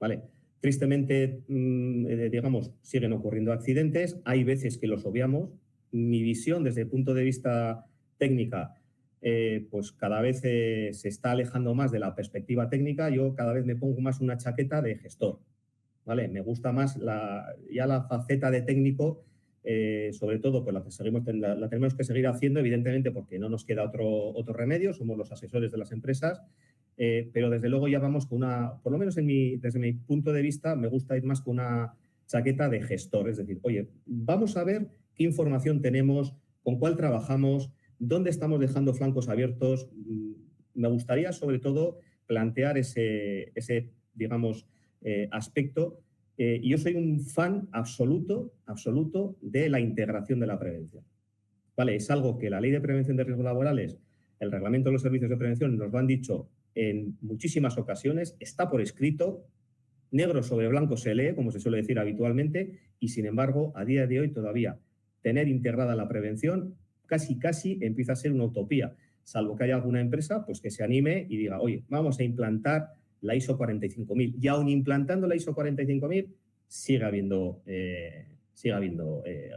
¿vale? Tristemente, digamos, siguen ocurriendo accidentes. Hay veces que los obviamos. Mi visión desde el punto de vista técnica, pues cada vez se está alejando más de la perspectiva técnica. Yo cada vez me pongo más una chaqueta de gestor, ¿vale? Me gusta más ya la faceta de técnico, sobre todo pues la tenemos que seguir haciendo, evidentemente, porque no nos queda otro remedio, somos los asesores de las empresas, pero desde luego ya vamos con por lo menos desde mi punto de vista, me gusta ir más con una chaqueta de gestor, es decir, oye, vamos a ver qué información tenemos, con cuál trabajamos, dónde estamos dejando flancos abiertos. Me gustaría, sobre todo, plantear ese digamos, aspecto. Y yo soy un fan absoluto de la integración de la prevención. ¿Vale? Es algo que la Ley de Prevención de Riesgos Laborales, el Reglamento de los Servicios de Prevención, nos lo han dicho en muchísimas ocasiones, está por escrito, negro sobre blanco se lee, como se suele decir habitualmente, y sin embargo, a día de hoy todavía tener integrada la prevención casi empieza a ser una utopía, salvo que haya alguna empresa pues, que se anime y diga, oye, vamos a implantar la ISO 45000. Y aún implantando la ISO 45000, sigue habiendo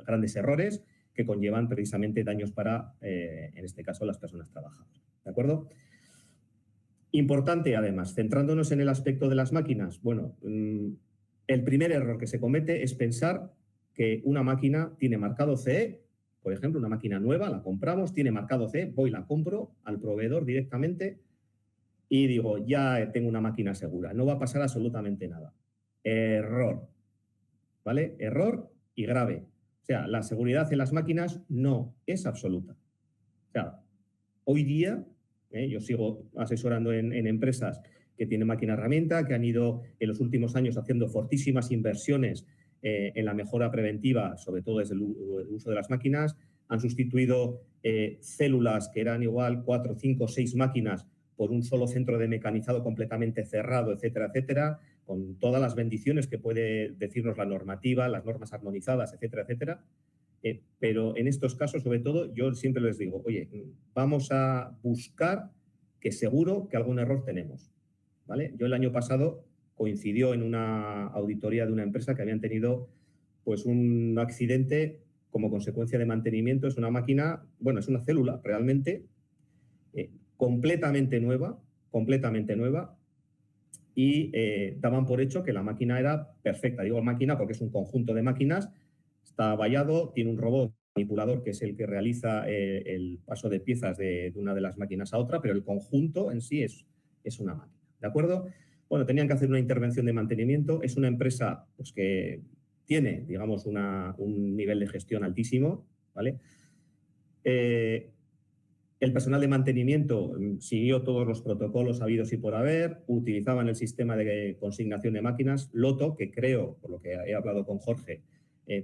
grandes errores que conllevan precisamente daños para, en este caso, las personas trabajadoras. ¿De acuerdo? Importante, además, centrándonos en el aspecto de las máquinas. Bueno, el primer error que se comete es pensar que una máquina tiene marcado CE, por ejemplo, una máquina nueva, la compramos, tiene marcado CE, voy, la compro al proveedor directamente y digo, ya tengo una máquina segura, no va a pasar absolutamente nada. Error, ¿vale? Error y grave. O sea, la seguridad en las máquinas no es absoluta. O sea, hoy día, yo sigo asesorando en empresas que tienen máquina herramienta, que han ido en los últimos años haciendo fortísimas inversiones en la mejora preventiva, sobre todo desde el uso de las máquinas. Han sustituido células que eran igual 4, 5, 6 máquinas por un solo centro de mecanizado completamente cerrado, etcétera, etcétera, con todas las bendiciones que puede decirnos la normativa, las normas armonizadas, etcétera, etcétera. Pero en estos casos, sobre todo, yo siempre les digo, oye, vamos a buscar que seguro que algún error tenemos, ¿vale? Yo el año pasado coincidió en una auditoría de una empresa que habían tenido pues un accidente como consecuencia de mantenimiento. Es una máquina, bueno, es una célula realmente completamente nueva y daban por hecho que la máquina era perfecta. Digo máquina porque es un conjunto de máquinas, está vallado, tiene un robot manipulador que es el que realiza el paso de piezas de una de las máquinas a otra, pero el conjunto en sí es una máquina, ¿de acuerdo? Bueno, tenían que hacer una intervención de mantenimiento. Es una empresa pues, que tiene, digamos, un nivel de gestión altísimo, ¿vale? El personal de mantenimiento siguió todos los protocolos habidos y por haber, utilizaban el sistema de consignación de máquinas, Loto, que creo, por lo que he hablado con Jorge,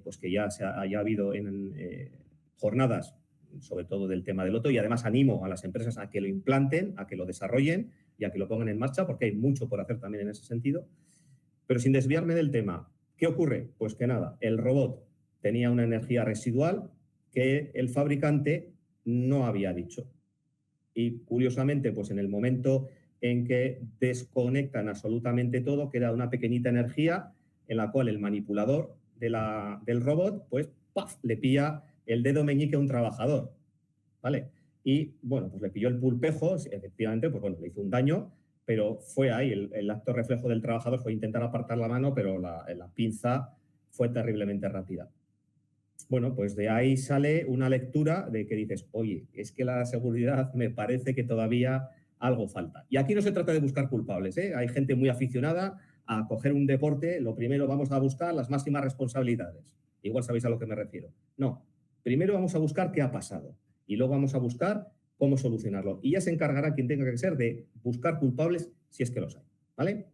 pues que ya haya habido en jornadas, sobre todo del tema de Loto, y además animo a las empresas a que lo implanten, a que lo desarrollen y a que lo pongan en marcha, porque hay mucho por hacer también en ese sentido. Pero sin desviarme del tema, ¿qué ocurre? Pues que nada, el robot tenía una energía residual que el fabricante no había dicho. Y curiosamente, pues en el momento en que desconectan absolutamente todo, queda una pequeñita energía en la cual el manipulador del robot, pues ¡paf!, le pilla el dedo meñique a un trabajador, ¿vale? Y, bueno, pues le pilló el pulpejo, efectivamente, pues bueno, le hizo un daño, pero fue ahí, el acto reflejo del trabajador fue intentar apartar la mano, pero la pinza fue terriblemente rápida. Bueno, pues de ahí sale una lectura de que dices, oye, es que la seguridad me parece que todavía algo falta. Y aquí no se trata de buscar culpables, ¿eh? Hay gente muy aficionada a coger un deporte, lo primero vamos a buscar las máximas responsabilidades. Igual sabéis a lo que me refiero. No, primero vamos a buscar qué ha pasado y luego vamos a buscar cómo solucionarlo. Y ya se encargará quien tenga que ser de buscar culpables si es que los hay, ¿vale?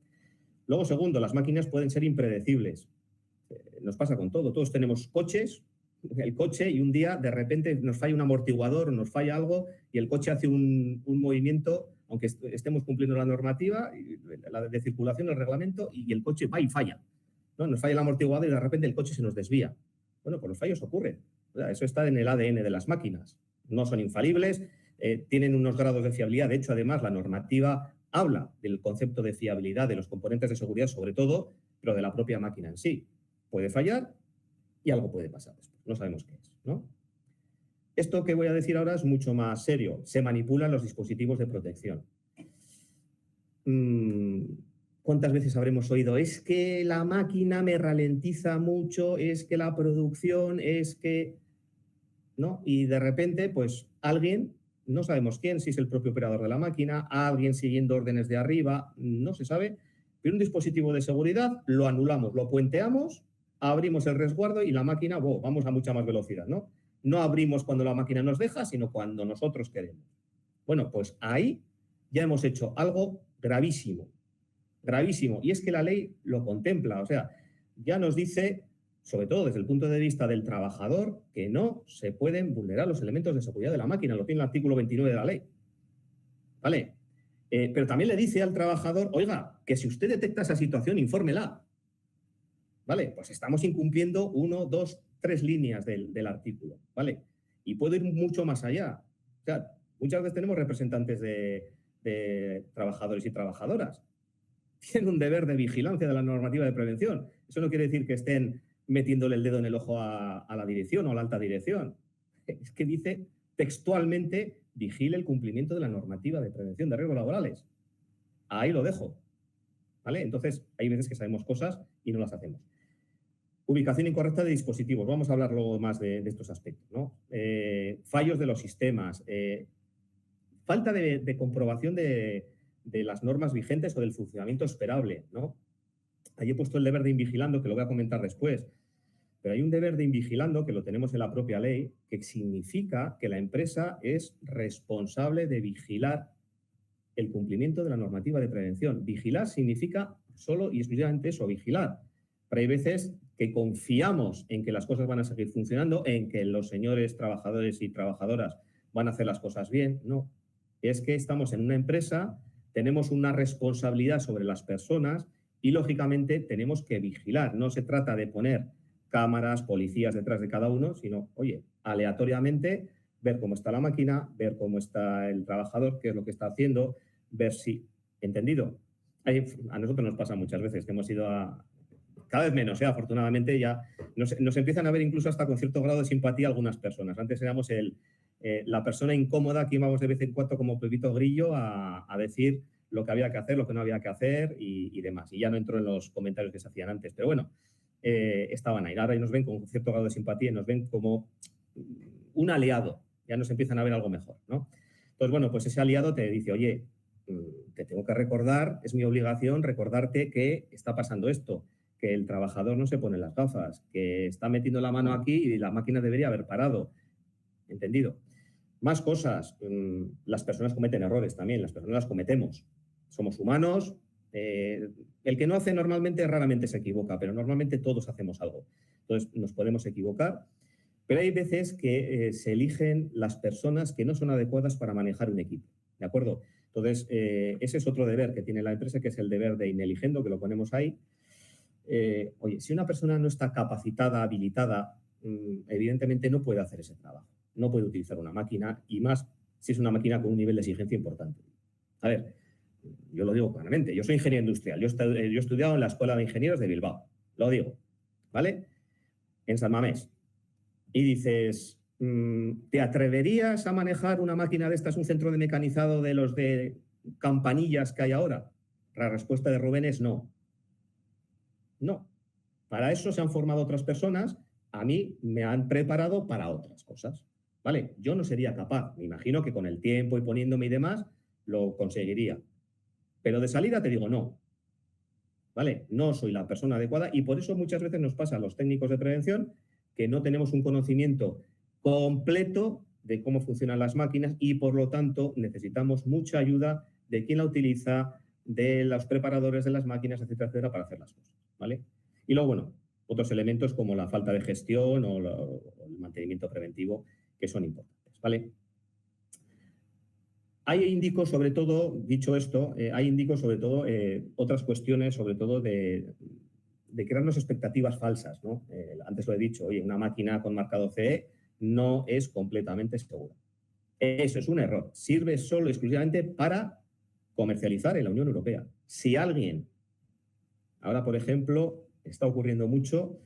Luego, segundo, las máquinas pueden ser impredecibles. Nos pasa con todo. Todos tenemos coches, el coche, y un día de repente nos falla un amortiguador o nos falla algo y el coche hace un movimiento, aunque estemos cumpliendo la normativa, la de circulación, el reglamento, y el coche va y falla, ¿no? Nos falla el amortiguador y de repente el coche se nos desvía. Bueno, pues los fallos ocurren. O sea, eso está en el ADN de las máquinas. No son infalibles, tienen unos grados de fiabilidad. De hecho, además, la normativa habla del concepto de fiabilidad de los componentes de seguridad, sobre todo, pero de la propia máquina en sí. Puede fallar y algo puede pasar después. No sabemos qué es, ¿no? Esto que voy a decir ahora es mucho más serio. Se manipulan los dispositivos de protección. ¿Cuántas veces habremos oído? Es que la máquina me ralentiza mucho, es que la producción, es que... ¿no? Y de repente, pues alguien, no sabemos quién, si es el propio operador de la máquina, alguien siguiendo órdenes de arriba, no se sabe, pero un dispositivo de seguridad lo anulamos, lo puenteamos, abrimos el resguardo y la máquina, vamos a mucha más velocidad, ¿no? No abrimos cuando la máquina nos deja, sino cuando nosotros queremos. Bueno, pues ahí ya hemos hecho algo gravísimo, gravísimo, y es que la ley lo contempla, o sea, ya nos dice, sobre todo desde el punto de vista del trabajador, que no se pueden vulnerar los elementos de seguridad de la máquina, lo tiene el artículo 29 de la ley. ¿Vale? Pero también le dice al trabajador, oiga, que si usted detecta esa situación, infórmela. ¿Vale? Pues estamos incumpliendo 1, 2, 3 líneas del artículo. ¿Vale? Y puedo ir mucho más allá. O sea, muchas veces tenemos representantes de trabajadores y trabajadoras. Tienen un deber de vigilancia de la normativa de prevención. Eso no quiere decir que estén metiéndole el dedo en el ojo a la dirección o a la alta dirección. Es que dice textualmente, vigile el cumplimiento de la normativa de prevención de riesgos laborales. Ahí lo dejo. ¿Vale? Entonces, hay veces que sabemos cosas y no las hacemos. Ubicación incorrecta de dispositivos. Vamos a hablar luego más de estos aspectos, ¿no? Fallos de los sistemas. Falta de comprobación de las normas vigentes o del funcionamiento esperable, ¿no? Ahí he puesto el deber de invigilando, que lo voy a comentar después, pero hay un deber de invigilando, que lo tenemos en la propia ley, que significa que la empresa es responsable de vigilar el cumplimiento de la normativa de prevención. Vigilar significa solo y exclusivamente eso, vigilar. Pero hay veces que confiamos en que las cosas van a seguir funcionando, en que los señores trabajadores y trabajadoras van a hacer las cosas bien. No, es que estamos en una empresa, tenemos una responsabilidad sobre las personas y, lógicamente, tenemos que vigilar. No se trata de poner cámaras, policías detrás de cada uno, sino, oye, aleatoriamente, ver cómo está la máquina, ver cómo está el trabajador, qué es lo que está haciendo, ver si... ¿Entendido? A nosotros nos pasa muchas veces que hemos ido a... Cada vez menos, afortunadamente, ya nos empiezan a ver incluso hasta con cierto grado de simpatía algunas personas. Antes éramos la persona incómoda que íbamos de vez en cuando como Pepito Grillo a decir lo que había que hacer, lo que no había que hacer y demás. Y ya no entro en los comentarios que se hacían antes, pero bueno, estaban ahí. Ahora nos ven con cierto grado de simpatía y nos ven como un aliado. Ya nos empiezan a ver algo mejor, ¿no? Entonces, bueno, pues ese aliado te dice, oye, te tengo que recordar, es mi obligación recordarte que está pasando esto, que el trabajador no se pone las gafas, que está metiendo la mano aquí y la máquina debería haber parado. ¿Entendido? Más cosas. Las personas cometen errores también, las personas las cometemos. Somos humanos. El que no hace normalmente raramente se equivoca, pero normalmente todos hacemos algo. Entonces, nos podemos equivocar, pero hay veces que se eligen las personas que no son adecuadas para manejar un equipo. ¿De acuerdo? Entonces, ese es otro deber que tiene la empresa, que es el deber de ineligendo, que lo ponemos ahí. Oye, si una persona no está capacitada, habilitada, evidentemente no puede hacer ese trabajo. No puede utilizar una máquina, y más si es una máquina con un nivel de exigencia importante. A ver, yo lo digo claramente, yo soy ingeniero industrial, yo he estudiado en la Escuela de Ingenieros de Bilbao, lo digo, ¿vale? En San Mamés. Y dices, ¿te atreverías a manejar una máquina de estas, un centro de mecanizado de los de campanillas que hay ahora? La respuesta de Rubén es no. No. Para eso se han formado otras personas, a mí me han preparado para otras cosas. ¿Vale? Yo no sería capaz, me imagino que con el tiempo y poniéndome y demás lo conseguiría. Pero de salida te digo no. ¿Vale? No soy la persona adecuada y por eso muchas veces nos pasa a los técnicos de prevención que no tenemos un conocimiento completo de cómo funcionan las máquinas y, por lo tanto, necesitamos mucha ayuda de quien la utiliza, de los preparadores de las máquinas, etcétera, etcétera, para hacer las cosas. ¿Vale? Y luego, bueno, otros elementos como la falta de gestión o el mantenimiento preventivo que son importantes. ¿Vale? Hay indicos, sobre todo, dicho esto, hay indicos, sobre todo, otras cuestiones, sobre todo de crearnos expectativas falsas, ¿no? Antes lo he dicho, oye, una máquina con marcado CE no es completamente segura. Eso es un error. Sirve solo exclusivamente para comercializar en la Unión Europea. Si alguien, ahora por ejemplo, está ocurriendo mucho,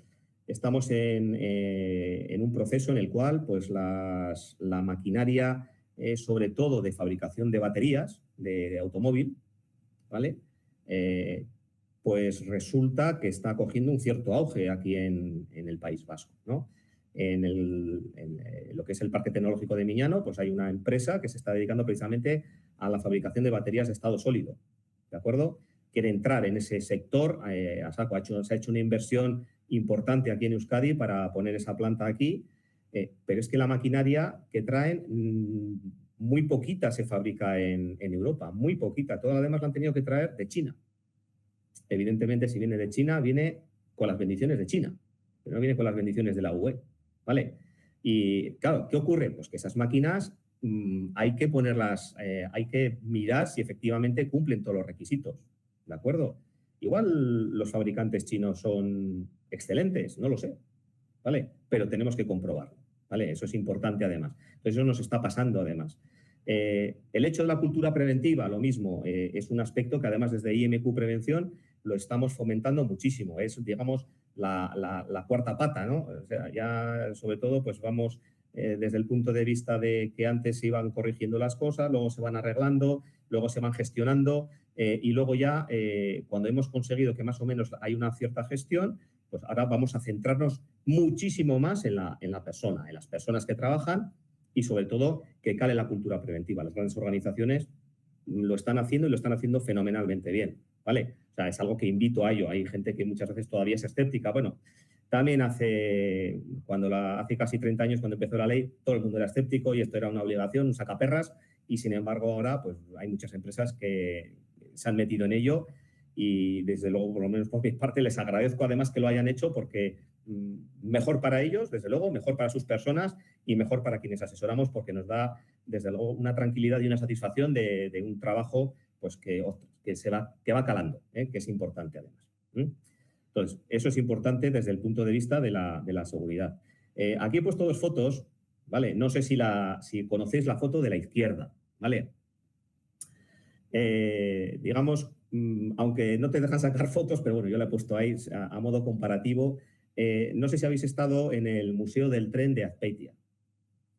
estamos en un proceso en el cual pues, la maquinaria, sobre todo de fabricación de baterías de automóvil, ¿vale? Pues resulta que está cogiendo un cierto auge aquí en el País Vasco, ¿no? En lo que es el Parque Tecnológico de Miñano, pues hay una empresa que se está dedicando precisamente a la fabricación de baterías de estado sólido, ¿de acuerdo? Quiere entrar en ese sector, a saco, se ha hecho una inversión importante aquí en Euskadi para poner esa planta aquí, pero es que la maquinaria que traen, muy poquita se fabrica en Europa, muy poquita, toda la demás la han tenido que traer de China. Evidentemente, si viene de China, viene con las bendiciones de China, pero no viene con las bendiciones de la UE, ¿vale? Y claro, ¿qué ocurre? Pues que esas máquinas hay que ponerlas, hay que mirar si efectivamente cumplen todos los requisitos, ¿de acuerdo? Igual los fabricantes chinos son excelentes, no lo sé, ¿vale? Pero tenemos que comprobarlo, ¿vale? Eso es importante además. Entonces, eso nos está pasando además. El hecho de la cultura preventiva, lo mismo, es un aspecto que además desde IMQ Prevención lo estamos fomentando muchísimo. Es, digamos, la cuarta pata, ¿no? O sea, ya sobre todo pues vamos desde el punto de vista de que antes se iban corrigiendo las cosas, luego se van arreglando, luego se van gestionando y luego ya cuando hemos conseguido que más o menos hay una cierta gestión, pues ahora vamos a centrarnos muchísimo más en la persona, en las personas que trabajan y sobre todo que cale la cultura preventiva. Las grandes organizaciones lo están haciendo y lo están haciendo fenomenalmente bien, ¿vale? O sea, es algo que invito a ello. Hay gente que muchas veces todavía es escéptica. Bueno, también hace casi 30 años, cuando empezó la ley, todo el mundo era escéptico y esto era una obligación, un sacaperras, y sin embargo ahora pues hay muchas empresas que se han metido en ello y desde luego, por lo menos por mi parte, les agradezco además que lo hayan hecho porque mejor para ellos, desde luego, mejor para sus personas y mejor para quienes asesoramos porque nos da, desde luego, una tranquilidad y una satisfacción de un trabajo pues que va calando, que es importante además. Entonces, eso es importante desde el punto de vista de la seguridad. Aquí he puesto dos fotos, ¿vale? No sé si conocéis la foto de la izquierda, ¿vale? Digamos, aunque no te dejan sacar fotos, pero bueno, yo la he puesto ahí a modo comparativo. No sé si habéis estado en el Museo del Tren de Azpeitia,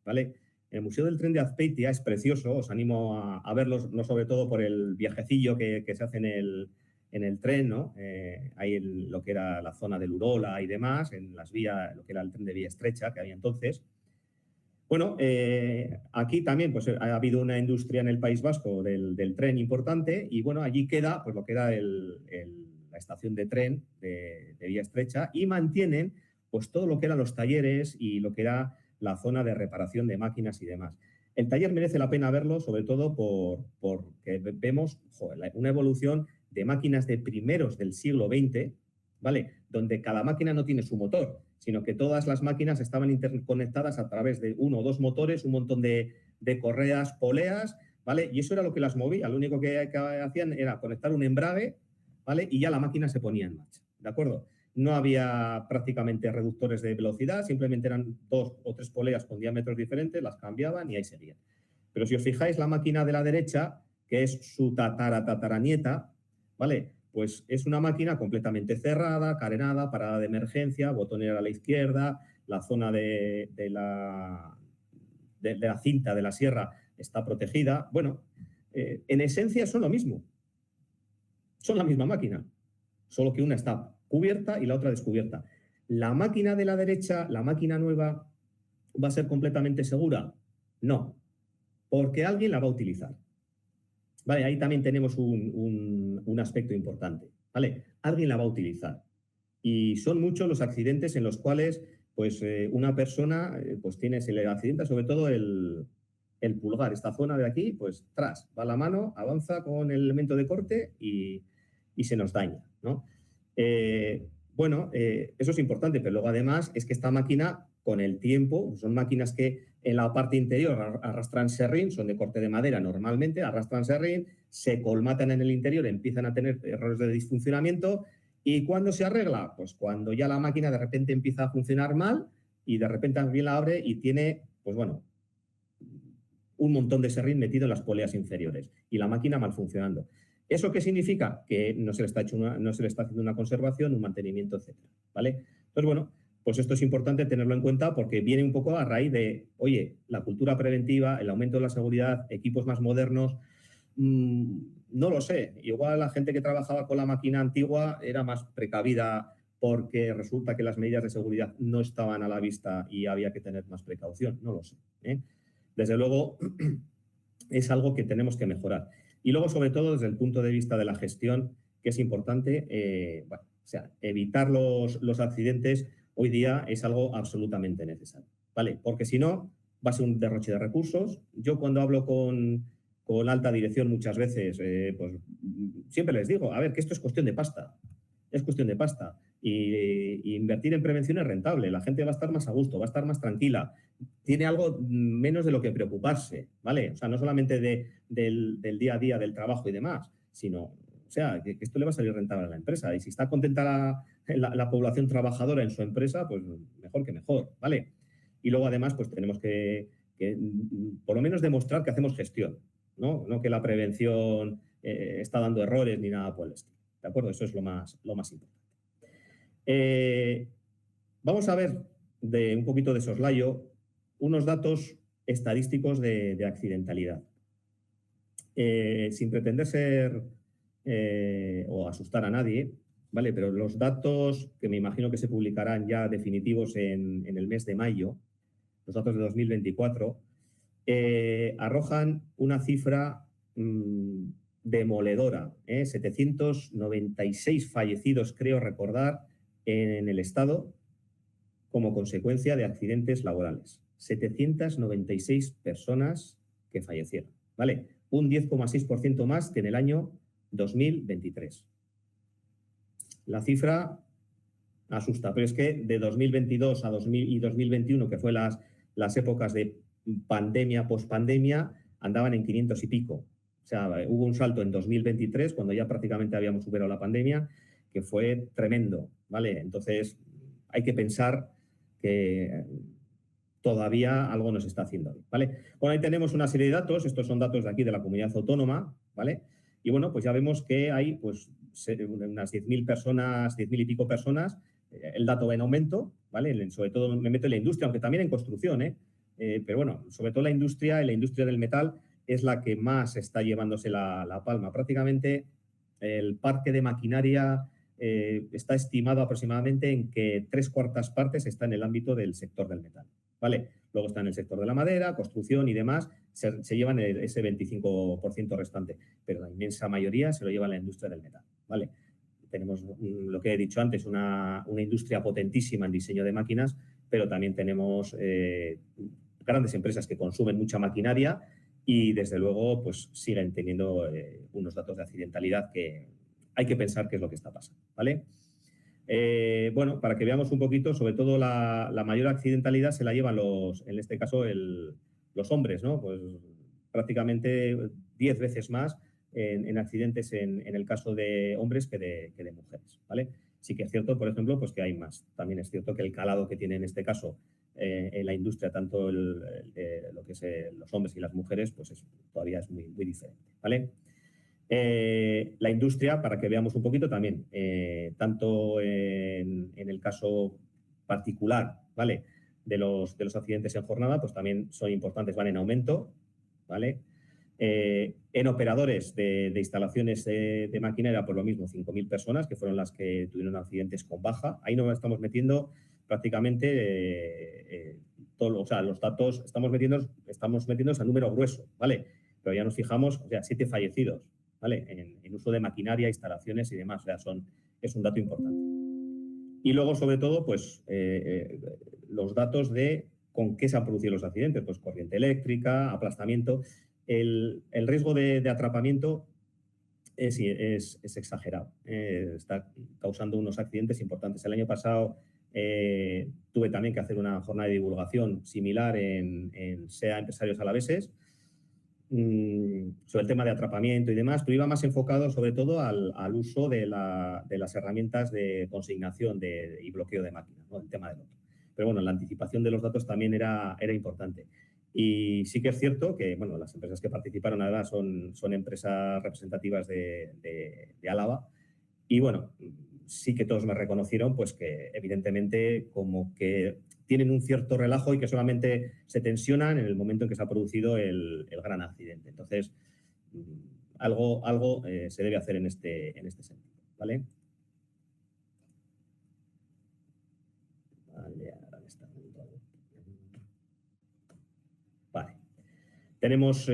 ¿vale? El Museo del Tren de Azpeitia es precioso, os animo a verlos, no sobre todo por el viajecillo que se hace en el tren, ¿no? Hay lo que era la zona del Urola y demás, en las vías, lo que era el tren de vía estrecha que había entonces. Bueno, aquí también pues, ha habido una industria en el País Vasco del tren importante y bueno, allí queda pues, lo que era la estación de tren de vía estrecha y mantienen pues, todo lo que eran los talleres y lo que era la zona de reparación de máquinas y demás. El taller merece la pena verlo, sobre todo porque vemos una evolución de máquinas de primeros del siglo XX, ¿vale? Donde cada máquina no tiene su motor, sino que todas las máquinas estaban interconectadas a través de uno o dos motores, un montón de correas, poleas, ¿vale? Y eso era lo que las movía. Lo único que hacían era conectar un embrague, ¿vale? Y ya la máquina se ponía en marcha, ¿de acuerdo? No había prácticamente reductores de velocidad, simplemente eran 2 o 3 poleas con diámetros diferentes, las cambiaban y ahí seguían. Pero si os fijáis, la máquina de la derecha, que es su tataranieta, ¿vale? Pues es una máquina completamente cerrada, carenada, parada de emergencia, botonera a la izquierda, la zona de la cinta de la sierra está protegida. Bueno, en esencia son lo mismo. Son la misma máquina, solo que una está cubierta y la otra descubierta. ¿La máquina de la derecha, la máquina nueva, va a ser completamente segura? No, porque alguien la va a utilizar. Vale, ahí también tenemos un aspecto importante, ¿vale? Alguien la va a utilizar. Y son muchos los accidentes en los cuales pues, una persona pues, se le accidenta sobre todo el pulgar. Esta zona de aquí, pues, va la mano, avanza con el elemento de corte y se nos daña, ¿no? Bueno, eso es importante, pero luego además es que esta máquina, con el tiempo, son máquinas que en la parte interior arrastran serrín, son de corte de madera normalmente, arrastran serrín, se colmatan en el interior, empiezan a tener errores de disfuncionamiento. ¿Y cuándo se arregla? Pues cuando ya la máquina de repente empieza a funcionar mal y de repente alguien la abre y tiene, pues bueno, un montón de serrín metido en las poleas inferiores y la máquina mal funcionando. ¿Eso qué significa? Que no se le está haciendo una conservación, un mantenimiento, etcétera, ¿vale? Entonces, bueno, pues esto es importante tenerlo en cuenta porque viene un poco a raíz de, oye, la cultura preventiva, el aumento de la seguridad, equipos más modernos. No lo sé. Igual la gente que trabajaba con la máquina antigua era más precavida porque resulta que las medidas de seguridad no estaban a la vista y había que tener más precaución. No lo sé, ¿eh? Desde luego, es algo que tenemos que mejorar. Y luego, sobre todo, desde el punto de vista de la gestión, que es importante, bueno, o sea, evitar los accidentes hoy día es algo absolutamente necesario, ¿vale? Porque si no, va a ser un derroche de recursos. Yo cuando hablo con alta dirección muchas veces, pues siempre les digo, a ver, que esto es cuestión de pasta, es cuestión de pasta. Y invertir en prevención es rentable, la gente va a estar más a gusto, va a estar más tranquila, tiene algo menos de lo que preocuparse, ¿vale? O sea, no solamente del día a día, del trabajo y demás, sino, o sea, que esto le va a salir rentable a la empresa. Y si está contenta la población trabajadora en su empresa, pues mejor que mejor, ¿vale? Y luego, además, pues tenemos que por lo menos demostrar que hacemos gestión, ¿no? No que la prevención está dando errores ni nada por el estilo, ¿de acuerdo? Eso es lo más importante. Vamos a ver un poquito de soslayo unos datos estadísticos de accidentalidad. Sin pretender ser o asustar a nadie, ¿vale? Pero los datos que me imagino que se publicarán ya definitivos en el mes de mayo, los datos de 2024, arrojan una cifra demoledora, 796 fallecidos, creo recordar, en el Estado como consecuencia de accidentes laborales. 796 personas que fallecieron, ¿vale? Un 10,6% más que en el año 2023. La cifra asusta, pero es que de 2022 a 2021, que fue las épocas de pandemia, pospandemia, andaban en 500 y pico. O sea, hubo un salto en 2023, cuando ya prácticamente habíamos superado la pandemia, que fue tremendo, ¿vale? Entonces, hay que pensar que todavía algo nos está haciendo bien, ¿vale? Bueno, ahí tenemos una serie de datos, estos son datos de aquí de la comunidad autónoma, ¿vale? Y bueno, pues ya vemos que hay pues unas 10.000 personas, 10.000 y pico personas, el dato va en aumento, ¿vale? Sobre todo me meto en la industria, aunque también en construcción, pero bueno, sobre todo la industria del metal es la que más está llevándose la palma. Prácticamente el parque de maquinaria está estimado aproximadamente en que 3/4 partes está en el ámbito del sector del metal, ¿vale? Luego está en el sector de la madera, construcción y demás, se llevan ese 25% restante, pero la inmensa mayoría se lo lleva la industria del metal, ¿vale? Tenemos lo que he dicho antes, una industria potentísima en diseño de máquinas, pero también tenemos grandes empresas que consumen mucha maquinaria y, desde luego, pues siguen teniendo unos datos de accidentalidad que hay que pensar qué es lo que está pasando, ¿vale? Bueno, para que veamos un poquito, sobre todo la mayor accidentalidad se la llevan en este caso, los hombres, ¿no? Pues prácticamente 10 veces más en accidentes en el caso de hombres que de mujeres, ¿vale? Sí que es cierto, por ejemplo, pues que hay más. También es cierto que el calado que tiene en este caso en la industria, tanto lo que es los hombres y las mujeres, pues todavía es muy, muy diferente, ¿vale? La industria, para que veamos un poquito también, tanto en el caso particular, ¿vale?, de los accidentes en jornada, pues también son importantes, van en aumento, ¿vale? En operadores de instalaciones de maquinaria, por lo mismo, 5.000 personas, que fueron las que tuvieron accidentes con baja. Ahí nos estamos metiendo prácticamente o sea, los datos, estamos metiéndonos al número grueso, ¿vale? Pero ya nos fijamos, o sea, 7 fallecidos, ¿vale? En uso de maquinaria, instalaciones y demás. O sea, es un dato importante. Y luego, sobre todo, pues los datos de con qué se han producido los accidentes, pues corriente eléctrica, aplastamiento. El riesgo de atrapamiento es exagerado. Está causando unos accidentes importantes. El año pasado tuve también que hacer una jornada de divulgación similar en SEA Empresarios Alaveses, sobre el tema de atrapamiento y demás, pero iba más enfocado sobre todo al uso de las herramientas de consignación y bloqueo de máquinas, ¿no? El tema del otro. Pero bueno, la anticipación de los datos también era importante. Y sí que es cierto que, bueno, las empresas que participaron además son empresas representativas de Álava. Y bueno, sí que todos me reconocieron pues que evidentemente como que tienen un cierto relajo y que solamente se tensionan en el momento en que se ha producido el gran accidente. Entonces, algo se debe hacer en este sentido, ¿vale? Vale. Tenemos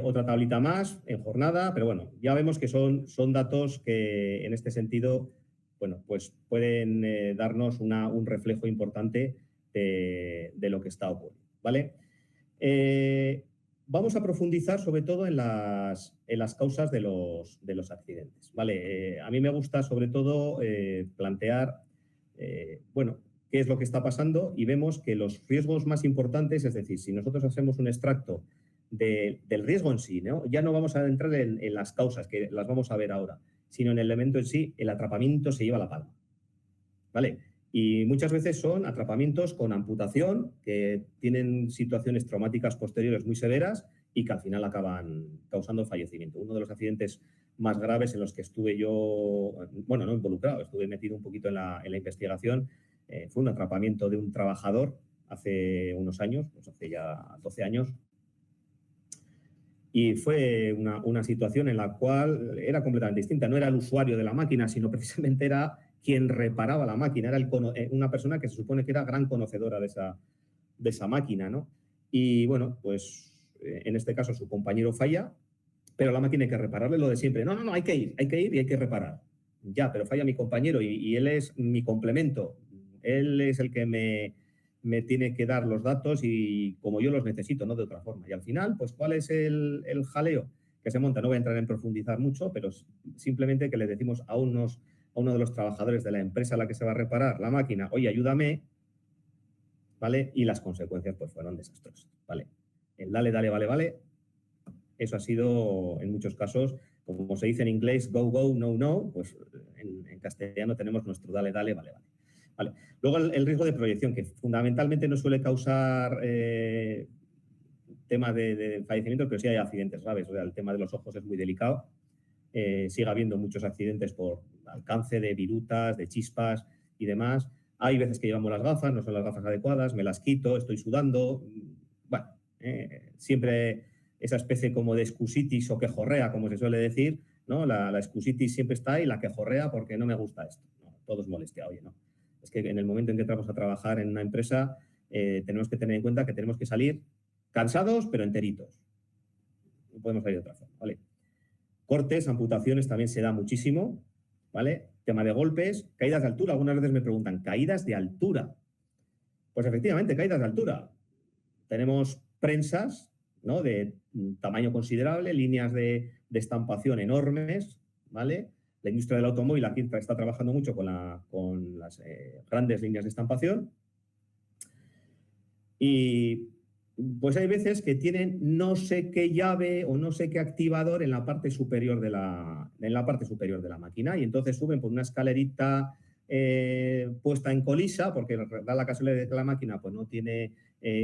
otra tablita más en jornada, pero bueno, ya vemos que son datos que en este sentido, bueno, pues pueden darnos un reflejo importante de lo que está ocurriendo, ¿vale? Vamos a profundizar sobre todo en las causas de los accidentes, ¿vale? A mí me gusta sobre todo plantear, bueno, qué es lo que está pasando y vemos que los riesgos más importantes, es decir, si nosotros hacemos un extracto del riesgo en sí, ¿no? Ya no vamos a entrar en las causas, que las vamos a ver ahora, sino en el elemento en sí, el atrapamiento se lleva la palma, ¿vale? Y muchas veces son atrapamientos con amputación que tienen situaciones traumáticas posteriores muy severas y que al final acaban causando fallecimiento. Uno de los accidentes más graves en los que estuve yo, bueno, no involucrado, estuve metido un poquito en la investigación, fue un atrapamiento de un trabajador hace unos años, pues hace ya 12 años, y fue una situación en la cual era completamente distinta. No era el usuario de la máquina, sino precisamente era quien reparaba la máquina. Era una persona que se supone que era gran conocedora de esa máquina, ¿no? Y bueno, pues en este caso su compañero falla, pero la máquina hay que repararle lo de siempre. No, hay que ir y hay que reparar. Ya, pero falla mi compañero y él es mi complemento. Él es el que me tiene que dar los datos y como yo los necesito, no de otra forma. Y al final, pues, ¿cuál es el jaleo que se monta? No voy a entrar en profundizar mucho, pero simplemente que le decimos a uno de los trabajadores de la empresa a la que se va a reparar la máquina, oye, ayúdame, ¿vale? Y las consecuencias, pues, fueron desastrosas, ¿vale? El dale, vale, eso ha sido, en muchos casos, como se dice en inglés, go, no, pues en castellano tenemos nuestro dale, vale. Vale. Luego el riesgo de proyección, que fundamentalmente no suele causar tema de fallecimiento, pero sí hay accidentes graves. O sea, el tema de los ojos es muy delicado. Sigue habiendo muchos accidentes por alcance de virutas, de chispas y demás. Hay veces que llevamos las gafas, no son las gafas adecuadas, me las quito, estoy sudando. Bueno, siempre esa especie como de excusitis o quejorrea, como se suele decir, ¿no? La excusitis siempre está ahí, la quejorrea porque no me gusta esto. No, todo es molestia, oye, no. Es que en el momento en que entramos a trabajar en una empresa, tenemos que tener en cuenta que tenemos que salir cansados, pero enteritos. No podemos salir de otra forma, ¿vale? Cortes, amputaciones también se da muchísimo, ¿vale? Tema de golpes, caídas de altura. Algunas veces me preguntan, ¿caídas de altura? Pues efectivamente, caídas de altura. Tenemos prensas, ¿no? De tamaño considerable, líneas de estampación enormes, ¿vale? La industria del automóvil aquí está trabajando mucho con las grandes líneas de estampación. Y pues hay veces que tienen no sé qué llave o no sé qué activador en la parte superior de la máquina y entonces suben por una escalerita puesta en colisa, porque da la casualidad de que la máquina pues no tiene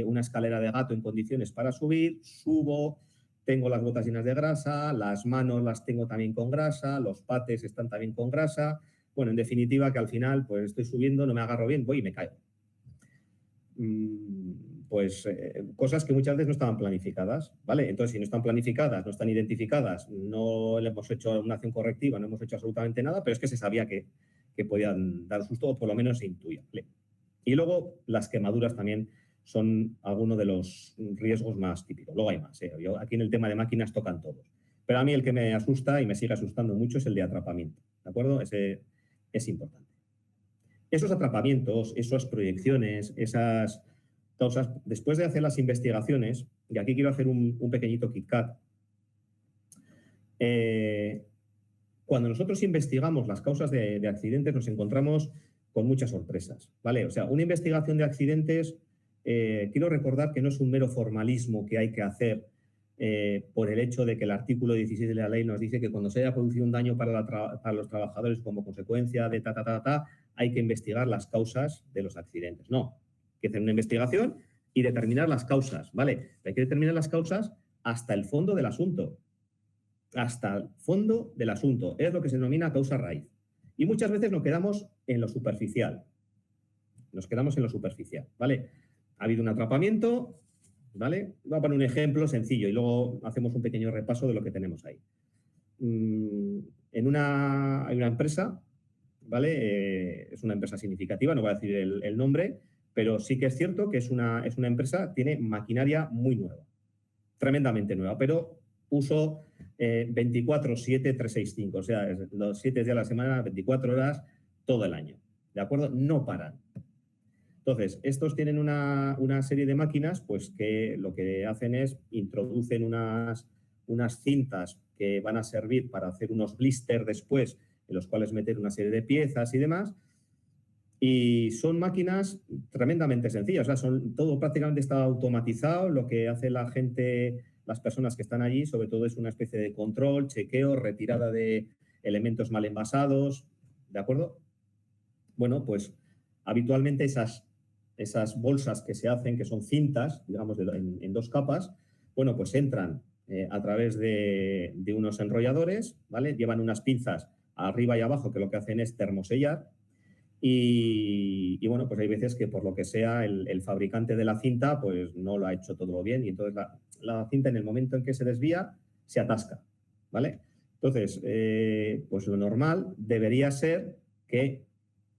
una escalera de gato en condiciones para subir, subo, tengo las botas llenas de grasa, las manos las tengo también con grasa, los pates están también con grasa. Bueno, en definitiva, que al final pues estoy subiendo, no me agarro bien, voy y me caigo. Pues cosas que muchas veces no estaban planificadas, ¿vale? Entonces, si no están planificadas, no están identificadas, no le hemos hecho una acción correctiva, no hemos hecho absolutamente nada, pero es que se sabía que podían dar susto o por lo menos se intuía, ¿vale? Y luego las quemaduras también son algunos de los riesgos más típicos. Luego hay más, ¿eh? Yo, aquí en el tema de máquinas tocan todos. Pero a mí el que me asusta y me sigue asustando mucho es el de atrapamiento, ¿de acuerdo? Ese es importante. Esos atrapamientos, esas proyecciones, esas causas, después de hacer las investigaciones, y aquí quiero hacer un pequeñito KitKat, cuando nosotros investigamos las causas de accidentes nos encontramos con muchas sorpresas, ¿vale? O sea, una investigación de accidentes, quiero recordar que no es un mero formalismo que hay que hacer por el hecho de que el artículo 16 de la ley nos dice que cuando se haya producido un daño para los trabajadores como consecuencia de hay que investigar las causas de los accidentes. No, hay que hacer una investigación y determinar las causas, ¿vale? Hay que determinar las causas hasta el fondo del asunto. Hasta el fondo del asunto. Es lo que se denomina causa raíz. Y muchas veces nos quedamos en lo superficial. Nos quedamos en lo superficial, ¿vale? Ha habido un atrapamiento, ¿vale? Voy a poner un ejemplo sencillo y luego hacemos un pequeño repaso de lo que tenemos ahí. Hay una empresa, ¿vale? Es una empresa significativa, no voy a decir el nombre, pero sí que es cierto que es una empresa, tiene maquinaria muy nueva, tremendamente nueva, pero uso 24/7, 365, o sea, los 7 días de la semana, 24 horas, todo el año, ¿de acuerdo? No paran. Entonces, estos tienen una serie de máquinas pues que lo que hacen es introducen unas cintas que van a servir para hacer unos blisters después, en los cuales meter una serie de piezas y demás. Y son máquinas tremendamente sencillas, o sea, todo prácticamente está automatizado. Lo que hace la gente, las personas que están allí, sobre todo es una especie de control, chequeo, retirada de elementos mal envasados, ¿de acuerdo? Bueno, pues habitualmente esas bolsas que se hacen, que son cintas, digamos, en 2 capas, bueno, pues entran a través de unos enrolladores, ¿vale? Llevan unas pinzas arriba y abajo que lo que hacen es termosellar y bueno, pues hay veces que por lo que sea el fabricante de la cinta pues no lo ha hecho todo bien y entonces la cinta en el momento en que se desvía se atasca, ¿vale? Entonces, pues lo normal debería ser que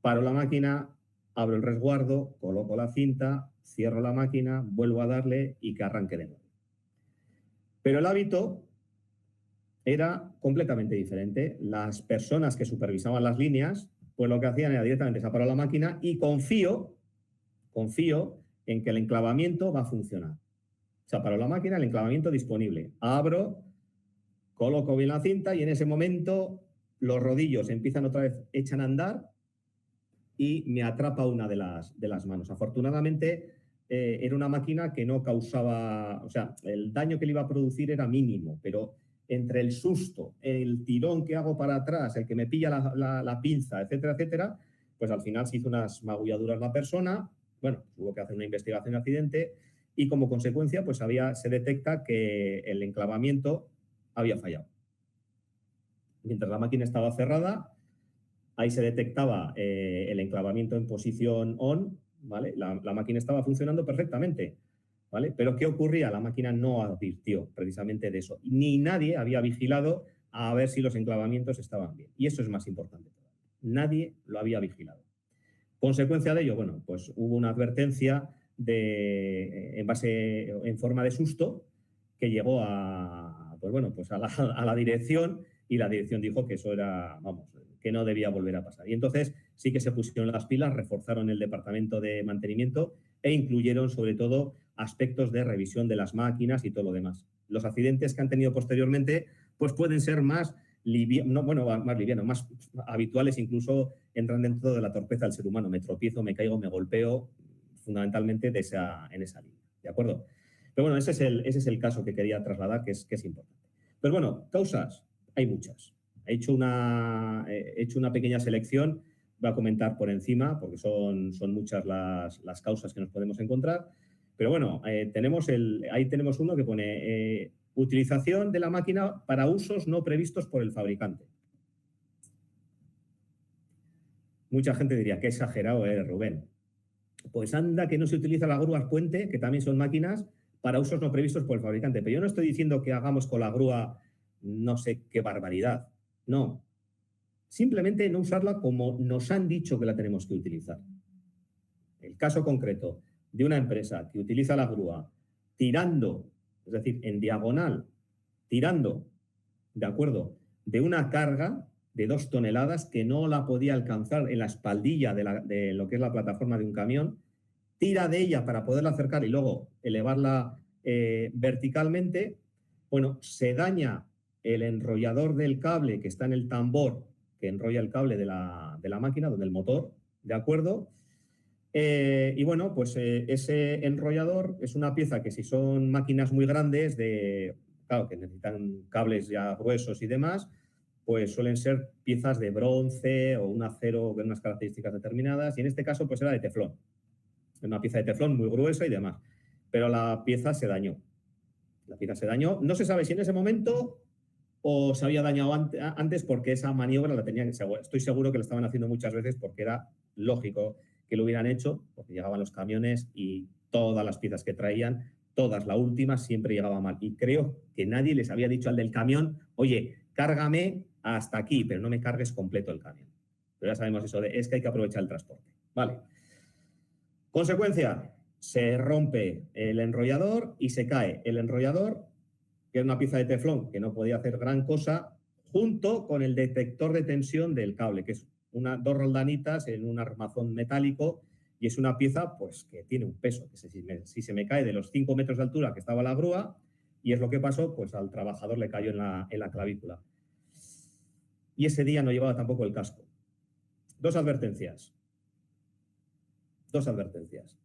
paro la máquina, abro el resguardo, coloco la cinta, cierro la máquina, vuelvo a darle y que arranque de nuevo. Pero el hábito era completamente diferente. Las personas que supervisaban las líneas, pues lo que hacían era directamente se paró la máquina y confío en que el enclavamiento va a funcionar. Se paró la máquina, el enclavamiento disponible. Abro, coloco bien la cinta y en ese momento los rodillos empiezan otra vez, echan a andar y me atrapa una de las manos. Afortunadamente, era una máquina que no causaba, o sea, el daño que le iba a producir era mínimo, pero entre el susto, el tirón que hago para atrás, el que me pilla la pinza, etcétera, etcétera, pues al final se hizo unas magulladuras la persona, bueno, hubo que hacer una investigación de accidente y como consecuencia, pues se detecta que el enclavamiento había fallado. Mientras la máquina estaba cerrada, ahí se detectaba el enclavamiento en posición on, ¿vale? La máquina estaba funcionando perfectamente, ¿vale? Pero ¿qué ocurría? La máquina no advirtió precisamente de eso. Ni nadie había vigilado a ver si los enclavamientos estaban bien. Y eso es más importante todavía. Nadie lo había vigilado. Consecuencia de ello, bueno, pues hubo una advertencia en forma de susto que llegó pues a la dirección y la dirección dijo que eso era, vamos, que no debía volver a pasar. Y entonces sí que se pusieron las pilas, reforzaron el departamento de mantenimiento e incluyeron sobre todo aspectos de revisión de las máquinas y todo lo demás. Los accidentes que han tenido posteriormente pues pueden ser más livianos, más habituales, incluso entran dentro de la torpeza del ser humano. Me tropiezo, me caigo, me golpeo, fundamentalmente en esa línea, ¿de acuerdo? Pero bueno, ese es el caso que quería trasladar, que es importante. Pero bueno, causas, hay muchas. He hecho una pequeña selección, voy a comentar por encima, porque son muchas las causas que nos podemos encontrar. Pero bueno, ahí tenemos uno que pone utilización de la máquina para usos no previstos por el fabricante. Mucha gente diría, qué exagerado eres, Rubén. Pues anda que no se utiliza la grúa puente, que también son máquinas, para usos no previstos por el fabricante. Pero yo no estoy diciendo que hagamos con la grúa no sé qué barbaridad. No. Simplemente no usarla como nos han dicho que la tenemos que utilizar. El caso concreto de una empresa que utiliza la grúa tirando, es decir, en diagonal, tirando, ¿de acuerdo?, de una carga de 2 toneladas que no la podía alcanzar en la espaldilla de lo que es la plataforma de un camión, tira de ella para poderla acercar y luego elevarla verticalmente. Bueno, se daña el enrollador del cable que está en el tambor que enrolla el cable de la máquina, donde el motor, ¿de acuerdo? Y bueno, pues ese enrollador es una pieza que si son máquinas muy grandes, claro, que necesitan cables ya gruesos y demás, pues suelen ser piezas de bronce o un acero con unas características determinadas, y en este caso pues era de teflón. Una pieza de teflón muy gruesa y demás. pero la pieza se dañó. La pieza se dañó. No se sabe si en ese momento o se había dañado antes, porque esa maniobra la tenían, estoy seguro que la estaban haciendo muchas veces porque era lógico que lo hubieran hecho, porque llegaban los camiones y todas las piezas que traían, todas, la última, siempre llegaba mal. Y creo que nadie les había dicho al del camión, oye, cárgame hasta aquí, pero no me cargues completo el camión. Pero ya sabemos eso es que hay que aprovechar el transporte. Vale. Consecuencia, se rompe el enrollador y se cae el enrollador, que es una pieza de teflón que no podía hacer gran cosa, junto con el detector de tensión del cable, que es dos roldanitas en un armazón metálico, y es una pieza pues, que tiene un peso, que si se me cae de los 5 metros de altura que estaba la grúa, y es lo que pasó, pues al trabajador le cayó en la clavícula. Y ese día no llevaba tampoco el casco. Dos advertencias.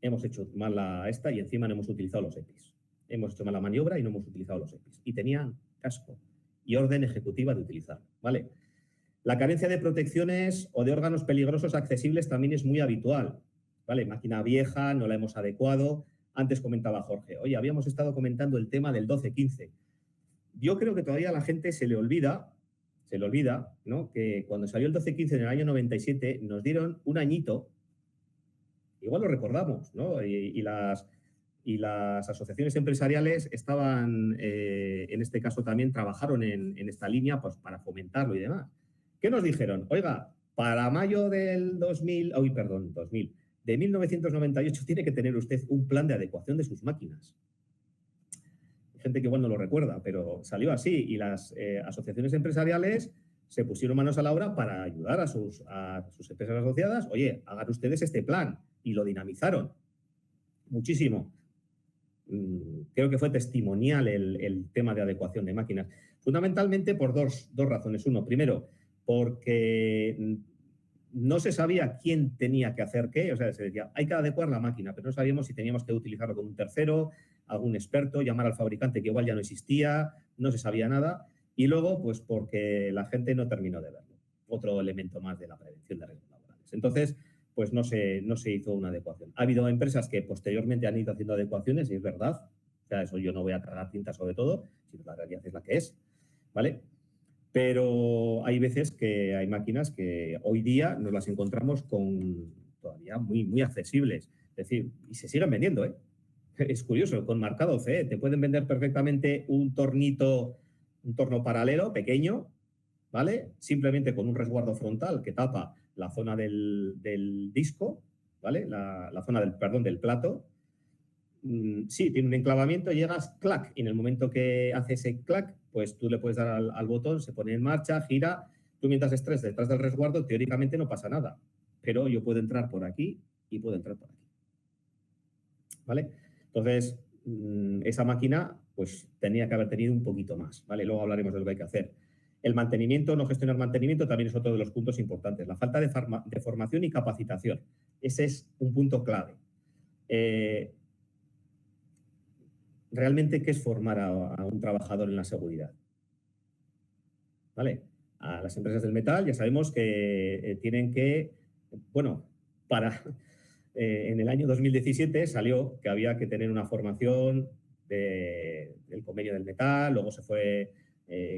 Hemos hecho mal esta y encima no hemos utilizado los EPIs. Hemos hecho mal la maniobra y no hemos utilizado los EPIs. Y tenían casco y orden ejecutiva de utilizar, ¿vale? La carencia de protecciones o de órganos peligrosos accesibles también es muy habitual, ¿vale? Máquina vieja, no la hemos adecuado. Antes comentaba Jorge, oye, habíamos estado comentando el tema del 12-15. Yo creo que todavía a la gente se le olvida, ¿no? Que cuando salió el 12-15 en el año 97 nos dieron un añito, igual lo recordamos, ¿no? Y las asociaciones empresariales estaban, en este caso también, trabajaron en esta línea pues, para fomentarlo y demás. ¿Qué nos dijeron? Oiga, para mayo del 2000, de 1998 tiene que tener usted un plan de adecuación de sus máquinas. Hay gente que igual no lo recuerda, pero salió así y las asociaciones empresariales se pusieron manos a la obra para ayudar a sus empresas asociadas. Oye, hagan ustedes este plan y lo dinamizaron muchísimo. Creo que fue testimonial el tema de adecuación de máquinas. Fundamentalmente por dos razones. Uno, primero, porque no se sabía quién tenía que hacer qué. O sea, se decía, hay que adecuar la máquina, pero no sabíamos si teníamos que utilizarlo con un tercero, algún experto, llamar al fabricante que igual ya no existía, no se sabía nada. Y luego, pues porque la gente no terminó de verlo. Otro elemento más de la prevención de riesgos laborales. Entonces, pues no se hizo una adecuación. Ha habido empresas que posteriormente han ido haciendo adecuaciones, y es verdad. O sea, eso yo no voy a cargar tinta sobre todo, sino la realidad es la que es, ¿vale? Pero hay veces que hay máquinas que hoy día nos las encontramos con todavía muy, muy accesibles. Es decir, y se siguen vendiendo, ¿eh? Es curioso, con marcado CE. Te pueden vender perfectamente un torno paralelo pequeño, ¿vale? Simplemente con un resguardo frontal que tapa la zona del disco, ¿vale? La zona del plato. Sí, tiene un enclavamiento, llegas, clac, y en el momento que hace ese clac, pues tú le puedes dar al botón, se pone en marcha, gira, tú mientras estés detrás del resguardo, teóricamente no pasa nada, pero yo puedo entrar por aquí y puedo entrar por aquí, ¿vale? Entonces, esa máquina, pues tenía que haber tenido un poquito más, ¿vale? Luego hablaremos de lo que hay que hacer. El mantenimiento, no gestionar mantenimiento, también es otro de los puntos importantes. La falta de formación y capacitación. Ese es un punto clave. Realmente, ¿qué es formar a un trabajador en la seguridad? ¿Vale? A las empresas del metal ya sabemos que tienen que, bueno, en el año 2017 salió que había que tener una formación del convenio del metal, luego se fue,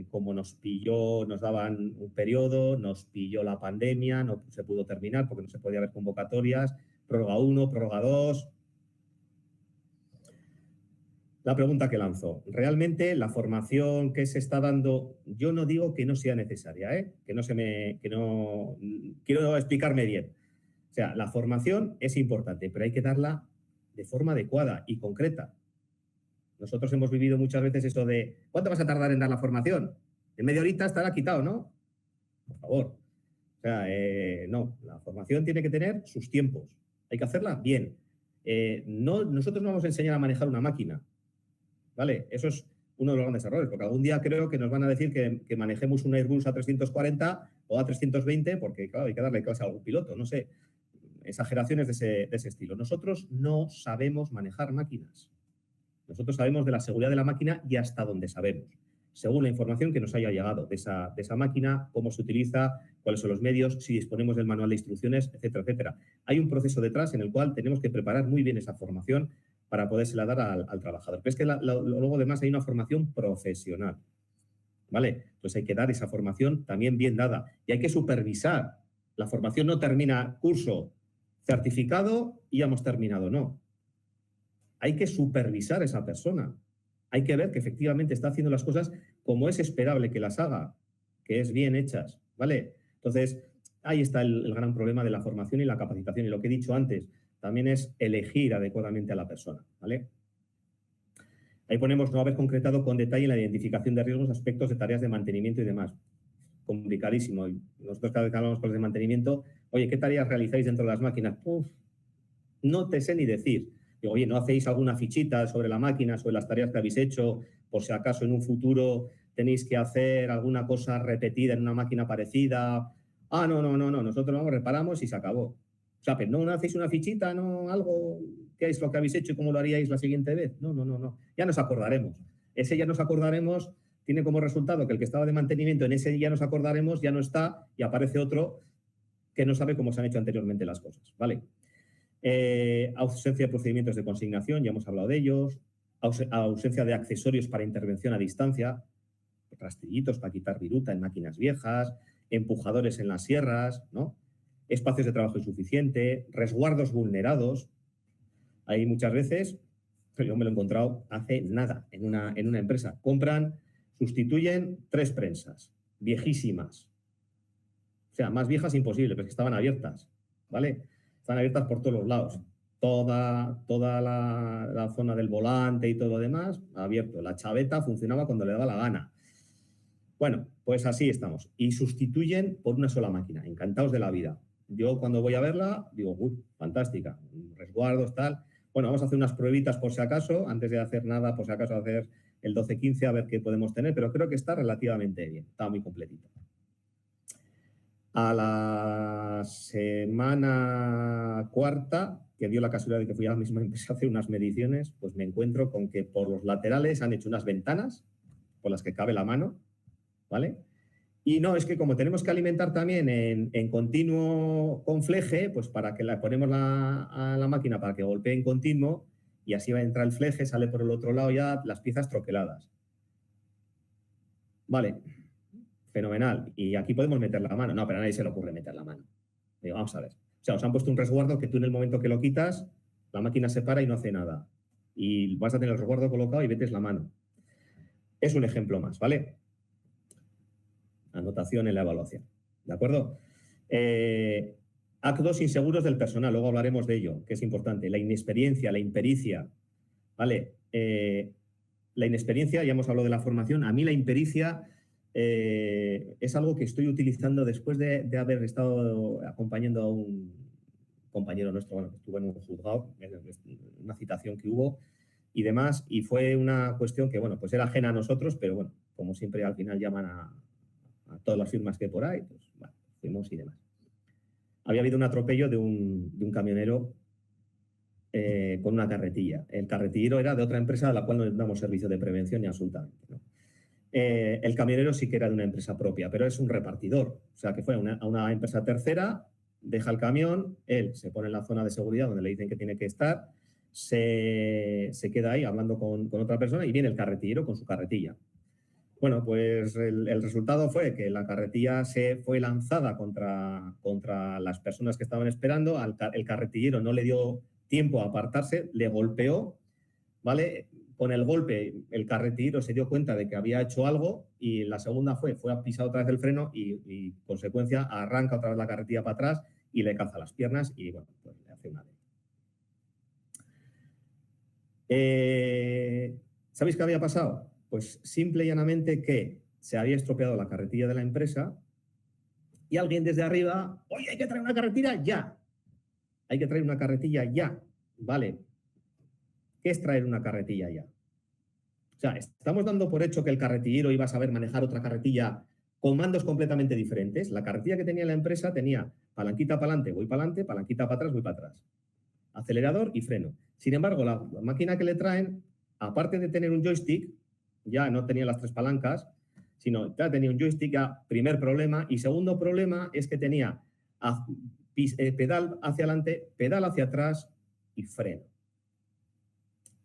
como nos pilló, nos daban un periodo, nos pilló la pandemia, no se pudo terminar porque no se podía haber convocatorias, prórroga 1, prórroga 2. La pregunta que lanzo. Realmente la formación que se está dando, yo no digo que no sea necesaria, ¿eh? Quiero explicarme bien. O sea, la formación es importante, pero hay que darla de forma adecuada y concreta. Nosotros hemos vivido muchas veces eso de, ¿cuánto vas a tardar en dar la formación? En media horita estará quitado, ¿no? Por favor. O sea, no, la formación tiene que tener sus tiempos. Hay que hacerla bien. Nosotros no vamos a enseñar a manejar una máquina, ¿vale? Eso es uno de los grandes errores, porque algún día creo que nos van a decir que manejemos un Airbus A340 o A320, porque, claro, hay que darle clase a algún piloto, no sé, exageraciones de ese estilo. Nosotros no sabemos manejar máquinas. Nosotros sabemos de la seguridad de la máquina y hasta donde sabemos, según la información que nos haya llegado de esa máquina, cómo se utiliza, cuáles son los medios, si disponemos del manual de instrucciones, etcétera, etcétera. Hay un proceso detrás en el cual tenemos que preparar muy bien esa formación para podérsela dar al trabajador. Pero es que luego además hay una formación profesional, ¿vale? Entonces hay que dar esa formación también bien dada y hay que supervisar. La formación no termina curso, certificado y ya hemos terminado, no. Hay que supervisar a esa persona. Hay que ver que efectivamente está haciendo las cosas como es esperable que las haga, que es bien hechas, ¿vale? Entonces, ahí está el gran problema de la formación y la capacitación. Y lo que he dicho antes, también es elegir adecuadamente a la persona, ¿vale? Ahí ponemos no haber concretado con detalle la identificación de riesgos, aspectos de tareas de mantenimiento y demás. Complicadísimo. Nosotros cada vez que hablamos con los de mantenimiento, oye, ¿qué tareas realizáis dentro de las máquinas? Uf, no te sé ni decir. Digo, oye, ¿no hacéis alguna fichita sobre la máquina, sobre las tareas que habéis hecho, por si acaso en un futuro tenéis que hacer alguna cosa repetida en una máquina parecida? Ah, no, nosotros vamos, reparamos y se acabó. O sea, pero no hacéis una fichita, no algo, qué es lo que habéis hecho y cómo lo haríais la siguiente vez. No. Ya nos acordaremos. Ese ya nos acordaremos tiene como resultado que el que estaba de mantenimiento en ese ya nos acordaremos, ya no está y aparece otro que no sabe cómo se han hecho anteriormente las cosas, ¿vale? Ausencia de procedimientos de consignación, ya hemos hablado de ellos. Ausencia de accesorios para intervención a distancia, rastrillitos para quitar viruta en máquinas viejas, empujadores en las sierras, ¿no? Espacios de trabajo insuficiente, resguardos vulnerados. Hay muchas veces, yo me lo he encontrado hace nada en una empresa, sustituyen 3 prensas, viejísimas. O sea, más viejas imposible, pero es que estaban abiertas, ¿vale? Están abiertas por todos los lados. Toda la zona del volante y todo lo demás, abierto. La chaveta funcionaba cuando le daba la gana. Bueno, pues así estamos. Y sustituyen por una sola máquina. Encantados de la vida. Yo cuando voy a verla, digo, uy, fantástica. Resguardos, tal. Bueno, vamos a hacer unas pruebitas por si acaso, antes de hacer nada, por si acaso hacer el 12-15, a ver qué podemos tener, pero creo que está relativamente bien. Está muy completito. A la semana cuarta, que dio la casualidad de que fui a la misma empresa a hacer unas mediciones, pues me encuentro con que por los laterales han hecho unas ventanas por las que cabe la mano, ¿vale? Y no, es que como tenemos que alimentar también en continuo con fleje, pues para que la ponemos a la máquina para que golpee en continuo y así va a entrar el fleje, sale por el otro lado ya las piezas troqueladas. Vale. Fenomenal. Y aquí podemos meter la mano. No, pero a nadie se le ocurre meter la mano. Digo, vamos a ver. O sea, os han puesto un resguardo que tú en el momento que lo quitas, la máquina se para y no hace nada. Y vas a tener el resguardo colocado y metes la mano. Es un ejemplo más, ¿vale? Anotación en la evaluación. ¿De acuerdo? Actos inseguros del personal. Luego hablaremos de ello, que es importante. La inexperiencia, la impericia. ¿Vale? La inexperiencia, ya hemos hablado de la formación. A mí la impericia... es algo que estoy utilizando después de haber estado acompañando a un compañero nuestro, bueno, que estuvo en un juzgado, en una citación que hubo y demás, y fue una cuestión que, bueno, pues era ajena a nosotros, pero bueno, como siempre al final llaman a todas las firmas que hay por ahí, pues bueno, fuimos y demás. Había habido un atropello de un camionero con una carretilla. El carretillero era de otra empresa a la cual no damos servicio de prevención ni absolutamente, ¿no? El camionero sí que era de una empresa propia, pero es un repartidor. O sea, que fue a una empresa tercera, deja el camión, él se pone en la zona de seguridad donde le dicen que tiene que estar, se queda ahí hablando con otra persona y viene el carretillero con su carretilla. Bueno, pues el resultado fue que la carretilla se fue lanzada contra las personas que estaban esperando, el carretillero no le dio tiempo a apartarse, le golpeó, ¿vale? Con el golpe, el carretillero se dio cuenta de que había hecho algo y la segunda fue a pisar otra vez el freno y consecuencia, arranca otra vez la carretilla para atrás y le caza las piernas y, bueno, pues le hace una ley. ¿Sabéis qué había pasado? Pues simple y llanamente que se había estropeado la carretilla de la empresa y alguien desde arriba, oye, hay que traer una carretilla ya. Hay que traer una carretilla ya. Vale. ¿Qué es traer una carretilla ya? O sea, estamos dando por hecho que el carretillero iba a saber manejar otra carretilla con mandos completamente diferentes. La carretilla que tenía la empresa tenía palanquita para adelante, voy para adelante, palanquita para atrás, voy para atrás. Acelerador y freno. Sin embargo, la máquina que le traen, aparte de tener un joystick, ya no tenía las 3 palancas, sino ya tenía un joystick, ya primer problema. Y segundo problema es que tenía pedal hacia adelante, pedal hacia atrás y freno.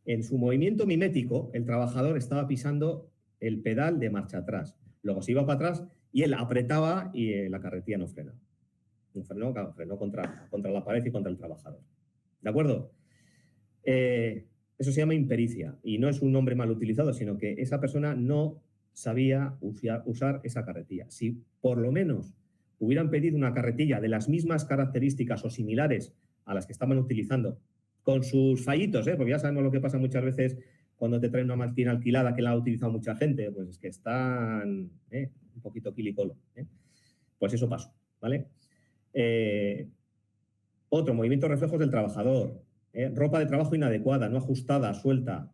En su movimiento mimético, el trabajador estaba pisando el pedal de marcha atrás. Luego se iba para atrás y él apretaba y la carretilla no frenó. No frenó, claro, frenó contra la pared y contra el trabajador. ¿De acuerdo? Eso se llama impericia y no es un nombre mal utilizado, sino que esa persona no sabía usar esa carretilla. Si por lo menos hubieran pedido una carretilla de las mismas características o similares a las que estaban utilizando, con sus fallitos, porque ya sabemos lo que pasa muchas veces cuando te traen una máquina alquilada que la ha utilizado mucha gente, pues es que están un poquito quilicolo. Pues eso pasó, ¿vale? Otro, movimientos reflejos del trabajador. Ropa de trabajo inadecuada, no ajustada, suelta.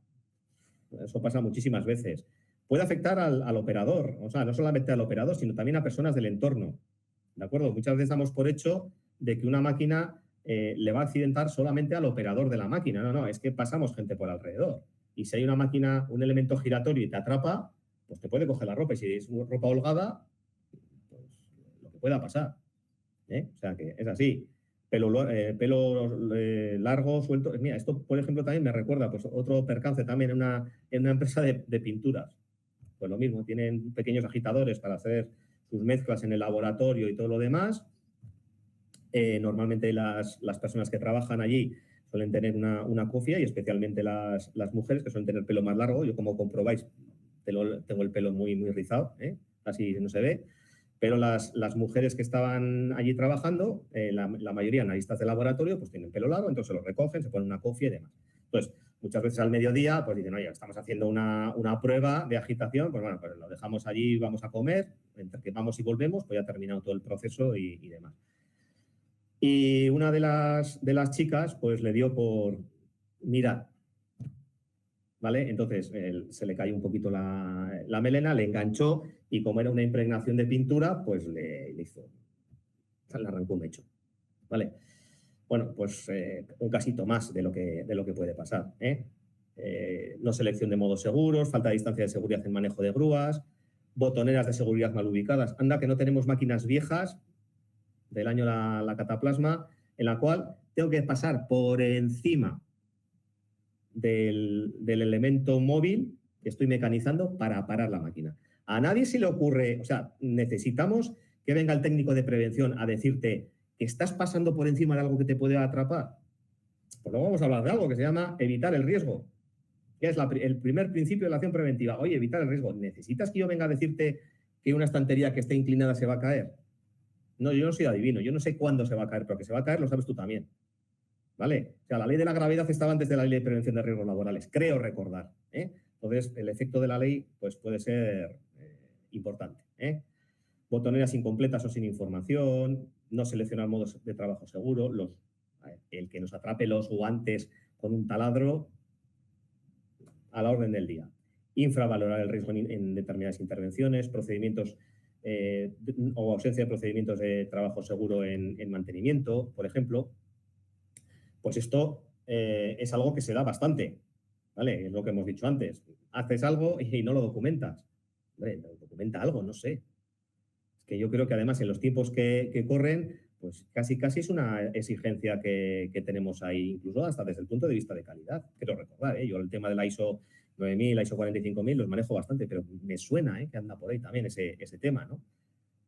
Eso pasa muchísimas veces. Puede afectar al operador, o sea, no solamente al operador, sino también a personas del entorno. ¿De acuerdo? Muchas veces damos por hecho de que una máquina le va a accidentar solamente al operador de la máquina. No, no, es que pasamos gente por alrededor. Y si hay una máquina, un elemento giratorio y te atrapa, pues te puede coger la ropa. Y si es ropa holgada, pues lo que pueda pasar. O sea, que es así. Pelo largo, suelto. Mira, esto, por ejemplo, también me recuerda pues, otro percance también en una empresa de pinturas. Pues lo mismo, tienen pequeños agitadores para hacer sus mezclas en el laboratorio y todo lo demás. Normalmente las personas que trabajan allí suelen tener una cofia y especialmente las mujeres que suelen tener pelo más largo. Yo, como comprobáis, tengo el pelo muy, muy rizado, así no se ve. Pero las mujeres que estaban allí trabajando, la mayoría analistas de laboratorio, pues tienen pelo largo, entonces se lo recogen, se ponen una cofia y demás. Entonces, muchas veces al mediodía, pues dicen, oye, estamos haciendo una prueba de agitación, pues bueno, pues lo dejamos allí, vamos a comer, entre que vamos y volvemos, pues ya ha terminado todo el proceso y demás. Y una de las chicas, pues le dio por mirar, ¿vale? Entonces, se le cayó un poquito la melena, le enganchó y como era una impregnación de pintura, pues le arrancó un mecho, ¿vale? Bueno, pues un casito más de lo que puede pasar, no selección de modos seguros, falta de distancia de seguridad en manejo de grúas, botoneras de seguridad mal ubicadas. Anda que no tenemos máquinas viejas del año la cataplasma, en la cual tengo que pasar por encima del elemento móvil que estoy mecanizando para parar la máquina. A nadie se le ocurre, o sea, necesitamos que venga el técnico de prevención a decirte que estás pasando por encima de algo que te puede atrapar. Pues luego vamos a hablar de algo que se llama evitar el riesgo, que es el primer principio de la acción preventiva. Oye, evitar el riesgo. ¿Necesitas que yo venga a decirte que una estantería que esté inclinada se va a caer? No, yo no soy adivino, yo no sé cuándo se va a caer, pero que se va a caer lo sabes tú también. ¿Vale? O sea, la ley de la gravedad estaba antes de la ley de prevención de riesgos laborales, creo recordar. Entonces, el efecto de la ley pues, puede ser importante. Botoneras incompletas o sin información, no seleccionar modos de trabajo seguro, el que nos atrape los guantes con un taladro a la orden del día. Infravalorar el riesgo en determinadas intervenciones, procedimientos o ausencia de procedimientos de trabajo seguro en mantenimiento, por ejemplo. Pues esto es algo que se da bastante, ¿vale? Es lo que hemos dicho antes. Haces algo y no lo documentas. Hombre, documenta algo, no sé. Es que yo creo que además en los tiempos que corren, pues casi es una exigencia que tenemos ahí, incluso hasta desde el punto de vista de calidad. Quiero recordar, yo el tema de la ISO 9000, la ISO 45000 los manejo bastante, pero me suena que anda por ahí también ese tema, ¿no?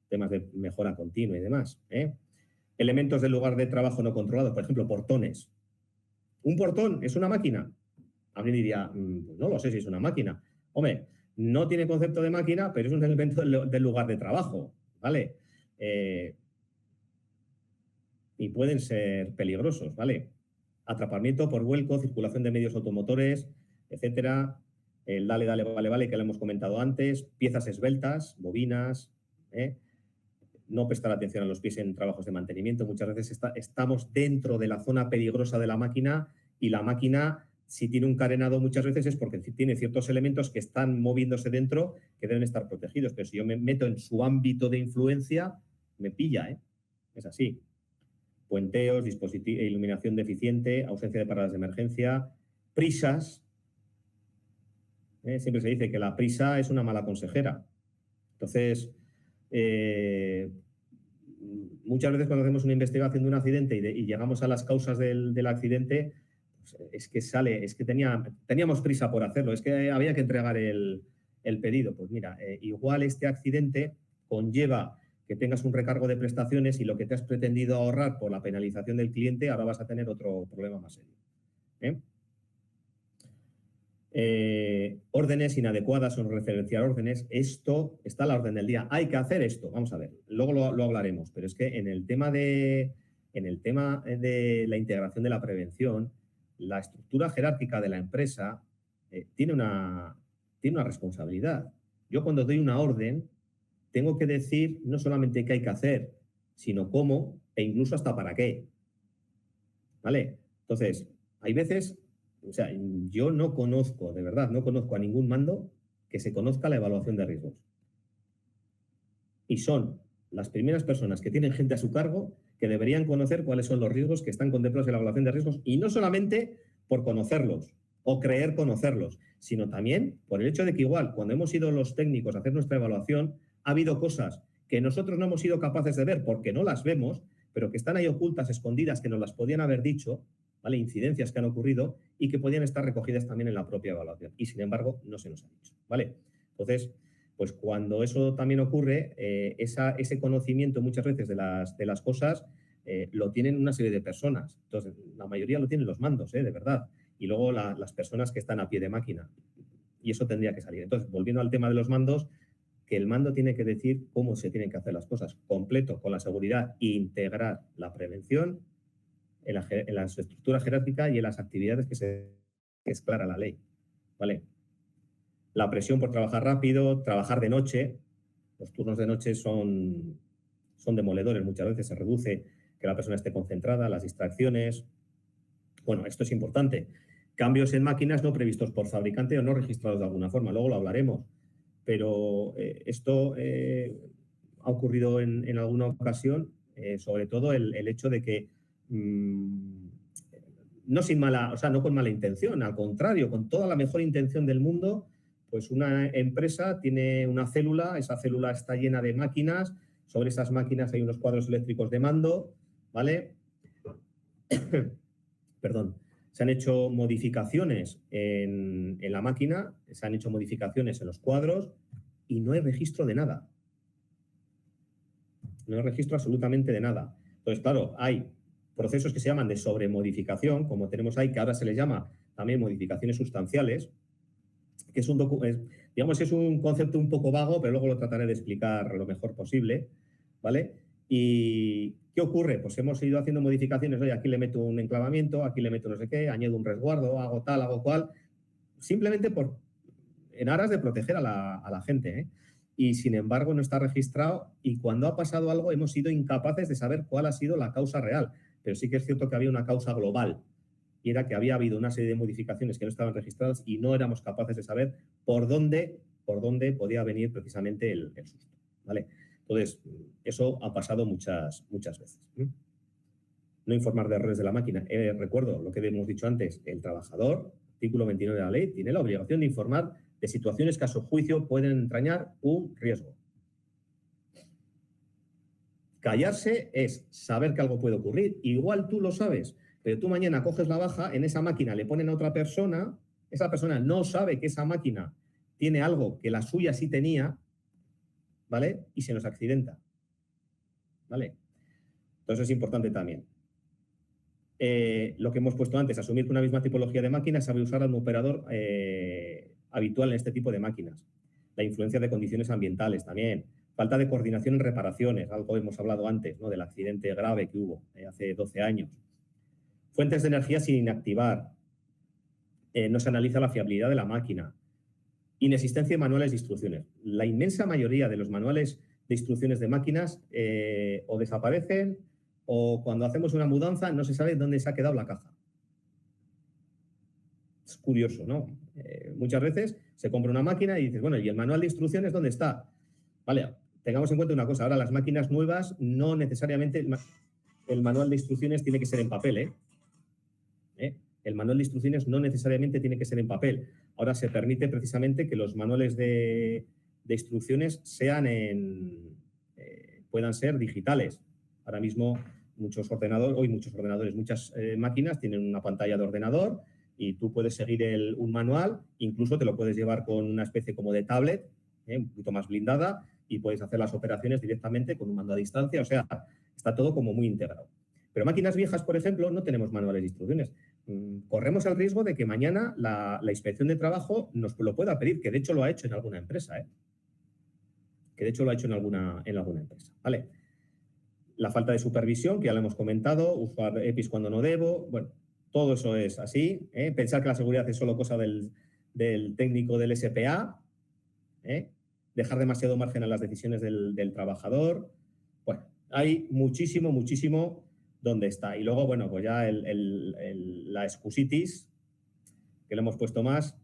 Temas de mejora continua y demás, Elementos del lugar de trabajo no controlados, por ejemplo, portones. ¿Un portón es una máquina? Alguien diría, pues no lo sé si es una máquina. Hombre, no tiene concepto de máquina, pero es un elemento del lugar de trabajo, ¿vale? Y pueden ser peligrosos, ¿vale? Atrapamiento por vuelco, circulación de medios automotores, etcétera. El dale, vale, que lo hemos comentado antes. Piezas esbeltas, bobinas, no prestar atención a los pies en trabajos de mantenimiento. Muchas veces estamos dentro de la zona peligrosa de la máquina y la máquina, si tiene un carenado muchas veces es porque tiene ciertos elementos que están moviéndose dentro que deben estar protegidos. Pero si yo me meto en su ámbito de influencia, me pilla, Es así. Puenteos, iluminación deficiente, ausencia de paradas de emergencia, prisas. Siempre se dice que la prisa es una mala consejera. Entonces, muchas veces cuando hacemos una investigación de un accidente y llegamos a las causas del accidente, es que sale, es que teníamos prisa por hacerlo, es que había que entregar el pedido. Pues mira, igual este accidente conlleva que tengas un recargo de prestaciones y lo que te has pretendido ahorrar por la penalización del cliente, ahora vas a tener otro problema más serio. Órdenes inadecuadas o referenciar órdenes. Esto está a la orden del día. Hay que hacer esto. Vamos a ver, luego lo hablaremos, pero es que en el tema de la integración de la prevención, la estructura jerárquica de la empresa tiene una responsabilidad. Yo cuando doy una orden tengo que decir no solamente qué hay que hacer, sino cómo e incluso hasta para qué. ¿Vale? Entonces, hay veces, o sea, yo no conozco, de verdad, no conozco a ningún mando que se conozca la evaluación de riesgos. Y son las primeras personas que tienen gente a su cargo que deberían conocer cuáles son los riesgos que están contemplados en la evaluación de riesgos, y no solamente por conocerlos o creer conocerlos, sino también por el hecho de que igual cuando hemos ido los técnicos a hacer nuestra evaluación ha habido cosas que nosotros no hemos sido capaces de ver porque no las vemos, pero que están ahí ocultas, escondidas, que nos las podían haber dicho, ¿vale? Incidencias que han ocurrido y que podían estar recogidas también en la propia evaluación. Y, sin embargo, no se nos ha dicho, ¿vale? Entonces, pues cuando eso también ocurre, ese conocimiento muchas veces de las cosas lo tienen una serie de personas. Entonces, la mayoría lo tienen los mandos, de verdad. Y luego las personas que están a pie de máquina. Y eso tendría que salir. Entonces, volviendo al tema de los mandos, que el mando tiene que decir cómo se tienen que hacer las cosas, completo con la seguridad, e integrar la prevención en la estructura jerárquica y en las actividades que es clara la ley, ¿vale? La presión por trabajar rápido, trabajar de noche. Los turnos de noche son demoledores muchas veces, se reduce que la persona esté concentrada, las distracciones. Bueno, esto es importante. Cambios en máquinas no previstos por fabricante o no registrados de alguna forma, luego lo hablaremos. Pero esto ha ocurrido en alguna ocasión, sobre todo el hecho de que no con mala intención, al contrario, con toda la mejor intención del mundo, pues una empresa tiene una célula, esa célula está llena de máquinas, sobre esas máquinas hay unos cuadros eléctricos de mando, ¿vale? Perdón. Se han hecho modificaciones en la máquina, se han hecho modificaciones en los cuadros y no hay registro de nada. No hay registro absolutamente de nada. Entonces, claro, hay procesos que se llaman de sobremodificación, como tenemos ahí, que ahora se les llama también modificaciones sustanciales, que es un concepto un poco vago, pero luego lo trataré de explicar lo mejor posible, ¿vale? ¿Y qué ocurre? Pues hemos ido haciendo modificaciones. Oye, aquí le meto un enclavamiento, aquí le meto no sé qué, añado un resguardo, hago tal, hago cual, simplemente en aras de proteger a la gente, ¿eh? Y, sin embargo, no está registrado, y cuando ha pasado algo hemos sido incapaces de saber cuál ha sido la causa real. Pero sí que es cierto que había una causa global, y era que había habido una serie de modificaciones que no estaban registradas y no éramos capaces de saber por dónde podía venir precisamente el susto, ¿vale? Entonces, eso ha pasado muchas veces. No informar de errores de la máquina. Recuerdo lo que hemos dicho antes, el trabajador, artículo 29 de la ley, tiene la obligación de informar de situaciones que a su juicio pueden entrañar un riesgo. Callarse es saber que algo puede ocurrir. Igual tú lo sabes, pero tú mañana coges la baja, en esa máquina le ponen a otra persona, esa persona no sabe que esa máquina tiene algo que la suya sí tenía, ¿vale? Y se nos accidenta, ¿vale? Entonces es importante también. Lo que hemos puesto antes, asumir que una misma tipología de máquina sabe usar a un operador habitual en este tipo de máquinas. La influencia de condiciones ambientales también. Falta de coordinación en reparaciones, algo hemos hablado antes, ¿no? Del accidente grave que hubo hace 12 años. Fuentes de energía sin inactivar. No se analiza la fiabilidad de la máquina. Inexistencia de manuales de instrucciones. La inmensa mayoría de los manuales de instrucciones de máquinas o desaparecen, o cuando hacemos una mudanza no se sabe dónde se ha quedado la caja. Es curioso, ¿no? Muchas veces se compra una máquina y dices, bueno, ¿y el manual de instrucciones dónde está? Vale, tengamos en cuenta una cosa. Ahora, las máquinas nuevas no necesariamente el manual de instrucciones tiene que ser en papel, El manual de instrucciones no necesariamente tiene que ser en papel. Ahora se permite precisamente que los manuales de instrucciones puedan ser digitales. Ahora mismo muchos ordenadores, muchas máquinas tienen una pantalla de ordenador y tú puedes seguir un manual, incluso te lo puedes llevar con una especie como de tablet, un poquito más blindada, y puedes hacer las operaciones directamente con un mando a distancia. O sea, está todo como muy integrado. Pero máquinas viejas, por ejemplo, no tenemos manuales de instrucciones. Corremos el riesgo de que mañana la inspección de trabajo nos lo pueda pedir, que de hecho lo ha hecho en alguna empresa, que de hecho lo ha hecho en alguna empresa, ¿vale? La falta de supervisión, que ya lo hemos comentado, usar EPIs cuando no debo, bueno, todo eso es así. Pensar que la seguridad es solo cosa del técnico del SPA, dejar demasiado margen a las decisiones del trabajador. Bueno, hay muchísimo donde está. Y luego, bueno, pues ya la excusitis, que le hemos puesto más,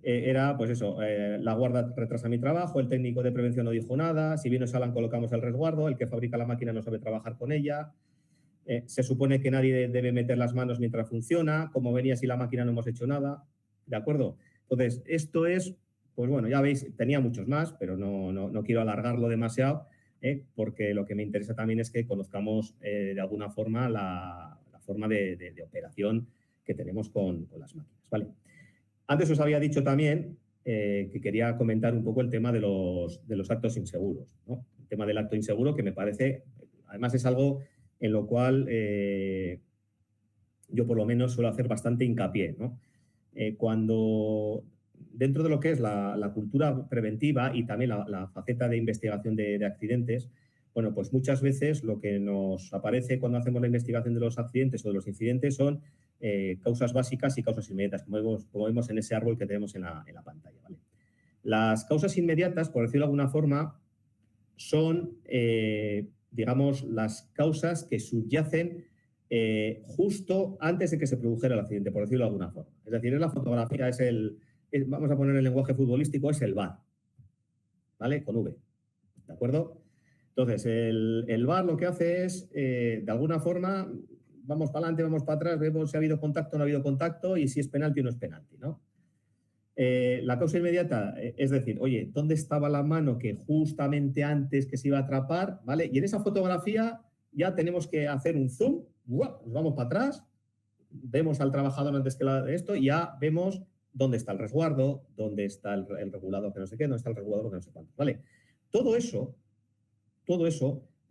era, pues eso, la guarda retrasa mi trabajo, el técnico de prevención no dijo nada, si bien nos hablan colocamos el resguardo, el que fabrica la máquina no sabe trabajar con ella, se supone que nadie debe meter las manos mientras funciona, como venía si la máquina no hemos hecho nada, ¿de acuerdo? Entonces, esto es, pues bueno, ya veis, tenía muchos más, pero no quiero alargarlo demasiado, porque lo que me interesa también es que conozcamos de alguna forma la forma de operación que tenemos con las máquinas, ¿vale? Antes os había dicho también que quería comentar un poco el tema de los actos inseguros, ¿no? El tema del acto inseguro, que me parece, además es algo en lo cual yo por lo menos suelo hacer bastante hincapié, ¿no? Cuando dentro de lo que es la cultura preventiva y también la faceta de investigación de accidentes, bueno, pues muchas veces lo que nos aparece cuando hacemos la investigación de los accidentes o de los incidentes son causas básicas y causas inmediatas, como vemos en ese árbol que tenemos en la pantalla, ¿vale? Las causas inmediatas, por decirlo de alguna forma, son, digamos, las causas que subyacen justo antes de que se produjera el accidente, por decirlo de alguna forma. Es decir, es la fotografía, vamos a poner el lenguaje futbolístico, es el VAR, ¿vale? Con V, ¿de acuerdo? Entonces, el VAR lo que hace es, de alguna forma, vamos para adelante, vamos para atrás, vemos si ha habido contacto o no ha habido contacto y si es penalti o no es penalti, ¿no? La causa inmediata, es decir, oye, ¿dónde estaba la mano que justamente antes que se iba a atrapar? ¿Vale? Y en esa fotografía ya tenemos que hacer un zoom, nos vamos para atrás, vemos al trabajador antes que esto y ya vemos dónde está el resguardo, dónde está el regulador que no sé qué, dónde está el regulador que no sé cuánto, ¿vale? Todo eso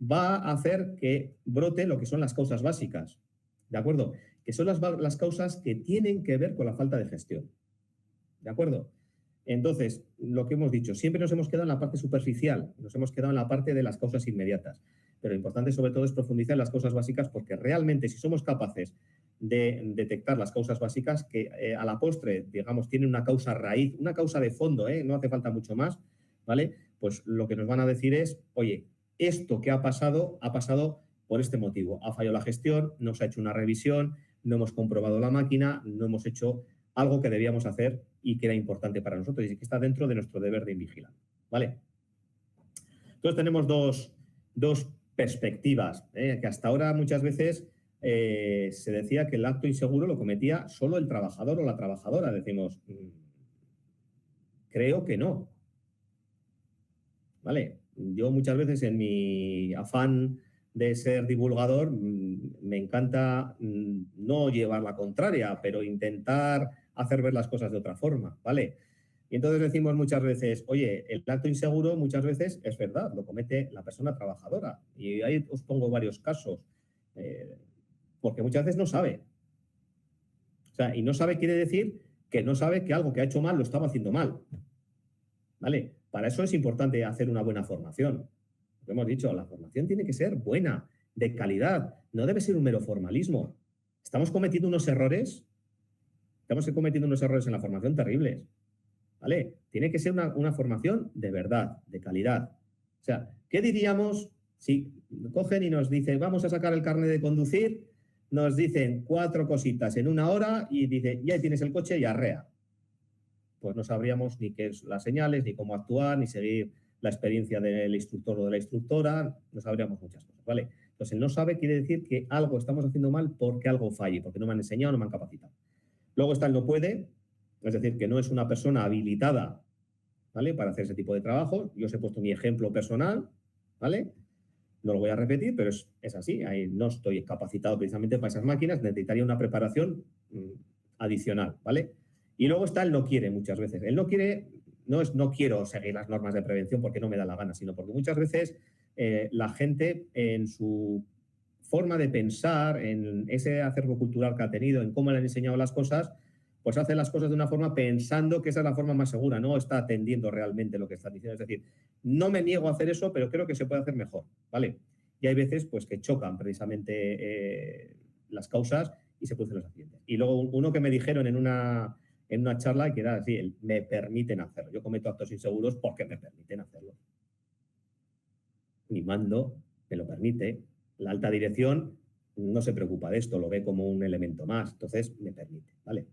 va a hacer que brote lo que son las causas básicas, ¿de acuerdo? Que son las causas que tienen que ver con la falta de gestión. ¿De acuerdo? Entonces, lo que hemos dicho, siempre nos hemos quedado en la parte superficial, nos hemos quedado en la parte de las causas inmediatas. Pero lo importante sobre todo es profundizar en las causas básicas porque realmente si somos capaces de detectar las causas básicas que a la postre, digamos, tienen una causa raíz, una causa de fondo, no hace falta mucho más, ¿vale? Pues lo que nos van a decir es, oye, esto que ha pasado por este motivo. Ha fallado la gestión, no se ha hecho una revisión, no hemos comprobado la máquina, no hemos hecho algo que debíamos hacer y que era importante para nosotros y que está dentro de nuestro deber de vigilancia, ¿vale? Entonces tenemos dos perspectivas, que hasta ahora muchas veces se decía que el acto inseguro lo cometía solo el trabajador o la trabajadora. Decimos, creo que no, ¿vale? Yo muchas veces en mi afán de ser divulgador me encanta no llevar la contraria, pero intentar hacer ver las cosas de otra forma, ¿vale? Y entonces decimos muchas veces, oye, el acto inseguro muchas veces es verdad, lo comete la persona trabajadora. Y ahí os pongo varios casos, porque muchas veces no sabe. O sea, y no sabe quiere decir que no sabe que algo que ha hecho mal lo estaba haciendo mal, ¿vale? Para eso es importante hacer una buena formación. Lo hemos dicho, la formación tiene que ser buena, de calidad, no debe ser un mero formalismo. Estamos cometiendo unos errores en la formación terribles, ¿vale? Tiene que ser una formación de verdad, de calidad. O sea, ¿qué diríamos si cogen y nos dicen, vamos a sacar el carnet de conducir, nos dicen 4 cositas en 1 hora y dice, ya tienes el coche y arrea? Pues no sabríamos ni qué es las señales, ni cómo actuar, ni seguir la experiencia del instructor o de la instructora, no sabríamos muchas cosas, ¿vale? Entonces, el no sabe quiere decir que algo estamos haciendo mal porque algo falle, porque no me han enseñado, no me han capacitado. Luego está el no puede, es decir, que no es una persona habilitada, ¿vale?, para hacer ese tipo de trabajo. Yo os he puesto mi ejemplo personal, ¿vale? No lo voy a repetir, pero es así. Ahí no estoy capacitado precisamente para esas máquinas, necesitaría una preparación adicional, ¿vale? Y luego está el no quiere muchas veces. El no quiere no es no quiero seguir las normas de prevención porque no me da la gana, sino porque muchas veces la gente en su forma de pensar, en ese acervo cultural que ha tenido, en cómo le han enseñado las cosas, pues hace las cosas de una forma pensando que esa es la forma más segura, no está atendiendo realmente lo que están diciendo. Es decir, no me niego a hacer eso, pero creo que se puede hacer mejor, ¿vale? Y hay veces pues, que chocan precisamente las causas y se producen los accidentes. Y luego uno que me dijeron en una charla que era así, me permiten hacerlo. Yo cometo actos inseguros porque me permiten hacerlo. Mi mando me lo permite. La alta dirección no se preocupa de esto, lo ve como un elemento más. Entonces, me permite, ¿vale?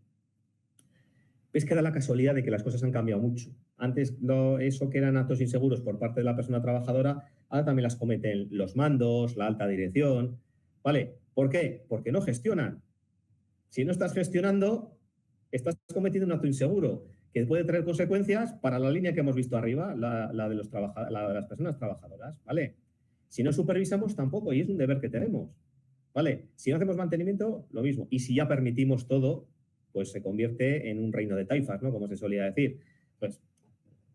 Ves que da la casualidad de que las cosas han cambiado mucho. Antes, eso que eran actos inseguros por parte de la persona trabajadora, ahora también las cometen los mandos, la alta dirección, ¿vale? ¿Por qué? Porque no gestionan. Si no estás gestionando, estás cometiendo un acto inseguro que puede traer consecuencias para la línea que hemos visto arriba, la de las personas trabajadoras, ¿vale? Si no supervisamos, tampoco, y es un deber que tenemos, ¿vale? Si no hacemos mantenimiento, lo mismo. Y si ya permitimos todo, pues se convierte en un reino de taifas, ¿no? Como se solía decir. Pues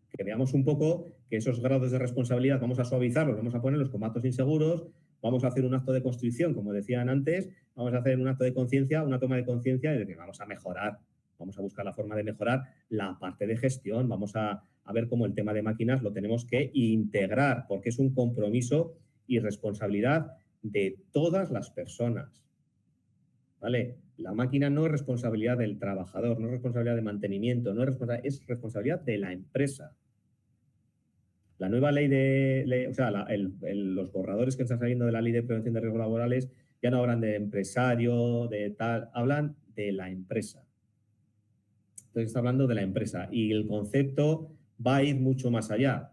que veamos un poco que esos grados de responsabilidad vamos a suavizarlos, vamos a ponerlos como actos inseguros, vamos a hacer un acto de constricción, como decían antes, vamos a hacer un acto de conciencia, una toma de conciencia de que vamos a mejorar, vamos a buscar la forma de mejorar la parte de gestión, vamos a ver cómo el tema de máquinas lo tenemos que integrar, porque es un compromiso y responsabilidad de todas las personas, ¿vale? La máquina no es responsabilidad del trabajador, no es responsabilidad de mantenimiento, no es responsabilidad de la empresa. La nueva ley los borradores que están saliendo de la ley de prevención de riesgos laborales ya no hablan de empresario, de tal, hablan de la empresa. Entonces está hablando de la empresa y el concepto va a ir mucho más allá,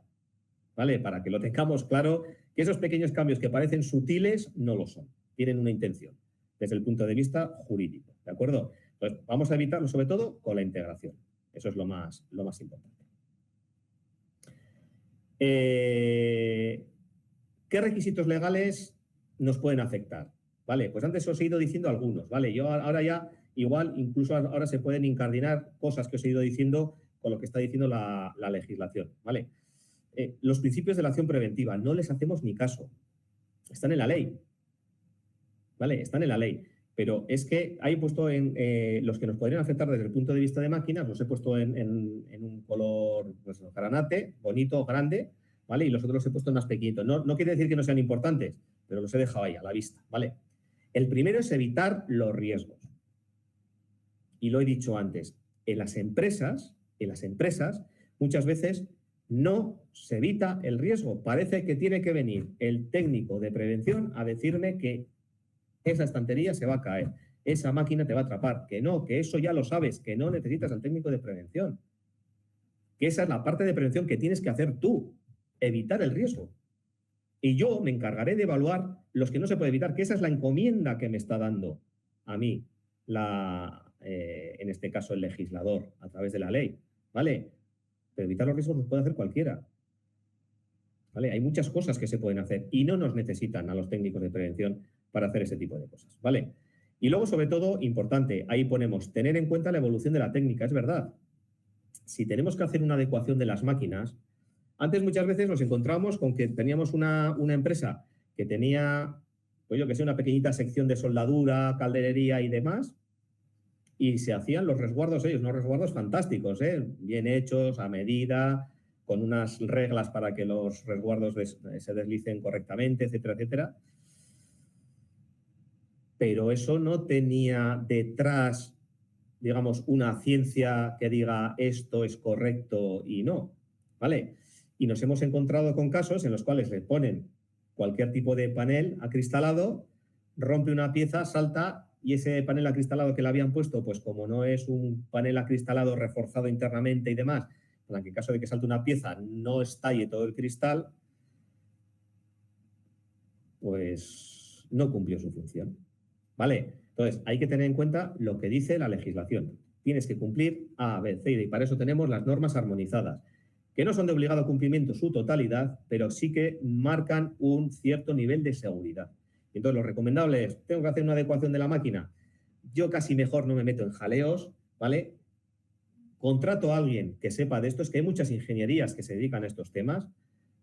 ¿vale? Para que lo tengamos claro, que esos pequeños cambios que parecen sutiles no lo son, tienen una intención desde el punto de vista jurídico, ¿de acuerdo? Entonces vamos a evitarlo sobre todo con la integración, eso es lo más importante. ¿Qué requisitos legales nos pueden afectar? Vale, pues antes os he ido diciendo algunos, ¿vale? Yo ahora ya, igual, incluso ahora se pueden incardinar cosas que os he ido diciendo con lo que está diciendo la legislación, ¿vale? Los principios de la acción preventiva, no les hacemos ni caso. Están en la ley, ¿vale? Están en la ley. Pero es que hay puesto en los que nos podrían afectar desde el punto de vista de máquinas, los he puesto en un color pues, granate, bonito, grande, ¿vale? Y los otros los he puesto más pequeñitos. No quiere decir que no sean importantes, pero los he dejado ahí a la vista, ¿vale? El primero es evitar los riesgos. Y lo he dicho antes, en las empresas, muchas veces no se evita el riesgo. Parece que tiene que venir el técnico de prevención a decirme que esa estantería se va a caer, esa máquina te va a atrapar, que no, que eso ya lo sabes, que no necesitas al técnico de prevención, que esa es la parte de prevención que tienes que hacer tú, evitar el riesgo. Y yo me encargaré de evaluar los que no se puede evitar, que esa es la encomienda que me está dando a mí, en este caso el legislador, a través de la ley, ¿vale? Pero evitar los riesgos los puede hacer cualquiera. ¿Vale? Hay muchas cosas que se pueden hacer y no nos necesitan a los técnicos de prevención para hacer ese tipo de cosas, ¿vale? Y luego, sobre todo, importante, ahí ponemos tener en cuenta la evolución de la técnica, es verdad. Si tenemos que hacer una adecuación de las máquinas, antes muchas veces nos encontramos con que teníamos una empresa que tenía, pues yo que sé, una pequeñita sección de soldadura, calderería y demás, y se hacían los resguardos ellos, unos resguardos fantásticos, bien hechos, a medida, con unas reglas para que los resguardos se deslicen correctamente, etcétera, etcétera. Pero eso no tenía detrás, digamos, una ciencia que diga esto es correcto y no, ¿vale? Y nos hemos encontrado con casos en los cuales le ponen cualquier tipo de panel acristalado, rompe una pieza, salta y ese panel acristalado que le habían puesto, pues como no es un panel acristalado reforzado internamente y demás, en el caso de que salte una pieza no estalle todo el cristal, pues no cumplió su función, ¿vale? Entonces, hay que tener en cuenta lo que dice la legislación. Tienes que cumplir A, B, C y D, y para eso tenemos las normas armonizadas. que no son de obligado cumplimiento su totalidad, pero sí que marcan un cierto nivel de seguridad. Entonces, lo recomendable es, tengo que hacer una adecuación de la máquina, yo casi mejor no me meto en jaleos, ¿vale? Contrato a alguien que sepa de esto, es que hay muchas ingenierías que se dedican a estos temas,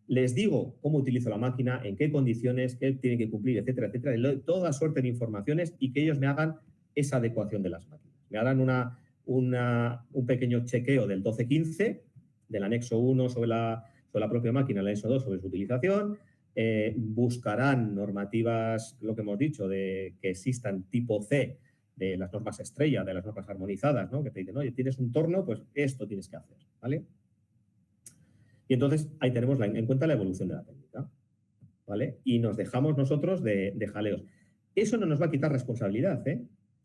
les digo cómo utilizo la máquina, en qué condiciones, qué tiene que cumplir, etcétera, etcétera, les doy toda suerte de informaciones y que ellos me hagan esa adecuación de las máquinas. Me harán un pequeño chequeo del 1215, del anexo 1 sobre la propia máquina, el anexo 2 sobre su utilización, buscarán normativas, lo que hemos dicho, de que existan tipo C, de las normas estrella, de las normas armonizadas, ¿no? Que te dicen, oye, tienes un torno, pues esto tienes que hacer, ¿vale? Y entonces ahí tenemos en cuenta la evolución de la técnica, ¿vale? Y nos dejamos nosotros de jaleos. Eso no nos va a quitar responsabilidad, ¿eh?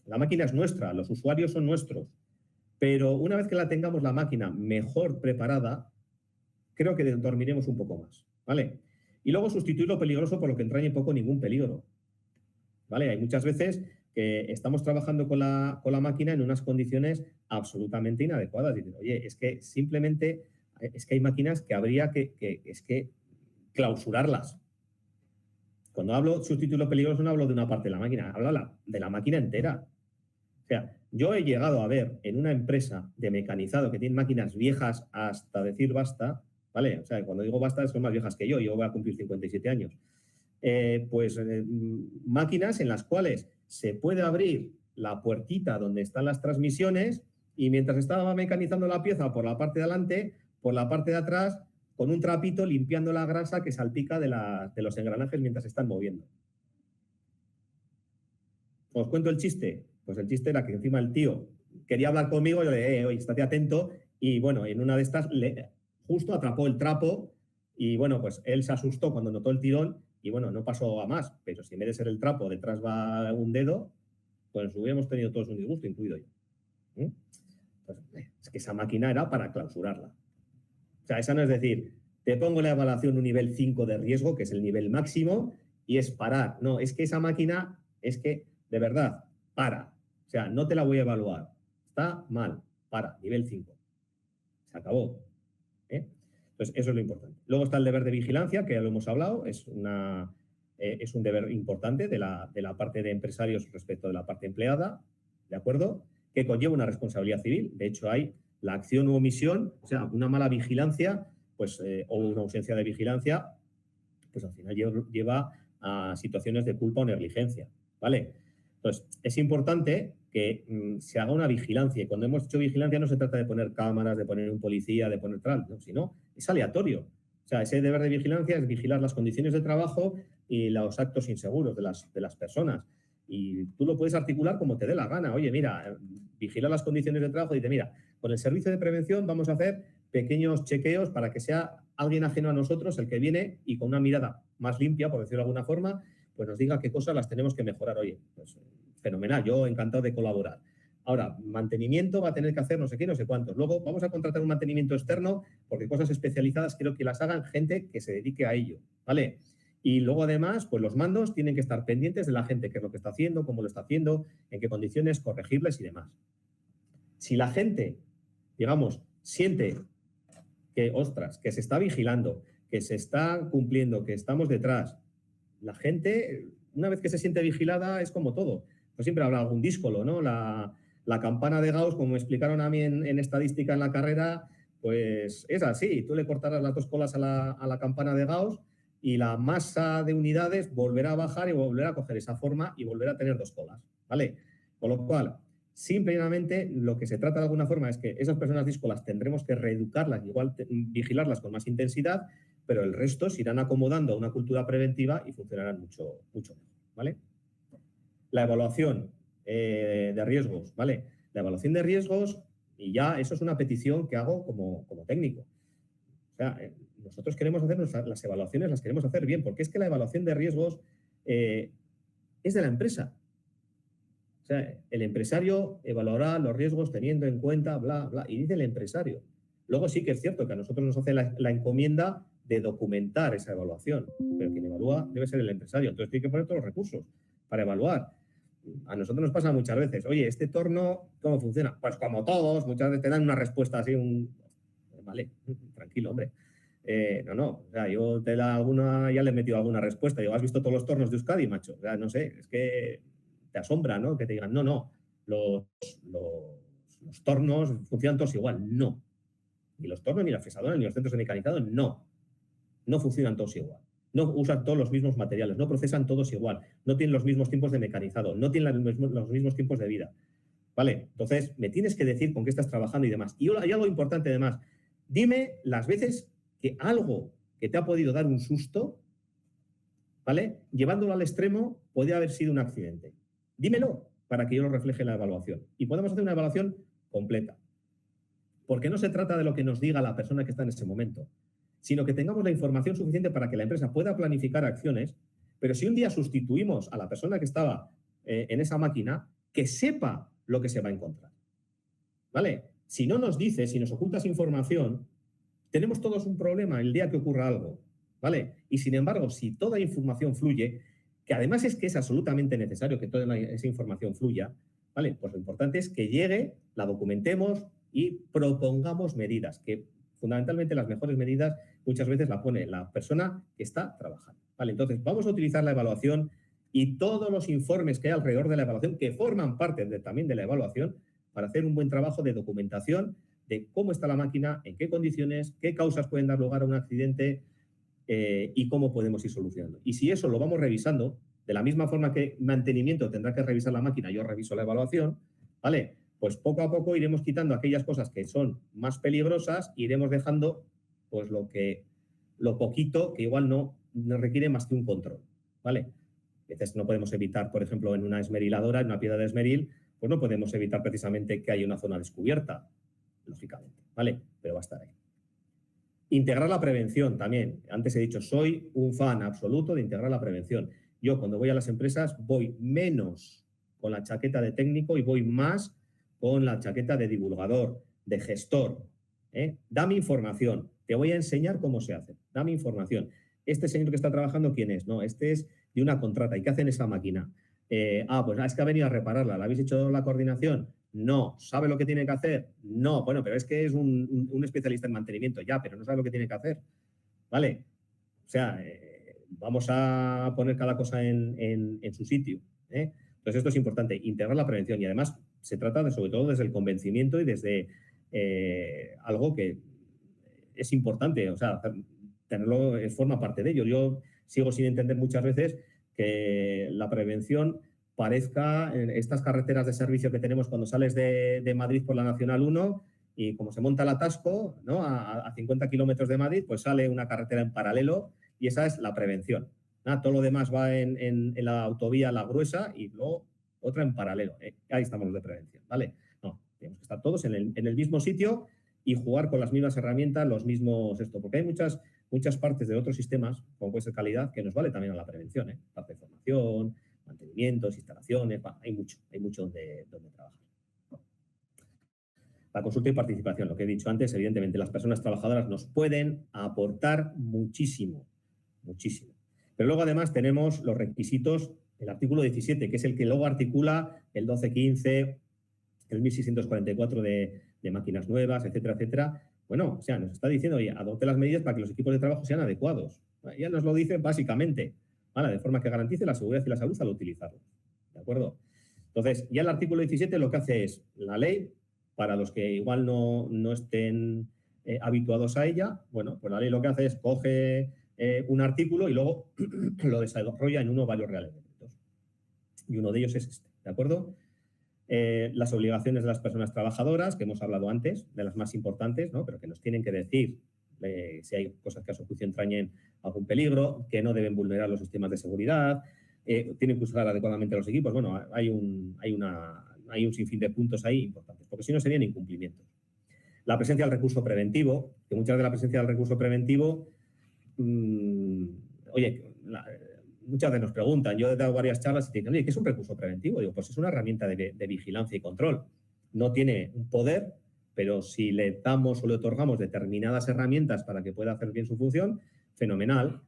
La máquina es nuestra, los usuarios son nuestros, pero una vez que la tengamos la máquina mejor preparada, creo que dormiremos un poco más, ¿vale? Y luego sustituir lo peligroso por lo que entrañe poco ningún peligro, ¿vale? Hay muchas veces que estamos trabajando con la máquina en unas condiciones absolutamente inadecuadas. Dicen, oye, es que simplemente es que hay máquinas que habría que clausurarlas. Cuando hablo sustituir lo peligroso no hablo de una parte de la máquina, hablo de la máquina entera. O sea, yo he llegado a ver en una empresa de mecanizado que tiene máquinas viejas hasta decir basta, ¿vale? O sea, cuando digo basta son más viejas que yo voy a cumplir 57 años. Máquinas en las cuales se puede abrir la puertita donde están las transmisiones y mientras estaba mecanizando la pieza por la parte de adelante, por la parte de atrás, con un trapito limpiando la grasa que salpica de los engranajes mientras se están moviendo. ¿Os cuento el chiste? Pues el chiste era que encima el tío quería hablar conmigo, yo le dije, oye, estate atento, y bueno, en una de estas justo atrapó el trapo y bueno, pues él se asustó cuando notó el tirón y bueno, no pasó a más, pero si en vez de ser el trapo detrás va un dedo, pues hubiéramos tenido todos un disgusto, incluido yo. Pues, es que esa máquina era para clausurarla. O sea, esa no es decir, te pongo la evaluación un nivel 5 de riesgo, que es el nivel máximo, y es parar. No, es que esa máquina es que, de verdad, para. O sea, no te la voy a evaluar. Está mal, para, nivel 5. Se acabó. Entonces, eso es lo importante. Luego está el deber de vigilancia, que ya lo hemos hablado, es un deber importante de la parte de empresarios respecto de la parte empleada, ¿de acuerdo? Que conlleva una responsabilidad civil. De hecho, hay la acción u omisión, o sea, una mala vigilancia, pues, o una ausencia de vigilancia, pues al final lleva a situaciones de culpa o negligencia, ¿vale? Entonces, es importante que se haga una vigilancia. Y cuando hemos hecho vigilancia no se trata de poner cámaras, de poner un policía, de poner tal, no, sino es aleatorio. O sea, ese deber de vigilancia es vigilar las condiciones de trabajo y los actos inseguros de las personas. Y tú lo puedes articular como te dé la gana. Oye, mira, vigila las condiciones de trabajo y dice, mira, con el servicio de prevención vamos a hacer pequeños chequeos para que sea alguien ajeno a nosotros el que viene y con una mirada más limpia, por decirlo de alguna forma, pues nos diga qué cosas las tenemos que mejorar. Oye, pues fenomenal, yo encantado de colaborar. Ahora, mantenimiento va a tener que hacer no sé qué, no sé cuántos. Luego vamos a contratar un mantenimiento externo porque cosas especializadas quiero que las hagan gente que se dedique a ello, ¿vale? Y luego, además, pues los mandos tienen que estar pendientes de la gente, qué es lo que está haciendo, cómo lo está haciendo, en qué condiciones, corregirles y demás. Si la gente, digamos, siente que, ostras, que se está vigilando, que se está cumpliendo, que estamos detrás, la gente, una vez que se siente vigilada, es como todo. Pues siempre habrá algún díscolo, ¿no? La campana de Gauss, como me explicaron a mí en estadística en la carrera, pues es así. Tú le cortarás las dos colas a la campana de Gauss y la masa de unidades volverá a bajar y volverá a coger esa forma y volverá a tener dos colas, ¿vale? Con lo cual, simplemente lo que se trata de alguna forma es que esas personas díscolas tendremos que reeducarlas, igual vigilarlas con más intensidad, pero el resto se irán acomodando a una cultura preventiva y funcionarán mucho, mucho mejor, ¿vale? La evaluación de riesgos, ¿vale? La evaluación de riesgos, y ya eso es una petición que hago como técnico. O sea, nosotros queremos hacer las evaluaciones, las queremos hacer bien, porque es que la evaluación de riesgos es de la empresa. O sea, el empresario evaluará los riesgos teniendo en cuenta, bla, bla, y dice el empresario. Luego sí que es cierto que a nosotros nos hace la encomienda de documentar esa evaluación, pero quien evalúa debe ser el empresario. Entonces tiene que poner todos los recursos para evaluar. A nosotros nos pasa muchas veces, oye, ¿este torno cómo funciona? Pues como todos, muchas veces te dan una respuesta así, Vale, tranquilo, hombre. No, o sea, yo ya le he metido alguna respuesta. Digo, ¿has visto todos los tornos de Euskadi, macho? O sea, no sé, es que te asombra, ¿no? Que te digan, no, los tornos funcionan todos igual. No. Ni los tornos, ni las fresadoras, ni los centros de mecanizado, no funcionan todos igual. No usan todos los mismos materiales, no procesan todos igual, no tienen los mismos tiempos de mecanizado, no tienen los mismos tiempos de vida. ¿Vale? Entonces, me tienes que decir con qué estás trabajando y demás. Y hay algo importante además. Dime las veces que algo que te ha podido dar un susto, ¿vale? Llevándolo al extremo, podría haber sido un accidente. Dímelo para que yo lo refleje en la evaluación. Y podemos hacer una evaluación completa. Porque no se trata de lo que nos diga la persona que está en ese momento, sino que tengamos la información suficiente para que la empresa pueda planificar acciones, pero si un día sustituimos a la persona que estaba en esa máquina, que sepa lo que se va a encontrar. ¿Vale? Si no nos dices, si nos ocultas información, tenemos todos un problema el día que ocurra algo. ¿Vale? Y sin embargo, si toda información fluye, que además es que es absolutamente necesario que toda esa información fluya, ¿vale? Pues lo importante es que llegue, la documentemos y propongamos medidas, que fundamentalmente las mejores medidas muchas veces la pone la persona que está trabajando. ¿Vale? Entonces, vamos a utilizar la evaluación y todos los informes que hay alrededor de la evaluación, que forman parte también de la evaluación, para hacer un buen trabajo de documentación de cómo está la máquina, en qué condiciones, qué causas pueden dar lugar a un accidente y cómo podemos ir solucionando. Y si eso lo vamos revisando, de la misma forma que mantenimiento tendrá que revisar la máquina, yo reviso la evaluación, ¿vale? Pues poco a poco iremos quitando aquellas cosas que son más peligrosas e iremos dejando pues lo poquito que igual no requiere más que un control, ¿vale? A veces no podemos evitar, por ejemplo, en una esmeriladora, en una piedra de esmeril, pues no podemos evitar precisamente que haya una zona descubierta, lógicamente, ¿vale? Pero va a estar ahí. Integrar la prevención también. Antes he dicho, soy un fan absoluto de integrar la prevención. Yo cuando voy a las empresas voy menos con la chaqueta de técnico y voy más con la chaqueta de divulgador, de gestor. Dame información, te voy a enseñar cómo se hace. Dame información. Este señor que está trabajando, ¿quién es? No, este es de una contrata. ¿Y qué hace en esa máquina? Pues es que ha venido a repararla. ¿La habéis hecho la coordinación? No. ¿Sabe lo que tiene que hacer? No. Bueno, pero es que es un especialista en mantenimiento, ya, pero no sabe lo que tiene que hacer. ¿Vale? O sea, vamos a poner cada cosa en su sitio. Entonces, esto es importante, integrar la prevención. Y además, se trata sobre todo desde el convencimiento y desde algo que es importante. O sea, tenerlo forma parte de ello. Yo sigo sin entender muchas veces que la prevención parezca en estas carreteras de servicio que tenemos cuando sales de Madrid por la Nacional 1 y como se monta el atasco, ¿no? a 50 kilómetros de Madrid, pues sale una carretera en paralelo y esa es la prevención. Todo lo demás va en la autovía, la gruesa, y luego otra en paralelo. Ahí estamos los de prevención, ¿vale? No, tenemos que estar todos en el mismo sitio y jugar con las mismas herramientas, los mismos porque hay muchas partes de otros sistemas, como puede ser calidad, que nos vale también a la prevención, parte de formación, mantenimientos, instalaciones, hay mucho donde trabajar. La consulta y participación, lo que he dicho antes, evidentemente las personas trabajadoras nos pueden aportar muchísimo. Pero luego además tenemos los requisitos, el artículo 17, que es el que luego articula el 1215, el 1644 de máquinas nuevas, etcétera, etcétera. Bueno, o sea, nos está diciendo, oye, adopte las medidas para que los equipos de trabajo sean adecuados. Ya nos lo dice básicamente, ¿vale? De forma que garantice la seguridad y la salud al utilizarlos. ¿De acuerdo? Entonces, ya el artículo 17 lo que hace es la ley, para los que igual no estén habituados a ella, bueno, pues la ley lo que hace es coge un artículo y luego lo desarrolla en uno o varios reales decretos. Y uno de ellos es este, ¿de acuerdo? Las obligaciones de las personas trabajadoras, que hemos hablado antes, de las más importantes, ¿no? Pero que nos tienen que decir si hay cosas que a su juicio entrañen algún peligro, que no deben vulnerar los sistemas de seguridad, tienen que usar adecuadamente los equipos. Bueno, hay un sinfín de puntos ahí importantes, porque si no serían incumplimientos. La presencia del recurso preventivo, que muchas de la presencia del recurso preventivo, muchas veces nos preguntan, yo he dado varias charlas y te dicen, oye, ¿qué es un recurso preventivo? Digo, pues es una herramienta de vigilancia y control. No tiene un poder, pero si le damos o le otorgamos determinadas herramientas para que pueda hacer bien su función, fenomenal,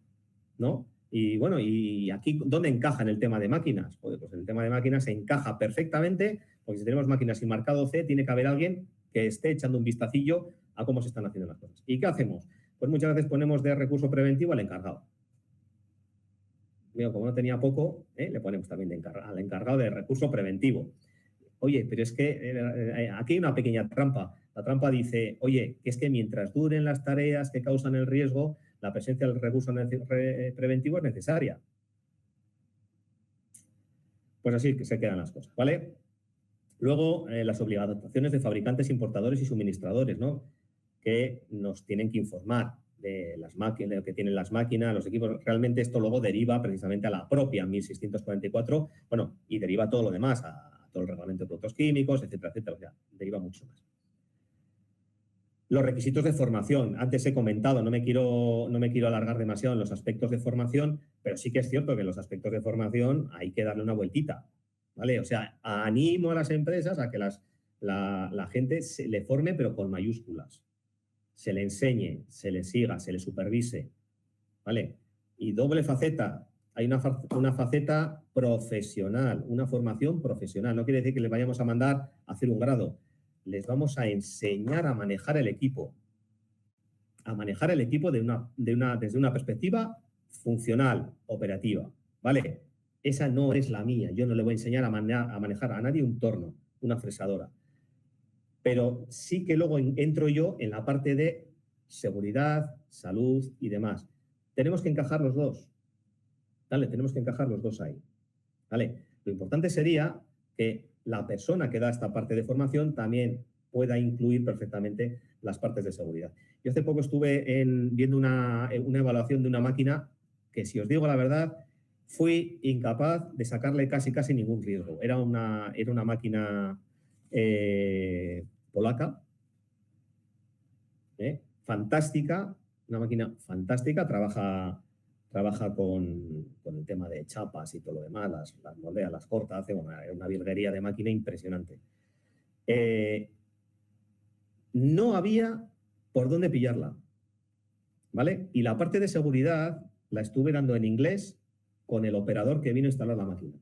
¿no? Y bueno, ¿y aquí dónde encaja en el tema de máquinas? Pues en el tema de máquinas encaja perfectamente, porque si tenemos máquinas sin marcado C, tiene que haber alguien que esté echando un vistacillo a cómo se están haciendo las cosas. ¿Y qué hacemos? Pues muchas veces ponemos de recurso preventivo al encargado. Como no tenía poco, le ponemos también al encargado de recurso preventivo. Oye, pero es que aquí hay una pequeña trampa. La trampa dice, oye, que es que mientras duren las tareas que causan el riesgo, la presencia del recurso preventivo es necesaria. Pues así que se quedan las cosas, ¿vale? Luego, las obligaciones de fabricantes, importadores y suministradores, ¿no? Que nos tienen que informar de las máquinas, de lo que tienen las máquinas, los equipos. Realmente esto luego deriva precisamente a la propia 1644, bueno, y deriva todo lo demás, a todo el reglamento de productos químicos, etcétera, etcétera. O sea, deriva mucho más. Los requisitos de formación. Antes he comentado, no me quiero alargar demasiado en los aspectos de formación, pero sí que es cierto que en los aspectos de formación hay que darle una vueltita, ¿vale? O sea, animo a las empresas a que la gente se le forme, pero con mayúsculas. Se le enseñe, se le siga, se le supervise, ¿vale? Y doble faceta. Hay una faceta profesional, una formación profesional. No quiere decir que les vayamos a mandar a hacer un grado. Les vamos a enseñar a manejar el equipo. A manejar el equipo desde una perspectiva funcional, operativa, ¿vale? Esa no es la mía. Yo no le voy a enseñar a manejar a nadie un torno, una fresadora. Pero sí que luego entro yo en la parte de seguridad, salud y demás. Tenemos que encajar los dos. ¿Vale? Tenemos que encajar los dos ahí. ¿Vale? Lo importante sería que la persona que da esta parte de formación también pueda incluir perfectamente las partes de seguridad. Yo hace poco estuve viendo una evaluación de una máquina que, si os digo la verdad, fui incapaz de sacarle casi ningún riesgo. Era una máquina polaca, fantástica, una máquina fantástica, trabaja con el tema de chapas y todo lo demás, las moldea, las corta, hace una virguería de máquina impresionante. No había por dónde pillarla, ¿vale? Y la parte de seguridad la estuve dando en inglés con el operador que vino a instalar la máquina.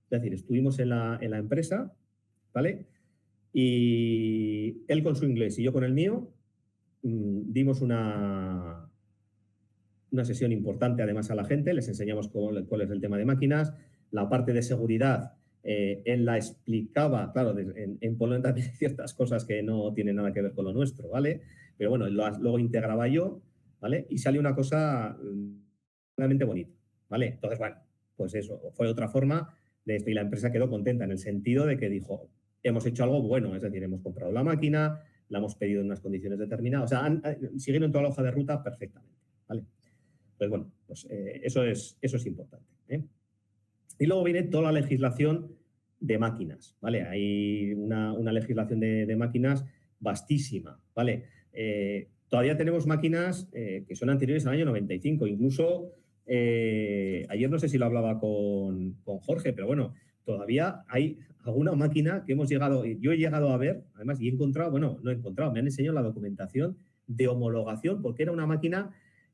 Es decir, estuvimos en la empresa, ¿vale? Y él con su inglés y yo con el mío dimos una sesión importante además a la gente, les enseñamos cuál es el tema de máquinas, la parte de seguridad, él la explicaba, claro, en Polonia también hay ciertas cosas que no tienen nada que ver con lo nuestro, ¿vale? Pero bueno, luego integraba yo, ¿vale? Y salió una cosa realmente bonita, ¿vale? Entonces, bueno, pues eso, fue otra forma de esto y la empresa quedó contenta en el sentido de que dijo, hemos hecho algo bueno, es decir, hemos comprado la máquina, la hemos pedido en unas condiciones determinadas, o sea, siguieron toda la hoja de ruta perfectamente, ¿vale? Pues bueno, pues eso es importante, ¿eh? Y luego viene toda la legislación de máquinas, ¿vale? Hay una legislación de máquinas vastísima, ¿vale? Todavía tenemos máquinas que son anteriores al año 95, incluso ayer no sé si lo hablaba con Jorge, pero bueno, todavía hay alguna máquina que yo he llegado a ver, además, y he encontrado, bueno, no he encontrado, me han enseñado la documentación de homologación, porque era una máquina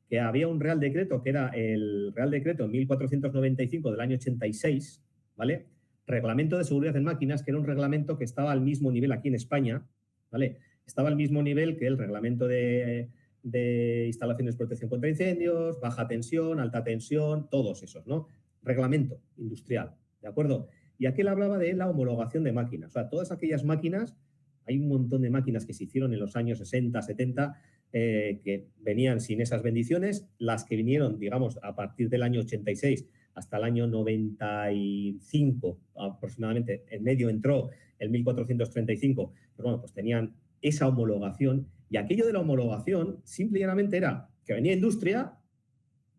que había un Real Decreto, que era el Real Decreto 1495 del año 86, ¿vale? Reglamento de seguridad en máquinas, que era un reglamento que estaba al mismo nivel aquí en España, ¿vale? Estaba al mismo nivel que el reglamento de instalaciones de protección contra incendios, baja tensión, alta tensión, todos esos, ¿no? Reglamento industrial, ¿de acuerdo? Y aquí él hablaba de la homologación de máquinas. O sea, todas aquellas máquinas, hay un montón de máquinas que se hicieron en los años 60, 70, que venían sin esas bendiciones, las que vinieron, digamos, a partir del año 86 hasta el año 95 aproximadamente, en medio entró el 1435, pero bueno, pues tenían esa homologación, y aquello de la homologación simple y llanamente era que venía industria,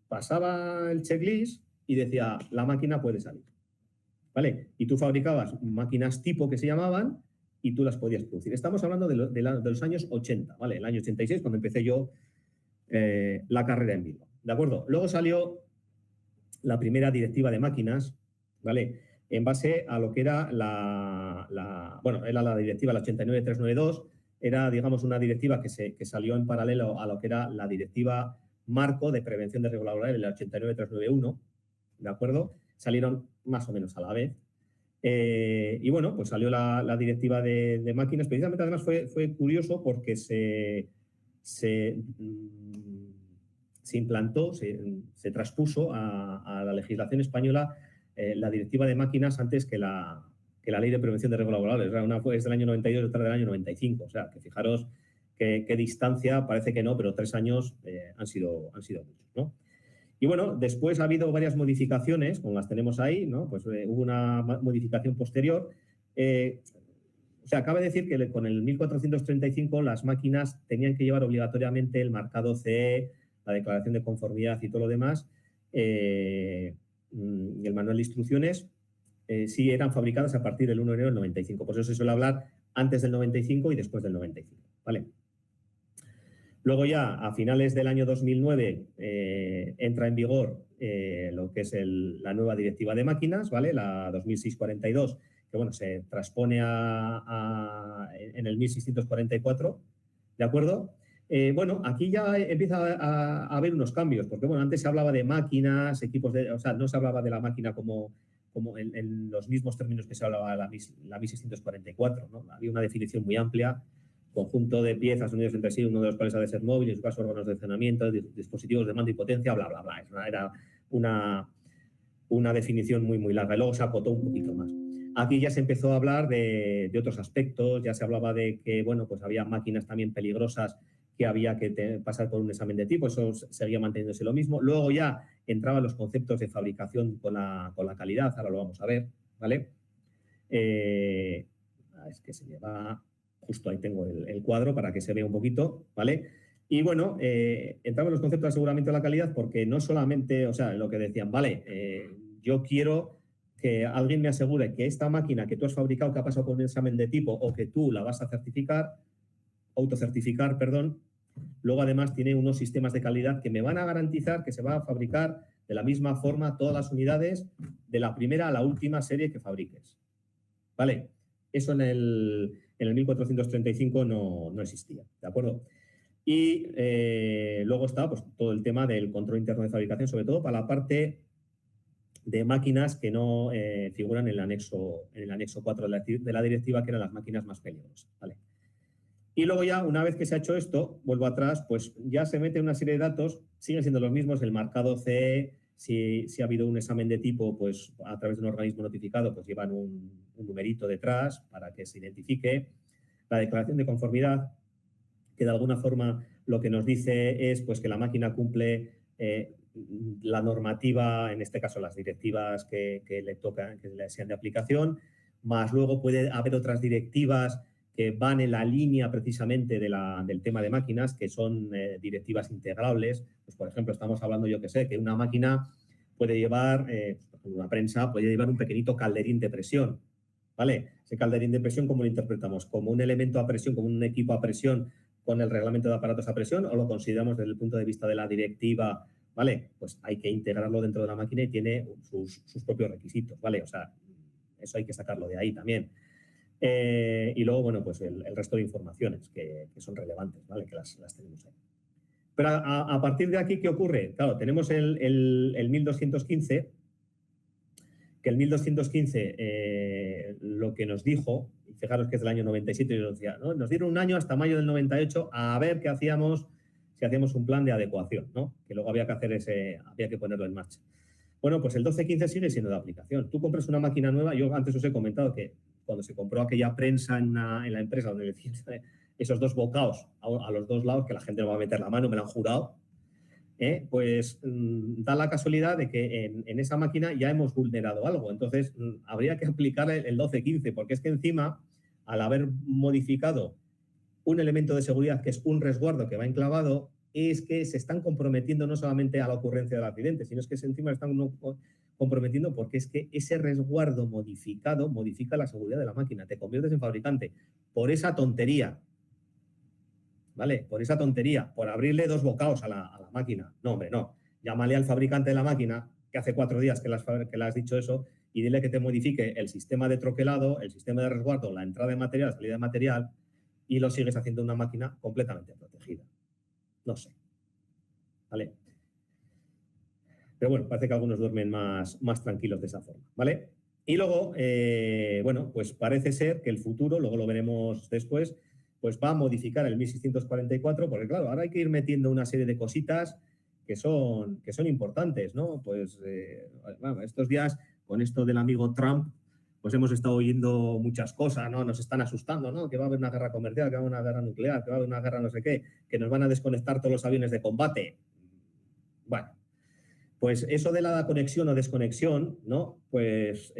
pasaba el checklist y decía, la máquina puede salir, ¿vale? Y tú fabricabas máquinas tipo que se llamaban y tú las podías producir. Estamos hablando de los años 80, ¿vale? El año 86, cuando empecé yo la carrera en Bilbao, ¿de acuerdo? Luego salió la primera directiva de máquinas, ¿vale? En base a lo que era era la directiva, la 89392, era, digamos, una directiva que salió en paralelo a lo que era la directiva marco de prevención de riesgos laborales, la 89391, ¿de acuerdo? Salieron más o menos a la vez. Y bueno, pues salió la directiva de máquinas. Precisamente, además, fue curioso porque se se implantó, se traspuso a la legislación española la directiva de máquinas antes que la ley de prevención de riesgos laborales. Una es del año 92 y otra del año 95. O sea, que fijaros qué distancia, parece que no, pero 3 años han sido muchos, ¿no? Y bueno, después ha habido varias modificaciones, como las tenemos ahí, ¿no? Pues hubo una modificación posterior. O sea, cabe decir que con el 1435 las máquinas tenían que llevar obligatoriamente el marcado CE, la declaración de conformidad y todo lo demás, y el manual de instrucciones, si eran fabricadas a partir del 1 de enero del 95. Por eso se suele hablar antes del 95 y después del 95, ¿vale? Luego ya, a finales del año 2009, entra en vigor lo que es la nueva directiva de máquinas, ¿vale? La 2642, que bueno, se transpone en el 1644, ¿de acuerdo? Bueno, aquí ya empieza a haber unos cambios, porque bueno, antes se hablaba de máquinas, equipos o sea, no se hablaba de la máquina como en los mismos términos que se hablaba de la 1644, ¿no? Había una definición muy amplia, conjunto de piezas unidas entre sí, uno de los cuales ha de ser móvil, en su caso órganos de funcionamiento, dispositivos de mando y potencia, bla, bla, bla. Era una definición muy, muy larga. Y luego se acotó un poquito más. Aquí ya se empezó a hablar de otros aspectos, ya se hablaba de que, bueno, pues había máquinas también peligrosas que había que pasar por un examen de tipo, eso seguía manteniéndose lo mismo. Luego ya entraban los conceptos de fabricación con la calidad, ahora lo vamos a ver, ¿vale? Es que se lleva... Justo ahí tengo el cuadro para que se vea un poquito, ¿vale? Y bueno, entramos en los conceptos de aseguramiento de la calidad porque no solamente, o sea, lo que decían, vale, yo quiero que alguien me asegure que esta máquina que tú has fabricado, que ha pasado por un examen de tipo o que tú la vas a autocertificar, perdón, luego además tiene unos sistemas de calidad que me van a garantizar que se va a fabricar de la misma forma todas las unidades de la primera a la última serie que fabriques, ¿vale? Eso en el 1435 no existía, ¿de acuerdo? Y luego está pues, todo el tema del control interno de fabricación, sobre todo para la parte de máquinas que no figuran en el anexo 4 de la directiva, que eran las máquinas más peligrosas, ¿vale? Y luego ya, una vez que se ha hecho esto, vuelvo atrás, pues ya se mete una serie de datos, siguen siendo los mismos, el marcado CE, si ha habido un examen de tipo, pues a través de un organismo notificado, pues llevan un numerito detrás para que se identifique. La declaración de conformidad, que de alguna forma lo que nos dice es pues, que la máquina cumple la normativa, en este caso las directivas que le tocan, que le sean de aplicación, más luego puede haber otras directivas que van en la línea precisamente del tema de máquinas, que son directivas integrables. Pues, por ejemplo, estamos hablando, yo que sé, que una máquina puede llevar, una prensa puede llevar un pequeñito calderín de presión, ¿vale? Ese calderín de presión, ¿cómo lo interpretamos? ¿Como un elemento a presión, como un equipo a presión con el reglamento de aparatos a presión, o lo consideramos desde el punto de vista de la directiva? ¿Vale? Pues hay que integrarlo dentro de la máquina y tiene sus propios requisitos, ¿vale? O sea, eso hay que sacarlo de ahí también. Y luego, bueno, pues el resto de informaciones que son relevantes, ¿vale? Que las tenemos ahí. Pero a partir de aquí, ¿qué ocurre? Claro, tenemos el 1215, que el 1215 lo que nos dijo, y fijaros que es del año 97, y nos decía, ¿no? Nos dieron un año hasta mayo del 98 a ver qué hacíamos, si hacíamos un plan de adecuación, ¿no? Que luego había que ponerlo en marcha. Bueno, pues el 1215 sigue siendo de aplicación. Tú compras una máquina nueva, yo antes os he comentado que cuando se compró aquella prensa en la empresa donde decían esos dos bocaos a los dos lados, que la gente no va a meter la mano, me lo han jurado, pues da la casualidad de que en esa máquina ya hemos vulnerado algo. Entonces, habría que aplicar el 1215, porque es que encima, al haber modificado un elemento de seguridad que es un resguardo que va enclavado, es que se están comprometiendo no solamente a la ocurrencia del accidente, sino es que encima están comprometiendo porque es que ese resguardo modificado modifica la seguridad de la máquina, te conviertes en fabricante por esa tontería, ¿vale? Por esa tontería, por abrirle dos bocados a la máquina. No, hombre, no. Llámale al fabricante de la máquina, que hace 4 días que le has dicho eso, y dile que te modifique el sistema de troquelado, el sistema de resguardo, la entrada de material, la salida de material, y lo sigues haciendo una máquina completamente protegida. No sé. ¿Vale? Pero bueno, parece que algunos duermen más tranquilos de esa forma, ¿vale? Y luego, bueno, pues parece ser que el futuro, luego lo veremos después, pues va a modificar el 1644, porque claro, ahora hay que ir metiendo una serie de cositas que son importantes, ¿no? Pues bueno, estos días, con esto del amigo Trump, pues hemos estado oyendo muchas cosas, ¿no? Nos están asustando, ¿no? Que va a haber una guerra comercial, que va a haber una guerra nuclear, que va a haber una guerra no sé qué, que nos van a desconectar todos los aviones de combate. Bueno, pues eso de la conexión o desconexión, ¿no? Pues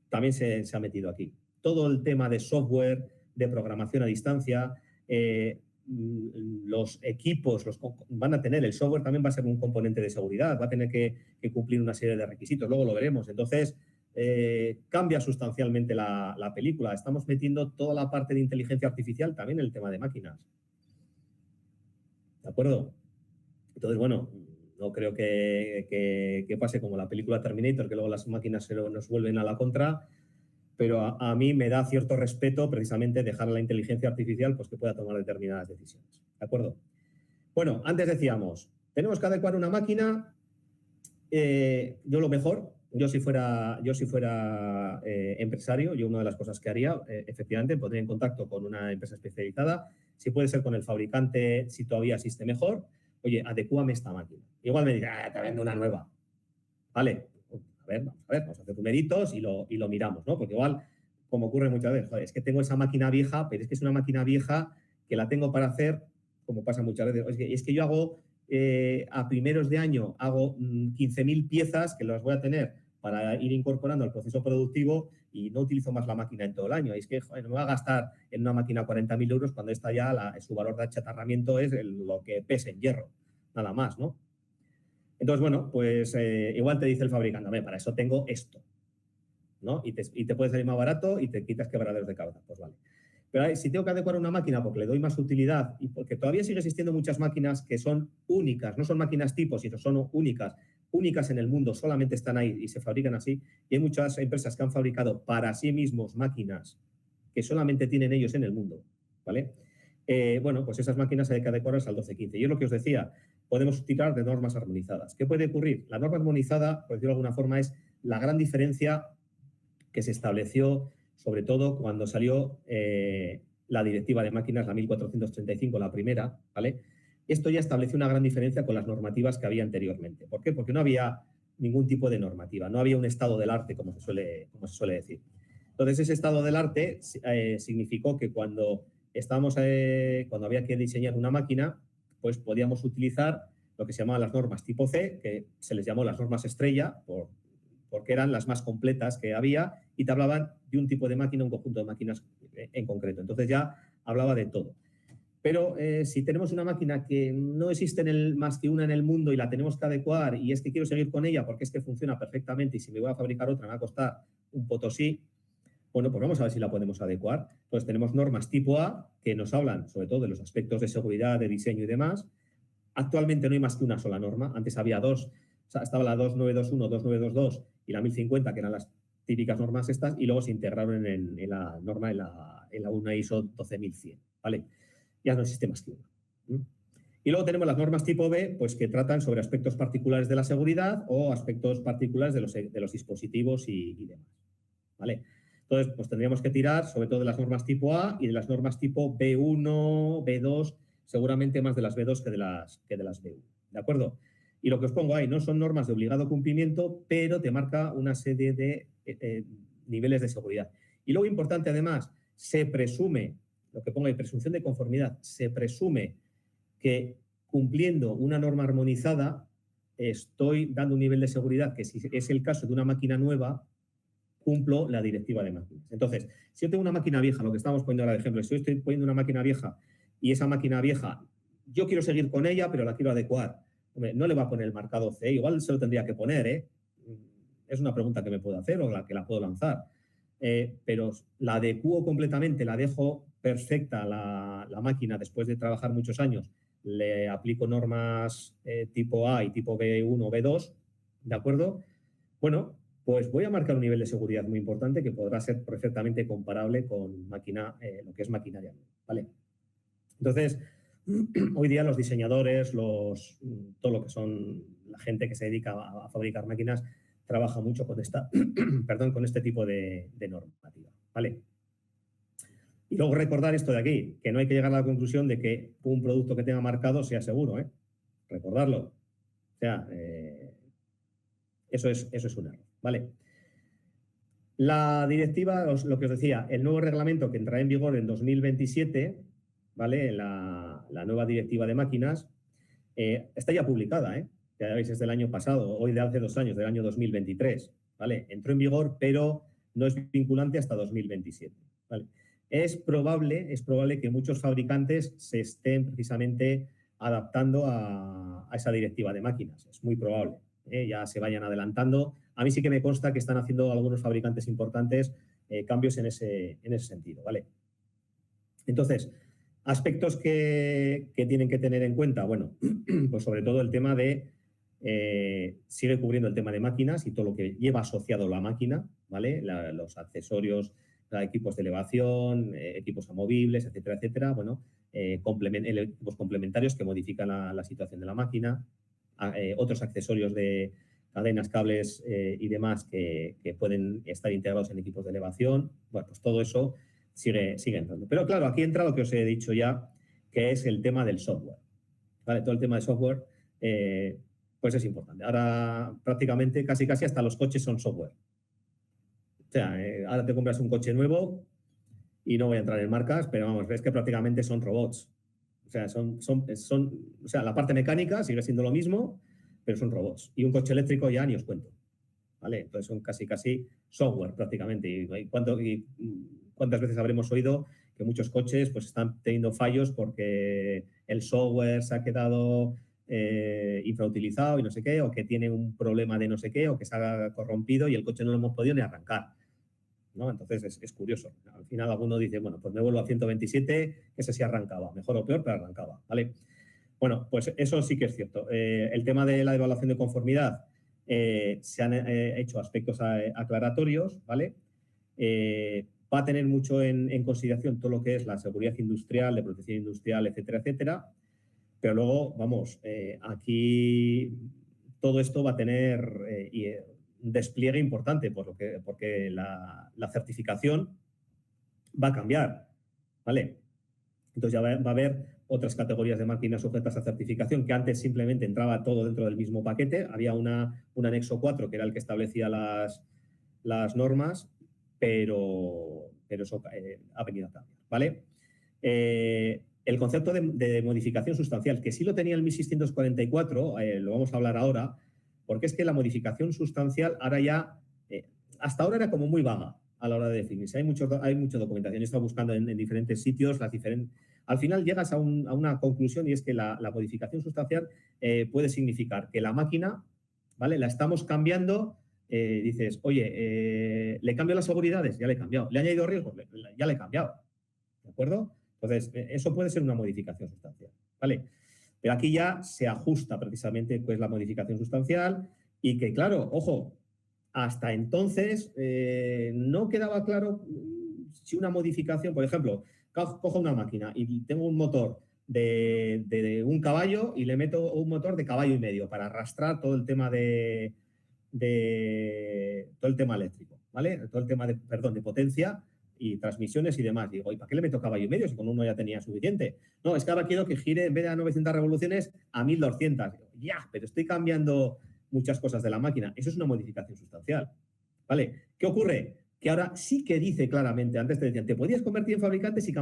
también se ha metido aquí. Todo el tema de software, de programación a distancia, los equipos van a tener, el software también va a ser un componente de seguridad, va a tener que cumplir una serie de requisitos, luego lo veremos. Entonces, cambia sustancialmente la película. Estamos metiendo toda la parte de inteligencia artificial también en el tema de máquinas. ¿De acuerdo? Entonces, bueno, no creo que pase como la película Terminator, que luego las máquinas nos vuelven a la contra, pero a mí me da cierto respeto precisamente dejar a la inteligencia artificial pues, que pueda tomar determinadas decisiones. ¿De acuerdo? Bueno, antes decíamos, tenemos que adecuar una máquina. Yo lo mejor, yo si fuera empresario, yo una de las cosas que haría, efectivamente, pondría en contacto con una empresa especializada, si puede ser con el fabricante, si todavía existe mejor. Oye, adecúame esta máquina. Igual me dirá, te vendo una nueva. Vale, vamos a hacer numeritos y lo miramos, ¿no? Porque igual, como ocurre muchas veces, joder, es que tengo esa máquina vieja, pero es que es una máquina vieja que la tengo para hacer, como pasa muchas veces. Es que yo hago, a primeros de año, hago 15.000 piezas que las voy a tener para ir incorporando al proceso productivo y no utilizo más la máquina en todo el año. Y es que, joder, no me va a gastar en una máquina 40.000 euros cuando esta ya su valor de achatarramiento es lo que pese en hierro, nada más, ¿no? Entonces, bueno, pues igual te dice el fabricante, para eso tengo esto, ¿no? Y te puede salir más barato y te quitas quebraderos de cabeza, pues vale. Pero si tengo que adecuar una máquina porque le doy más utilidad y porque todavía sigue existiendo muchas máquinas que son únicas, no son máquinas tipo, sino son únicas en el mundo, solamente están ahí y se fabrican así. Y hay muchas empresas que han fabricado para sí mismos máquinas que solamente tienen ellos en el mundo, ¿vale? Bueno, pues esas máquinas hay que adecuarlas al 1215. Y es lo que os decía, podemos tirar de normas armonizadas. ¿Qué puede ocurrir? La norma armonizada, por decirlo de alguna forma, es la gran diferencia que se estableció, sobre todo cuando salió la directiva de máquinas, la 1435, la primera, ¿vale? Esto ya estableció una gran diferencia con las normativas que había anteriormente. ¿Por qué? Porque no había ningún tipo de normativa, no había un estado del arte, como se suele decir. Entonces, ese estado del arte significó que cuando había que diseñar una máquina, pues podíamos utilizar lo que se llamaban las normas tipo C, que se les llamó las normas estrella, porque eran las más completas que había y te hablaban de un tipo de máquina, un conjunto de máquinas en concreto. Entonces ya hablaba de todo. Pero si tenemos una máquina que no existe más que una en el mundo y la tenemos que adecuar y es que quiero seguir con ella porque es que funciona perfectamente y si me voy a fabricar otra me va a costar un potosí, bueno, pues vamos a ver si la podemos adecuar. Pues tenemos normas tipo A que nos hablan sobre todo de los aspectos de seguridad, de diseño y demás. Actualmente no hay más que una sola norma. Antes había dos. O sea, estaba la 2921, 2922 y la 1050, que eran las típicas normas estas, y luego se integraron en la norma, en la una ISO 12100, ¿vale? Ya no existe más que una. Y luego tenemos las normas tipo B, pues que tratan sobre aspectos particulares de la seguridad o aspectos particulares de los dispositivos y demás, ¿vale? Entonces, pues tendríamos que tirar sobre todo de las normas tipo A y de las normas tipo B1, B2, seguramente más de las B2 que de las B1, ¿de acuerdo? Y lo que os pongo ahí no son normas de obligado cumplimiento, pero te marca una serie de niveles de seguridad. Y luego, importante además, se presume, lo que pongo ahí, presunción de conformidad, se presume que cumpliendo una norma armonizada estoy dando un nivel de seguridad que si es el caso de una máquina nueva, cumplo la directiva de máquinas. Entonces, si yo tengo una máquina vieja, lo que estamos poniendo ahora de ejemplo, si yo estoy poniendo una máquina vieja y esa máquina vieja, yo quiero seguir con ella, pero la quiero adecuar. Hombre, no le va a poner el marcado C, igual se lo tendría que poner, ¿eh? Es una pregunta que me puedo hacer o la que la puedo lanzar. Pero la adecuo completamente, la dejo perfecta la máquina después de trabajar muchos años, le aplico normas tipo A y tipo B1 o B2, ¿de acuerdo? Bueno, pues voy a marcar un nivel de seguridad muy importante que podrá ser perfectamente comparable con lo que es maquinaria, ¿vale? Entonces, hoy día los diseñadores, todo lo que son la gente que se dedica a fabricar máquinas, trabaja mucho con con este tipo de normativa, ¿vale? Y luego recordar esto de aquí, que no hay que llegar a la conclusión de que un producto que tenga marcado sea seguro, ¿eh? Recordarlo. O sea, eso es un error, ¿vale? La directiva, lo que os decía, el nuevo reglamento que entrará en vigor en 2027, ¿vale? La nueva directiva de máquinas, está ya publicada, ¿eh? Ya veis, es del año pasado, hoy de hace 2 años, del año 2023, ¿vale? Entró en vigor, pero no es vinculante hasta 2027, ¿vale? Es probable que muchos fabricantes se estén precisamente adaptando a esa directiva de máquinas. Es muy probable, ya se vayan adelantando. A mí sí que me consta que están haciendo algunos fabricantes importantes cambios en ese sentido, ¿vale? Entonces, aspectos que tienen que tener en cuenta, bueno, pues sobre todo el tema de, sigue cubriendo el tema de máquinas y todo lo que lleva asociado la máquina, ¿vale? Los accesorios, equipos de elevación, equipos amovibles, etcétera, etcétera. Bueno, equipos complementarios que modifican la situación de la máquina, otros accesorios de cadenas, cables y demás que pueden estar integrados en equipos de elevación. Bueno, pues todo eso sigue entrando. Pero claro, aquí entra lo que os he dicho ya, que es el tema del software. ¿Vale? Todo el tema de software, pues es importante. Ahora prácticamente casi hasta los coches son software. O sea, ahora te compras un coche nuevo y no voy a entrar en marcas, pero vamos, ves que prácticamente son robots. O sea, o sea, la parte mecánica sigue siendo lo mismo, pero son robots. Y un coche eléctrico ya ni os cuento. ¿Vale? Entonces son casi software prácticamente. ¿Y cuántas veces habremos oído que muchos coches pues están teniendo fallos porque el software se ha quedado infrautilizado y no sé qué, o que tiene un problema de no sé qué, o que se ha corrompido y el coche no lo hemos podido ni arrancar, ¿no? Entonces es curioso. Al final alguno dice, bueno, pues me vuelvo a 127, ese sí arrancaba, mejor o peor, pero arrancaba, ¿vale? Bueno, pues eso sí que es cierto. El tema de la evaluación de conformidad, se han hecho aspectos aclaratorios, ¿vale? Va a tener mucho en consideración todo lo que es la seguridad industrial, de protección industrial, etcétera, etcétera. Pero luego, vamos, aquí todo esto va a tener un despliegue importante, porque la certificación va a cambiar, ¿vale? Entonces ya va a haber otras categorías de máquinas sujetas a certificación, que antes simplemente entraba todo dentro del mismo paquete. Había un anexo 4 que era el que establecía las normas, pero eso ha venido a cambiar, ¿vale? El concepto de modificación sustancial, que sí lo tenía el 1644, lo vamos a hablar ahora, porque es que la modificación sustancial ahora ya, hasta ahora era como muy vaga a la hora de definirse. Hay mucha documentación. He estado buscando en diferentes sitios al final llegas a una conclusión, y es que la modificación sustancial puede significar que la máquina, ¿vale? La estamos cambiando, dices, oye, ¿le cambio las seguridades? Ya le he cambiado. ¿Le he añadido riesgos? Ya le he cambiado. ¿De acuerdo? Entonces, eso puede ser una modificación sustancial, ¿vale? Pero aquí ya se ajusta precisamente pues, la modificación sustancial y que, claro, ojo, hasta entonces no quedaba claro si una modificación, por ejemplo, cojo una máquina y tengo un motor de 1 caballo y le meto un motor de 1,5 caballos para arrastrar todo el tema todo el tema eléctrico, ¿vale? Todo el tema de potencia y transmisiones y demás. Digo, ¿y para qué le meto 1,5 caballos si con uno ya tenía suficiente? No, es que ahora quiero que gire en vez de a 900 revoluciones a 1200. Digo, ya, pero estoy cambiando muchas cosas de la máquina. Eso es una modificación sustancial, ¿vale? ¿Qué ocurre? Que ahora sí que dice claramente, antes te decían, te podías convertir en fabricante si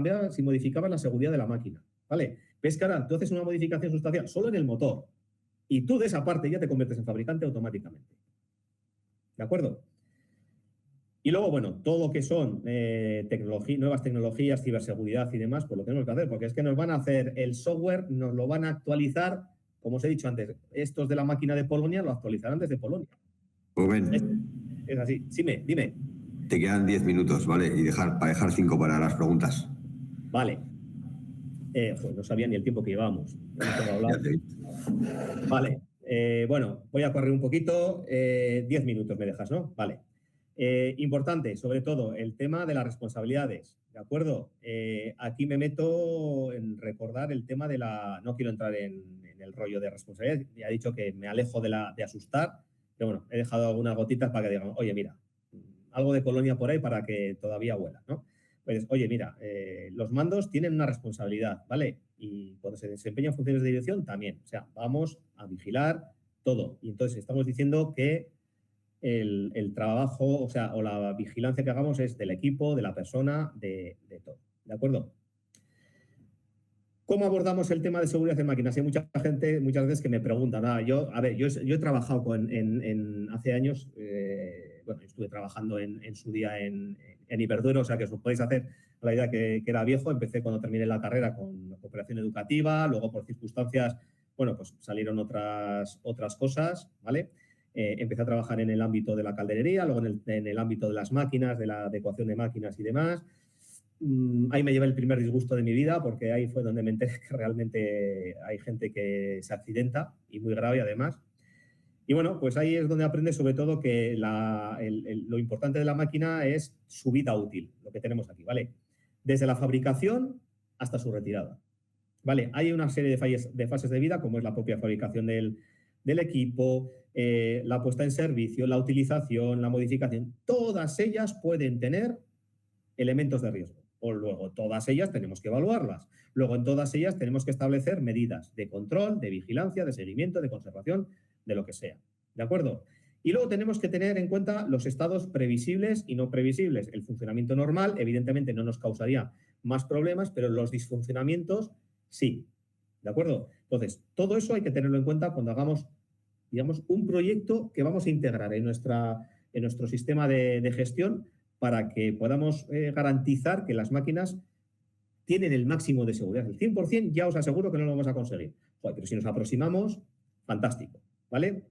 modificabas la seguridad de la máquina, ¿vale? Ves que ahora tú haces una modificación sustancial solo en el motor y tú de esa parte ya te conviertes en fabricante automáticamente. ¿De acuerdo? Y luego, bueno, todo lo que son nuevas tecnologías, ciberseguridad y demás, pues lo tenemos que hacer, porque es que nos van a hacer el software, nos lo van a actualizar, como os he dicho antes, estos de la máquina de Polonia lo actualizarán desde Polonia. Rubén. Es así. Dime. Te quedan 10 minutos, ¿vale? Y para dejar 5 para las preguntas. Vale. Pues no sabía ni el tiempo que llevábamos. Ya te... Vale. Bueno, voy a correr un poquito. 10 minutos me dejas, ¿no? Vale. Importante, sobre todo, el tema de las responsabilidades, ¿de acuerdo? Aquí me meto en recordar el tema de no quiero entrar en el rollo de responsabilidades, ya he dicho que me alejo de asustar, pero bueno, he dejado algunas gotitas para que digan, oye, mira, algo de colonia por ahí para que todavía huela, ¿no? pues, oye, mira, los mandos tienen una responsabilidad, ¿vale? Y cuando se desempeñan funciones de dirección, también. O sea, vamos a vigilar todo. Y entonces estamos diciendo que el trabajo, o sea, o la vigilancia que hagamos es del equipo, de la persona, de todo. ¿De acuerdo? ¿Cómo abordamos el tema de seguridad en máquinas? Hay mucha gente, muchas veces que me preguntan, yo he trabajado hace años, bueno, estuve trabajando en su día en Iberduro, o sea que os podéis hacer la idea que era viejo. Empecé cuando terminé la carrera con cooperación educativa, luego por circunstancias, bueno, pues salieron otras cosas, ¿vale? Empecé a trabajar en el ámbito de la calderería, luego en el ámbito de las máquinas, de la adecuación de máquinas y demás. Ahí me llevé el primer disgusto de mi vida, porque ahí fue donde me enteré que realmente hay gente que se accidenta, y muy grave además. Y bueno, pues ahí es donde aprendes sobre todo que lo importante de la máquina es su vida útil, lo que tenemos aquí, ¿vale? Desde la fabricación hasta su retirada, ¿vale? Hay una serie de fases de vida, como es la propia fabricación del equipo, la puesta en servicio, la utilización, la modificación. Todas ellas pueden tener elementos de riesgo. O luego todas ellas tenemos que evaluarlas. Luego en todas ellas tenemos que establecer medidas de control, de vigilancia, de seguimiento, de conservación, de lo que sea. ¿De acuerdo? Y luego tenemos que tener en cuenta los estados previsibles y no previsibles. El funcionamiento normal, evidentemente, no nos causaría más problemas, pero los disfuncionamientos sí. ¿De acuerdo? Entonces, todo eso hay que tenerlo en cuenta cuando hagamos, digamos, un proyecto que vamos a integrar en nuestro sistema de gestión, para que podamos garantizar que las máquinas tienen el máximo de seguridad. El 100% ya os aseguro que no lo vamos a conseguir. Joder, pero si nos aproximamos, fantástico, ¿vale?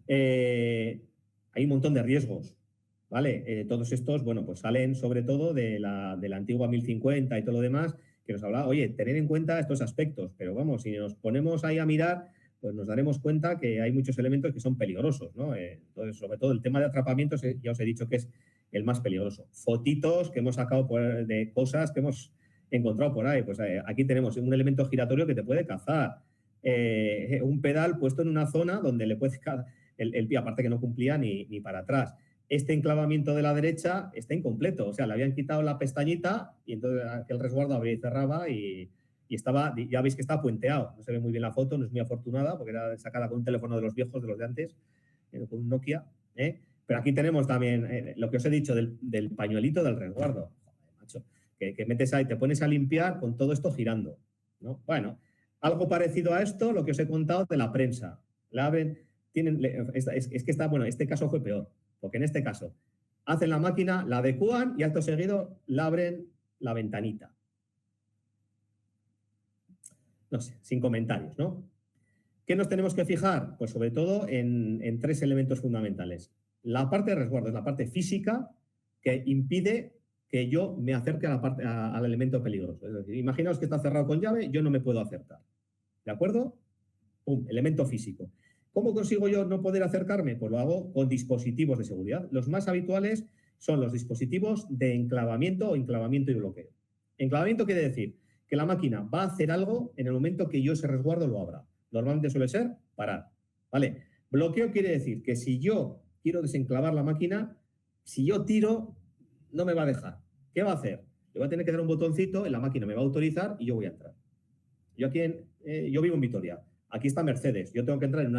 Hay un montón de riesgos, ¿vale? Todos estos, bueno, pues salen sobre todo de la antigua 1050 y todo lo demás, que nos habla, oye, tener en cuenta estos aspectos, pero vamos, si nos ponemos ahí a mirar, pues nos daremos cuenta que hay muchos elementos que son peligrosos, ¿no? Entonces, sobre todo el tema de atrapamientos, ya os he dicho que es el más peligroso. Fotitos que hemos sacado de cosas que hemos encontrado por ahí. Pues aquí tenemos un elemento giratorio que te puede cazar, un pedal puesto en una zona donde le puede cazar el pie, aparte que no cumplía ni para atrás. Este enclavamiento de la derecha está incompleto, o sea, le habían quitado la pestañita y entonces aquel resguardo abría y cerraba y estaba, ya veis que está puenteado. No se ve muy bien la foto, no es muy afortunada porque era sacada con un teléfono de los viejos, de los de antes, con un Nokia. Pero aquí tenemos también lo que os he dicho del pañuelito del resguardo. Joder, macho, que metes ahí, te pones a limpiar con todo esto girando, ¿no? Bueno, algo parecido a esto, lo que os he contado de la prensa. La abren, es que está, bueno, este caso fue peor, porque en este caso hacen la máquina, la adecúan y acto seguido la abren la ventanita. No sé, sin comentarios, ¿no? ¿Qué nos tenemos que fijar? Pues sobre todo en tres elementos fundamentales. La parte de resguardo es la parte física, que impide que yo me acerque al elemento peligroso. Es decir, imaginaos que está cerrado con llave, yo no me puedo acercar. ¿De acuerdo? ¡Pum! Elemento físico. ¿Cómo consigo yo no poder acercarme? Pues lo hago con dispositivos de seguridad. Los más habituales son los dispositivos de enclavamiento o enclavamiento y bloqueo. Enclavamiento quiere decir que la máquina va a hacer algo en el momento que yo ese resguardo lo abra. Normalmente suele ser parar, ¿vale? Bloqueo quiere decir que si yo quiero desenclavar la máquina, si yo tiro, no me va a dejar. ¿Qué va a hacer? Le voy a tener que dar un botoncito, la máquina me va a autorizar y yo voy a entrar. Yo vivo en Vitoria. Aquí está Mercedes. Yo tengo que entrar en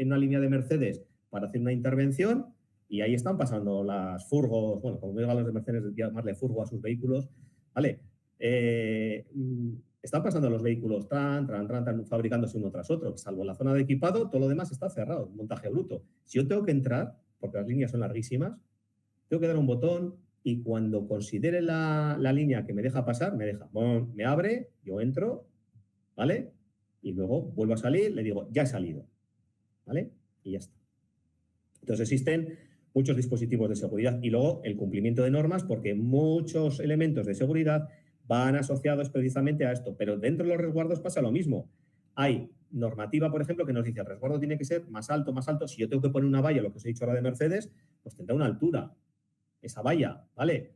una línea de Mercedes para hacer una intervención y ahí están pasando las furgos, bueno, como digan los de Mercedes, llamarle furgo a sus vehículos, ¿vale? Están pasando los vehículos fabricándose uno tras otro, salvo la zona de equipado, todo lo demás está cerrado, montaje bruto. Si yo tengo que entrar, porque las líneas son larguísimas, tengo que dar un botón y cuando considere la línea que me deja pasar, me deja. Bueno, me abre, yo entro, ¿vale? Y luego vuelvo a salir, le digo, ya he salido, ¿vale? Y ya está. Entonces existen muchos dispositivos de seguridad y luego el cumplimiento de normas, porque muchos elementos de seguridad van asociados precisamente a esto, pero dentro de los resguardos pasa lo mismo. Hay normativa, por ejemplo, que nos dice el resguardo tiene que ser más alto, más alto. Si yo tengo que poner una valla, lo que os he dicho ahora de Mercedes, pues tendrá una altura, esa valla, ¿vale?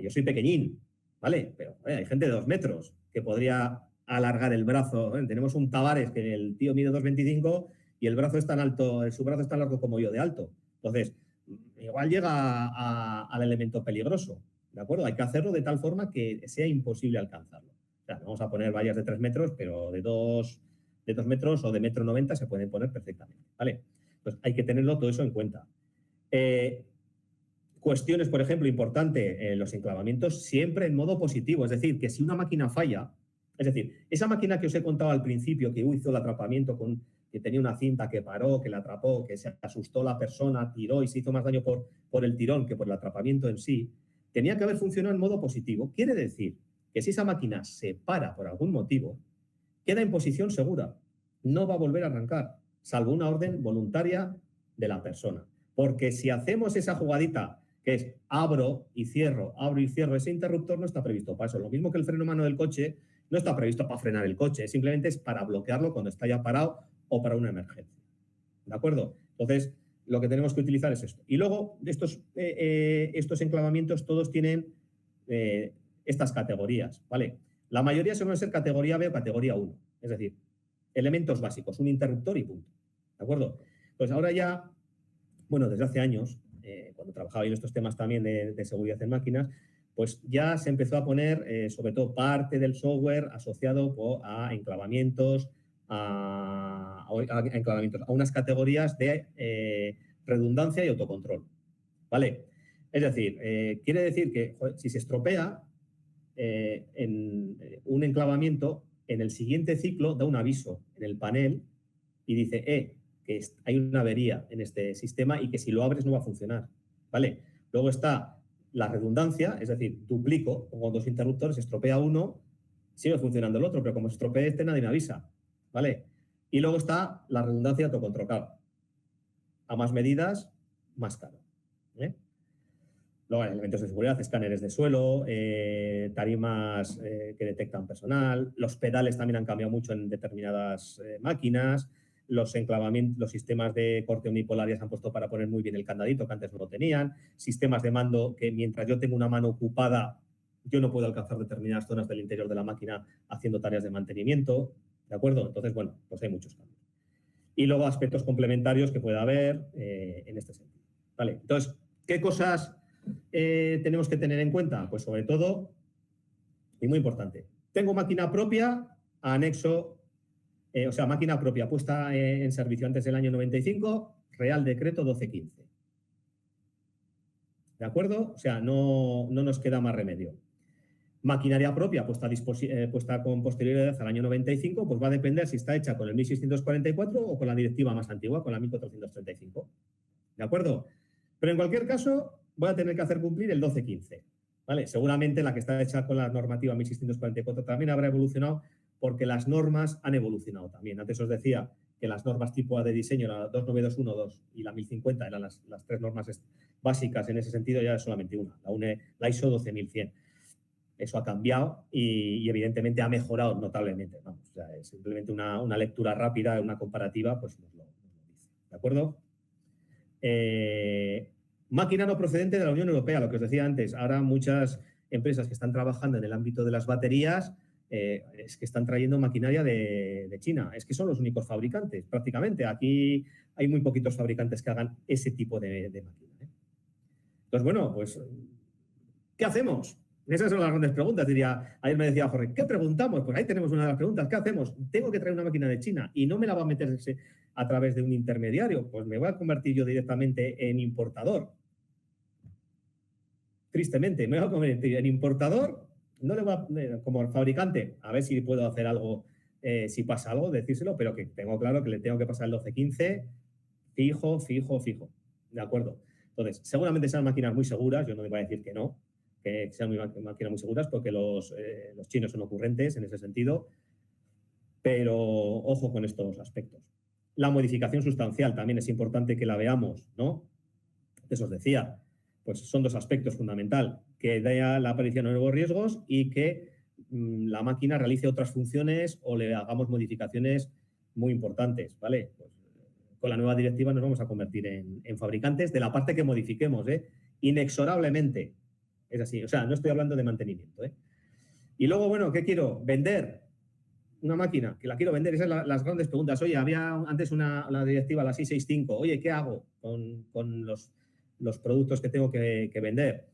Yo soy pequeñín, ¿vale? Pero hay gente de 2 metros que podría alargar el brazo. Tenemos un Tavares que el tío mide 2,25 y el brazo es tan alto, su brazo es tan largo como yo de alto. Entonces, igual llega al elemento peligroso. ¿de acuerdo? Hay que hacerlo de tal forma que sea imposible alcanzarlo. O sea, no vamos a poner vallas de 3 metros, pero de 2 metros o de 1,90 m se pueden poner perfectamente, ¿vale? Pues hay que tenerlo todo eso en cuenta. Cuestiones, por ejemplo, importante, los enclavamientos siempre en modo positivo, es decir, que si una máquina falla, es decir, esa máquina que os he contado al principio que hizo el atrapamiento que tenía una cinta que paró, que la atrapó, que se asustó la persona, tiró y se hizo más daño por el tirón que por el atrapamiento en sí, tenía que haber funcionado en modo positivo. Quiere decir que si esa máquina se para por algún motivo, queda en posición segura, no va a volver a arrancar, salvo una orden voluntaria de la persona. Porque si hacemos esa jugadita, que es abro y cierro, ese interruptor no está previsto para eso. Lo mismo que el freno mano del coche no está previsto para frenar el coche, simplemente es para bloquearlo cuando está ya parado o para una emergencia. ¿De acuerdo? Entonces, lo que tenemos que utilizar es esto. Y luego, estos enclavamientos todos tienen estas categorías, ¿vale? La mayoría suelen ser categoría B o categoría 1, es decir, elementos básicos, un interruptor y punto. ¿De acuerdo? Pues ahora ya, bueno, desde hace años, cuando trabajaba en estos temas también de seguridad en máquinas, pues ya se empezó a poner, sobre todo, parte del software asociado a enclavamientos, a unas categorías de redundancia y autocontrol. ¿Vale? Es decir, quiere decir que joder, si se estropea en un enclavamiento, en el siguiente ciclo da un aviso en el panel y dice, que hay una avería en este sistema y que si lo abres no va a funcionar, ¿vale? Luego está la redundancia, es decir, duplico, pongo 2 interruptores, estropea uno, sigue funcionando el otro, pero como se estropee este nadie me avisa, ¿vale? Y luego está la redundancia autocontrol. A más medidas, más caro. Luego, elementos de seguridad, escáneres de suelo, tarimas que detectan personal, los pedales también han cambiado mucho en determinadas máquinas, los enclavamientos, los sistemas de corte unipolar ya se han puesto para poner muy bien el candadito, que antes no lo tenían, sistemas de mando que mientras yo tengo una mano ocupada, yo no puedo alcanzar determinadas zonas del interior de la máquina haciendo tareas de mantenimiento, ¿de acuerdo? Entonces, bueno, pues hay muchos cambios. Y luego aspectos complementarios que pueda haber en este sentido. ¿Vale? Entonces, ¿qué cosas tenemos que tener en cuenta? Pues sobre todo, y muy importante, tengo máquina propia, anexo, máquina propia puesta en servicio antes del año 95, Real Decreto 1215. ¿De acuerdo? O sea, no nos queda más remedio. Maquinaria propia puesta con posterioridad al año 95, pues va a depender si está hecha con el 1644 o con la directiva más antigua, con la 1435. ¿De acuerdo? Pero en cualquier caso, voy a tener que hacer cumplir el 1215. ¿Vale? Seguramente la que está hecha con la normativa 1644 también habrá evolucionado porque las normas han evolucionado también. Antes os decía que las normas tipo A de diseño, la 29212 y la 1050, eran las 3 normas básicas en ese sentido, ya es solamente una, la ISO 12100. Eso ha cambiado y evidentemente ha mejorado notablemente. Vamos, o sea, es simplemente una lectura rápida, una comparativa, pues nos lo dice. ¿De acuerdo? Máquina no procedente de la Unión Europea, lo que os decía antes. Ahora muchas empresas que están trabajando en el ámbito de las baterías es que están trayendo maquinaria de China. Es que son los únicos fabricantes, prácticamente. Aquí hay muy poquitos fabricantes que hagan ese tipo de máquina. Entonces, bueno, pues, ¿qué hacemos? Esas son las grandes preguntas, diría. Ayer me decía Jorge, ¿qué preguntamos? Pues ahí tenemos una de las preguntas. ¿Qué hacemos? Tengo que traer una máquina de China y no me la va a meter a través de un intermediario. Pues me voy a convertir yo directamente en importador. Tristemente, me voy a convertir en importador. No le va como fabricante, a ver si puedo hacer algo, si pasa algo, decírselo, pero que tengo claro que le tengo que pasar el 1215 fijo. ¿De acuerdo? Entonces, seguramente sean máquinas muy seguras, yo no me voy a decir que no, que sean máquinas muy seguras porque los chinos son ocurrentes en ese sentido, pero ojo con estos aspectos. La modificación sustancial también es importante que la veamos, ¿no? Eso os decía, pues son 2 aspectos fundamentales, que haya la aparición de nuevos riesgos y que la máquina realice otras funciones o le hagamos modificaciones muy importantes, ¿vale? Pues, con la nueva directiva nos vamos a convertir en fabricantes de la parte que modifiquemos, inexorablemente. Es así, o sea, no estoy hablando de mantenimiento. Y luego, bueno, ¿qué quiero? Vender una máquina, que la quiero vender. Esas son las grandes preguntas. Oye, había antes la directiva, la 665. Oye, ¿qué hago con los productos que tengo que vender?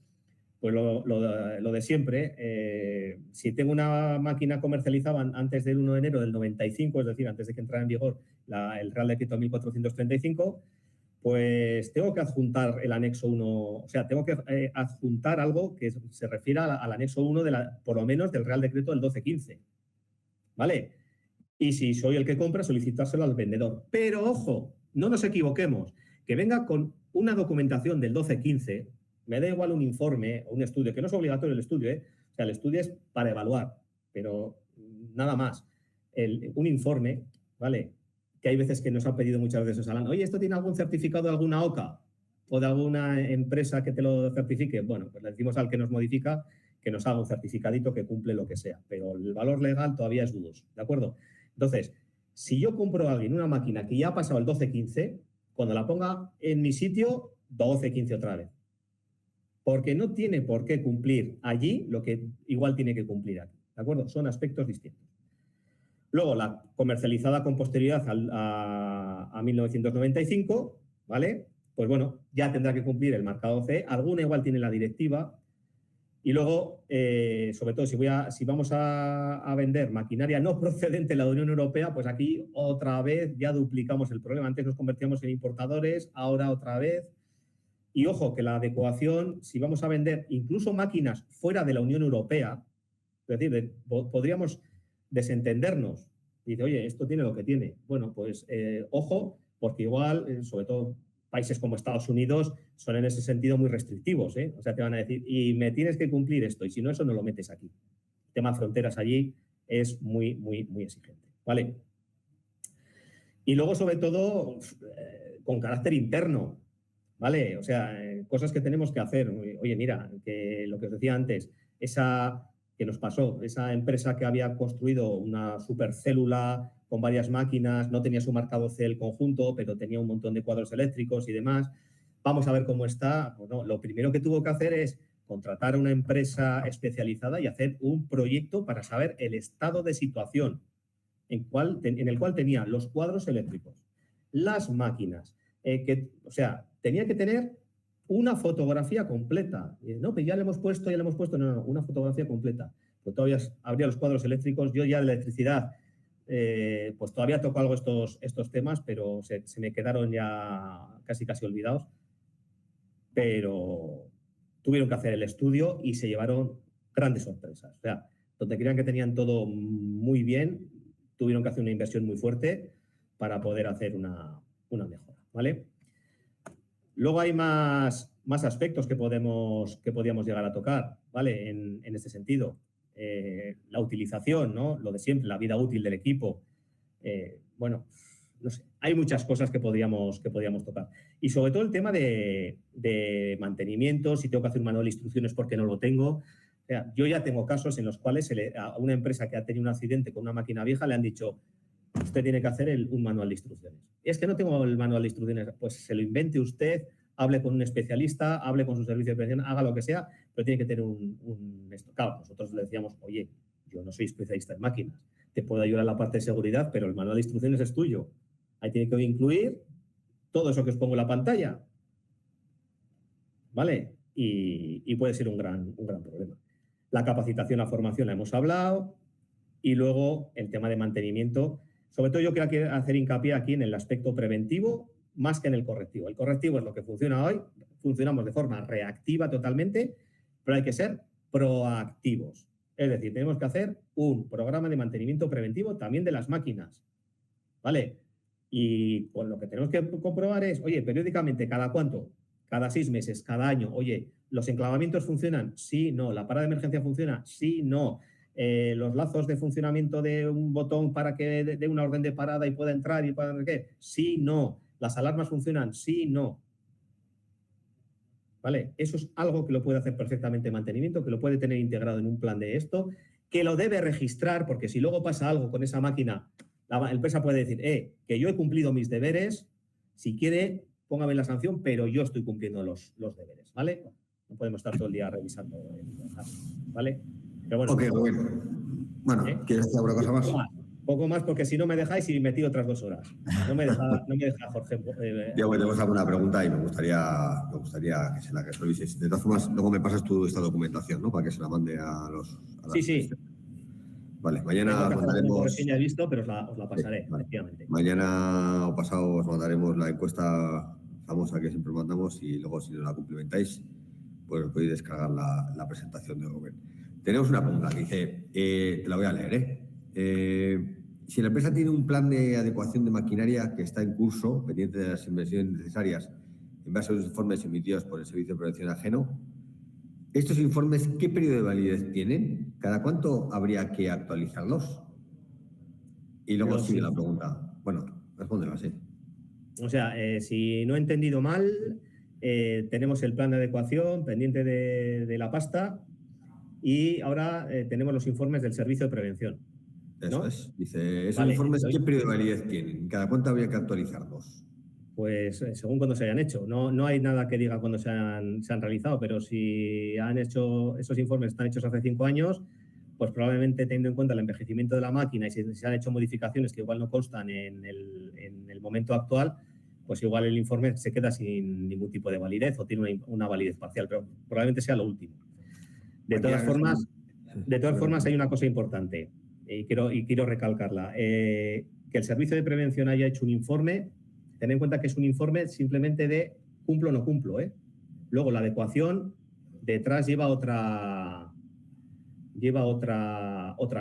Pues lo de siempre. Si tengo una máquina comercializada antes del 1 de enero del 95, es decir, antes de que entrara en vigor el Real Decreto 1435, pues tengo que adjuntar el anexo 1, o sea, tengo que adjuntar algo que se refiera al anexo 1, por lo menos del Real Decreto del 1215. ¿Vale? Y si soy el que compra, solicitárselo al vendedor. Pero, ojo, no nos equivoquemos, que venga con una documentación del 1215, me da igual un informe o un estudio, que no es obligatorio el estudio, ¿eh? O sea, el estudio es para evaluar, pero nada más. Un informe, ¿vale? Que hay veces que nos han pedido muchas veces, Alan, oye, ¿esto tiene algún certificado de alguna OCA o de alguna empresa que te lo certifique? Bueno, pues le decimos al que nos modifica que nos haga un certificadito que cumple lo que sea, pero el valor legal todavía es dudoso, ¿de acuerdo? Entonces, si yo compro a alguien una máquina que ya ha pasado el 1215, cuando la ponga en mi sitio, 1215 otra vez. Porque no tiene por qué cumplir allí lo que igual tiene que cumplir aquí, ¿de acuerdo? Son aspectos distintos. Luego, la comercializada con posterioridad a 1995, ¿vale? Pues bueno, ya tendrá que cumplir el marcado CE. Alguna igual tiene la directiva. Y luego, sobre todo, si vamos a vender maquinaria no procedente de la Unión Europea, pues aquí otra vez ya duplicamos el problema. Antes nos convertíamos en importadores, ahora otra vez. Y ojo, que la adecuación, si vamos a vender incluso máquinas fuera de la Unión Europea, es decir, podríamos desentendernos y decir, oye, esto tiene lo que tiene. Bueno, pues ojo, porque igual, sobre todo países como Estados Unidos, son en ese sentido muy restrictivos, ¿eh? O sea, te van a decir, y me tienes que cumplir esto, y si no, eso no lo metes aquí. El tema de fronteras allí es muy, muy, muy exigente, ¿vale? Y luego, sobre todo, con carácter interno, ¿vale? O sea, cosas que tenemos que hacer. Oye, mira, que lo que os decía antes, que nos pasó, esa empresa que había construido una supercélula con varias máquinas, no tenía su marcado CE el conjunto, pero tenía un montón de cuadros eléctricos y demás. Vamos a ver cómo está. Bueno, lo primero que tuvo que hacer es contratar a una empresa especializada y hacer un proyecto para saber el estado de situación en el cual tenía los cuadros eléctricos, las máquinas, o sea, tenía que tener una fotografía completa. No, pues ya le hemos puesto, no, una fotografía completa. Pues todavía habría los cuadros eléctricos. Yo ya de electricidad, pues todavía toco algo estos temas, pero se me quedaron ya casi olvidados. Pero tuvieron que hacer el estudio y se llevaron grandes sorpresas. O sea, donde creían que tenían todo muy bien, tuvieron que hacer una inversión muy fuerte para poder hacer una mejora, ¿vale? Luego hay más aspectos que podíamos llegar a tocar, ¿vale? En este sentido. La utilización, ¿no? Lo de siempre, la vida útil del equipo. Bueno, no sé, hay muchas cosas que podríamos tocar. Y sobre todo el tema de mantenimiento, si tengo que hacer un manual de instrucciones porque no lo tengo. O sea, yo ya tengo casos en los cuales a una empresa que ha tenido un accidente con una máquina vieja le han dicho, usted tiene que hacer un manual de instrucciones. Es que no tengo el manual de instrucciones. Pues se lo invente usted, hable con un especialista, hable con su servicio de prevención, haga lo que sea, pero tiene que tener esto. Claro, nosotros le decíamos, oye, yo no soy especialista en máquinas, te puedo ayudar en la parte de seguridad, pero el manual de instrucciones es tuyo. Ahí tiene que incluir todo eso que os pongo en la pantalla, ¿vale? Y puede ser un gran problema. La capacitación, la formación la hemos hablado, y luego el tema de mantenimiento. Sobre todo yo quiero hacer hincapié aquí en el aspecto preventivo más que en el correctivo. El correctivo es lo que funciona hoy, funcionamos de forma reactiva totalmente, pero hay que ser proactivos. Es decir, tenemos que hacer un programa de mantenimiento preventivo también de las máquinas, ¿vale? Y pues lo que tenemos que comprobar es, oye, periódicamente, ¿cada cuánto? Cada 6 meses, cada año. Oye, ¿los enclavamientos funcionan? Sí, no. ¿La parada de emergencia funciona? Sí, no. Los lazos de funcionamiento de un botón para que dé una orden de parada y pueda entrar y pueda... ¿qué? Sí, no. ¿Las alarmas funcionan? Sí, no. ¿Vale? Eso es algo que lo puede hacer perfectamente mantenimiento, que lo puede tener integrado en un plan de esto, que lo debe registrar, porque si luego pasa algo con esa máquina, la empresa puede decir, que yo he cumplido mis deberes, si quiere, póngame la sanción, pero yo estoy cumpliendo los deberes, ¿vale? No podemos estar todo el día revisando, ¿vale? Pero bueno, ok, bueno. Bueno, ¿quieres decir alguna cosa más? Poco más, porque si no me dejáis y metí otras 2 horas. No me deja Jorge. Diego, tenemos alguna pregunta y me gustaría que se la resolvieses. De todas formas, luego me pasas tú esta documentación, ¿no? Para que se la mande a las... Sí. Vale, mañana os mandaremos... Ya he visto, pero os la pasaré, sí, vale. efectivamente. Mañana o pasado os mandaremos la encuesta famosa que siempre mandamos y luego, si no la cumplimentáis, pues podéis descargar la presentación de Google. Tenemos una pregunta que dice, te la voy a leer, si la empresa tiene un plan de adecuación de maquinaria que está en curso, pendiente de las inversiones necesarias, en base a los informes emitidos por el Servicio de Prevención Ajeno, ¿estos informes qué periodo de validez tienen? ¿Cada cuánto habría que actualizarlos? Y luego sigue la pregunta. Bueno, respóndelo así. O sea, si no he entendido mal, tenemos el plan de adecuación pendiente de la pasta y ahora tenemos los informes del Servicio de Prevención. Eso ¿no? es. Dice, ¿esos informes qué periodo de validez tienen? ¿Cada cuánto habría que actualizarlos? Pues según cuando se hayan hecho. No hay nada que diga cuándo se han realizado, pero si han hecho esos informes están hechos hace 5 años, pues probablemente teniendo en cuenta el envejecimiento de la máquina y si se han hecho modificaciones que igual no constan en el momento actual, pues igual el informe se queda sin ningún tipo de validez o tiene una validez parcial, pero probablemente sea lo último. De todas formas, hay una cosa importante y quiero recalcarla. Que el Servicio de Prevención haya hecho un informe, ten en cuenta que es un informe simplemente de cumplo o no cumplo. Luego, la adecuación detrás lleva otra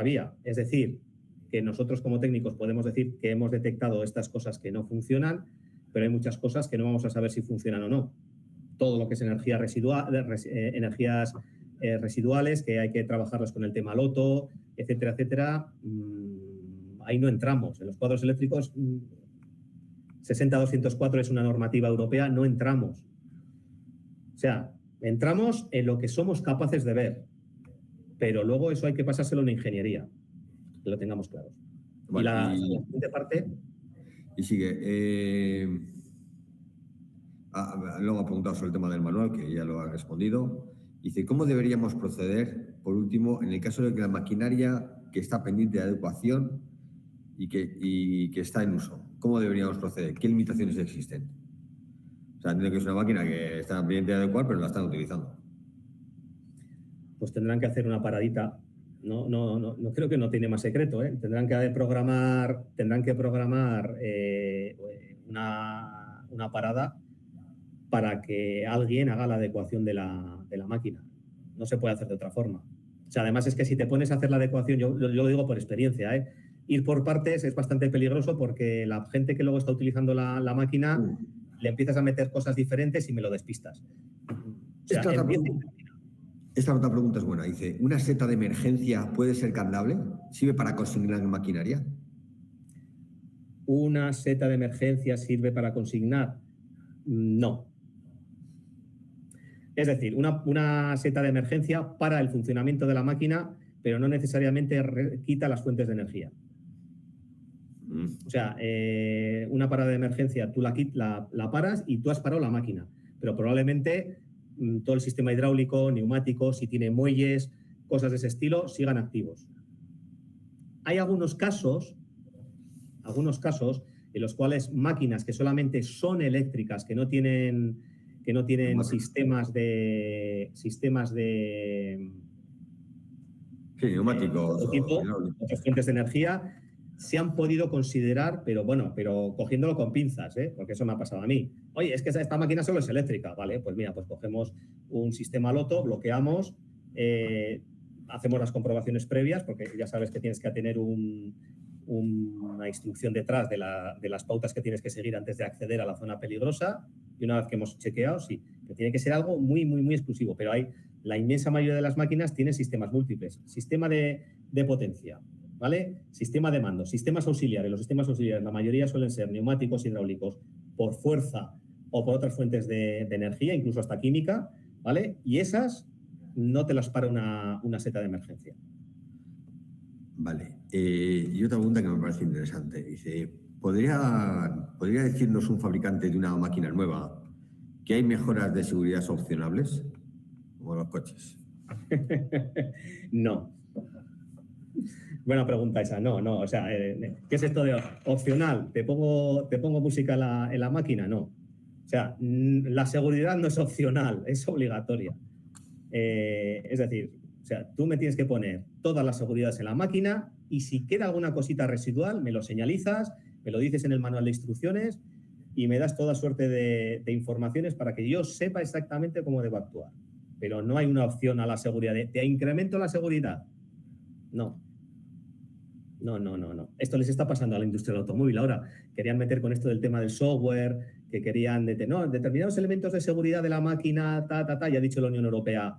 vía. Es decir, que nosotros como técnicos podemos decir que hemos detectado estas cosas que no funcionan, pero hay muchas cosas que no vamos a saber si funcionan o no. Todo lo que es energías residuales, que hay que trabajarlas con el tema loto, etcétera, etcétera, ahí no entramos. En los cuadros eléctricos, 60-204 es una normativa europea, no entramos. O sea, entramos en lo que somos capaces de ver, pero luego eso hay que pasárselo en ingeniería, que lo tengamos claro. Vale, y la siguiente parte... Y sigue. Luego ha preguntado sobre el tema del manual, que ya lo ha respondido. Dice, ¿cómo deberíamos proceder, por último, en el caso de que la maquinaria que está pendiente de adecuación y que está en uso? ¿Cómo deberíamos proceder? ¿Qué limitaciones existen? O sea, entiendo que es una máquina que está pendiente de adecuar, pero la están utilizando. Pues tendrán que hacer una paradita. No creo que no tiene más secreto, ¿eh? Tendrán que programar una parada para que alguien haga la adecuación de la máquina. No se puede hacer de otra forma. O sea, además es que si te pones a hacer la adecuación, yo lo digo por experiencia, ir por partes es bastante peligroso porque la gente que luego está utilizando la máquina le empiezas a meter cosas diferentes y me lo despistas. O sea, esta otra pregunta es buena. Dice, ¿una seta de emergencia puede ser candable? ¿Sirve para consignar maquinaria? ¿Una seta de emergencia sirve para consignar? No. Es decir, una seta de emergencia para el funcionamiento de la máquina, pero no necesariamente quita las fuentes de energía. O sea, una parada de emergencia tú la paras y tú has parado la máquina, pero probablemente todo el sistema hidráulico, neumático, si tiene muelles, cosas de ese estilo, sigan activos. Hay algunos casos en los cuales máquinas que solamente son eléctricas, que no tienen sistemas de neumáticos, otras fuentes de energía, se han podido considerar, pero cogiéndolo con pinzas, porque eso me ha pasado a mí. Oye, es que esta máquina solo es eléctrica, ¿vale? Pues mira, pues cogemos un sistema Loto, bloqueamos, hacemos las comprobaciones previas, porque ya sabes que tienes que tener una instrucción detrás de las pautas que tienes que seguir antes de acceder a la zona peligrosa, y una vez que hemos chequeado, sí, que tiene que ser algo muy, muy, muy exclusivo, pero la inmensa mayoría de las máquinas tienen sistemas múltiples, sistema de potencia, ¿vale? Sistema de mando, sistemas auxiliares. Los sistemas auxiliares, la mayoría suelen ser neumáticos hidráulicos por fuerza o por otras fuentes de energía, incluso hasta química, ¿vale? Y esas no te las para una seta de emergencia. Vale. Y otra pregunta que me parece interesante. Dice, ¿podría decirnos un fabricante de una máquina nueva que hay mejoras de seguridad opcionables? Como los coches. No. Buena pregunta esa. No, no. O sea, ¿qué es esto de opcional? ¿Te pongo música en la máquina? No. O sea, la seguridad no es opcional, es obligatoria. Es decir, o sea, tú me tienes que poner todas las seguridades en la máquina y si queda alguna cosita residual, me lo señalizas, me lo dices en el manual de instrucciones y me das toda suerte de informaciones para que yo sepa exactamente cómo debo actuar. Pero no hay una opción a la seguridad. ¿Te incremento la seguridad? No. No. Esto les está pasando a la industria del automóvil ahora. Querían meter con esto del tema del software, que querían determinados elementos de seguridad de la máquina, ya ha dicho la Unión Europea.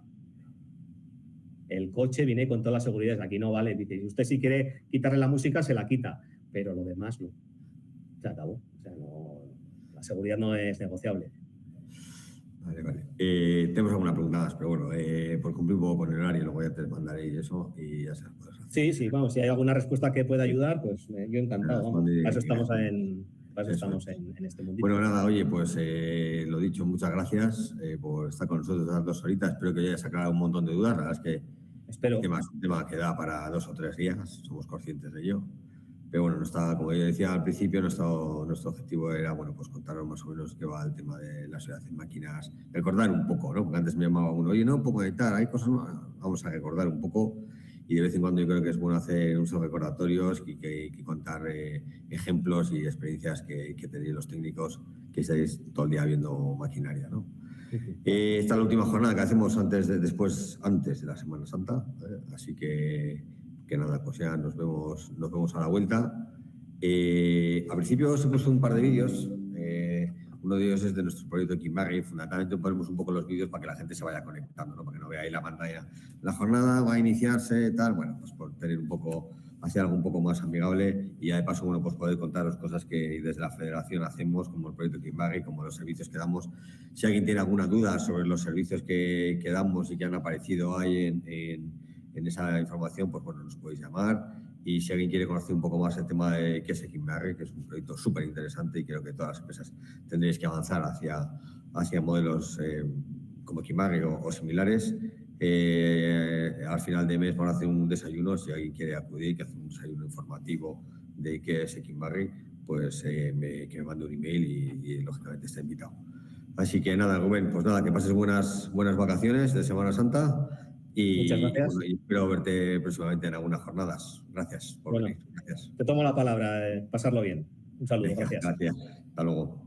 El coche viene con todas las seguridades, aquí no vale. Dice, si usted si quiere quitarle la música, se la quita, pero lo demás no. Se acabó. O sea, no, la seguridad no es negociable. Vale. Tenemos alguna pregunta más, pero bueno, por cumplir un poco con el horario, luego ya te mandaré eso y ya se las puedes hacer. Sí, vamos, si hay alguna respuesta que pueda ayudar, pues yo encantado. Vamos. Para eso estamos en este mundito. Bueno, nada, oye, pues lo dicho, muchas gracias por estar con nosotros las 2 horitas. Espero que hayas sacado un montón de dudas. La verdad es que espero. Un tema que da para 2 o 3 días, somos conscientes de ello. Pero bueno, como yo decía al principio, nuestro objetivo era, bueno, pues contaros más o menos qué va el tema de la seguridad en máquinas, recordar un poco, ¿no? Porque antes me llamaba uno, oye, no, un poco de tal, hay cosas, vamos a recordar un poco y de vez en cuando yo creo que es bueno hacer usos recordatorios y que contar ejemplos y experiencias que tenéis los técnicos que estáis todo el día viendo maquinaria, ¿no? Esta es la última jornada que hacemos antes de la Semana Santa, así que nada, pues ya nos vemos a la vuelta. Al principio os he puesto un par de vídeos. Uno de ellos es de nuestro proyecto Kimberry. Fundamentalmente ponemos un poco los vídeos para que la gente se vaya conectando, ¿no? Para que no vea ahí la pantalla. La jornada va a iniciarse, tal, bueno, pues por tener hacer algo un poco más amigable y ya de paso, bueno, pues poder contaros cosas que desde la Federación hacemos, como el proyecto Kimberry, como los servicios que damos. Si alguien tiene alguna duda sobre los servicios que damos y que han aparecido ahí en esa información, pues bueno, nos podéis llamar. Y si alguien quiere conocer un poco más el tema de qué es Kimberry, que es un proyecto súper interesante y creo que todas las empresas tendréis que avanzar hacia modelos como Kimberry o similares. Al final de mes van a hacer un desayuno. Si alguien quiere acudir, que hace un desayuno informativo de qué es Kimberry, pues que me mande un email y lógicamente está invitado. Así que nada, Rubén, pues nada, que pases buenas vacaciones de Semana Santa. Muchas gracias. Bueno, y espero verte próximamente en algunas jornadas. Gracias por venir. Gracias. Te tomo la palabra, pasarlo bien. Un saludo, gracias. Gracias. Hasta luego.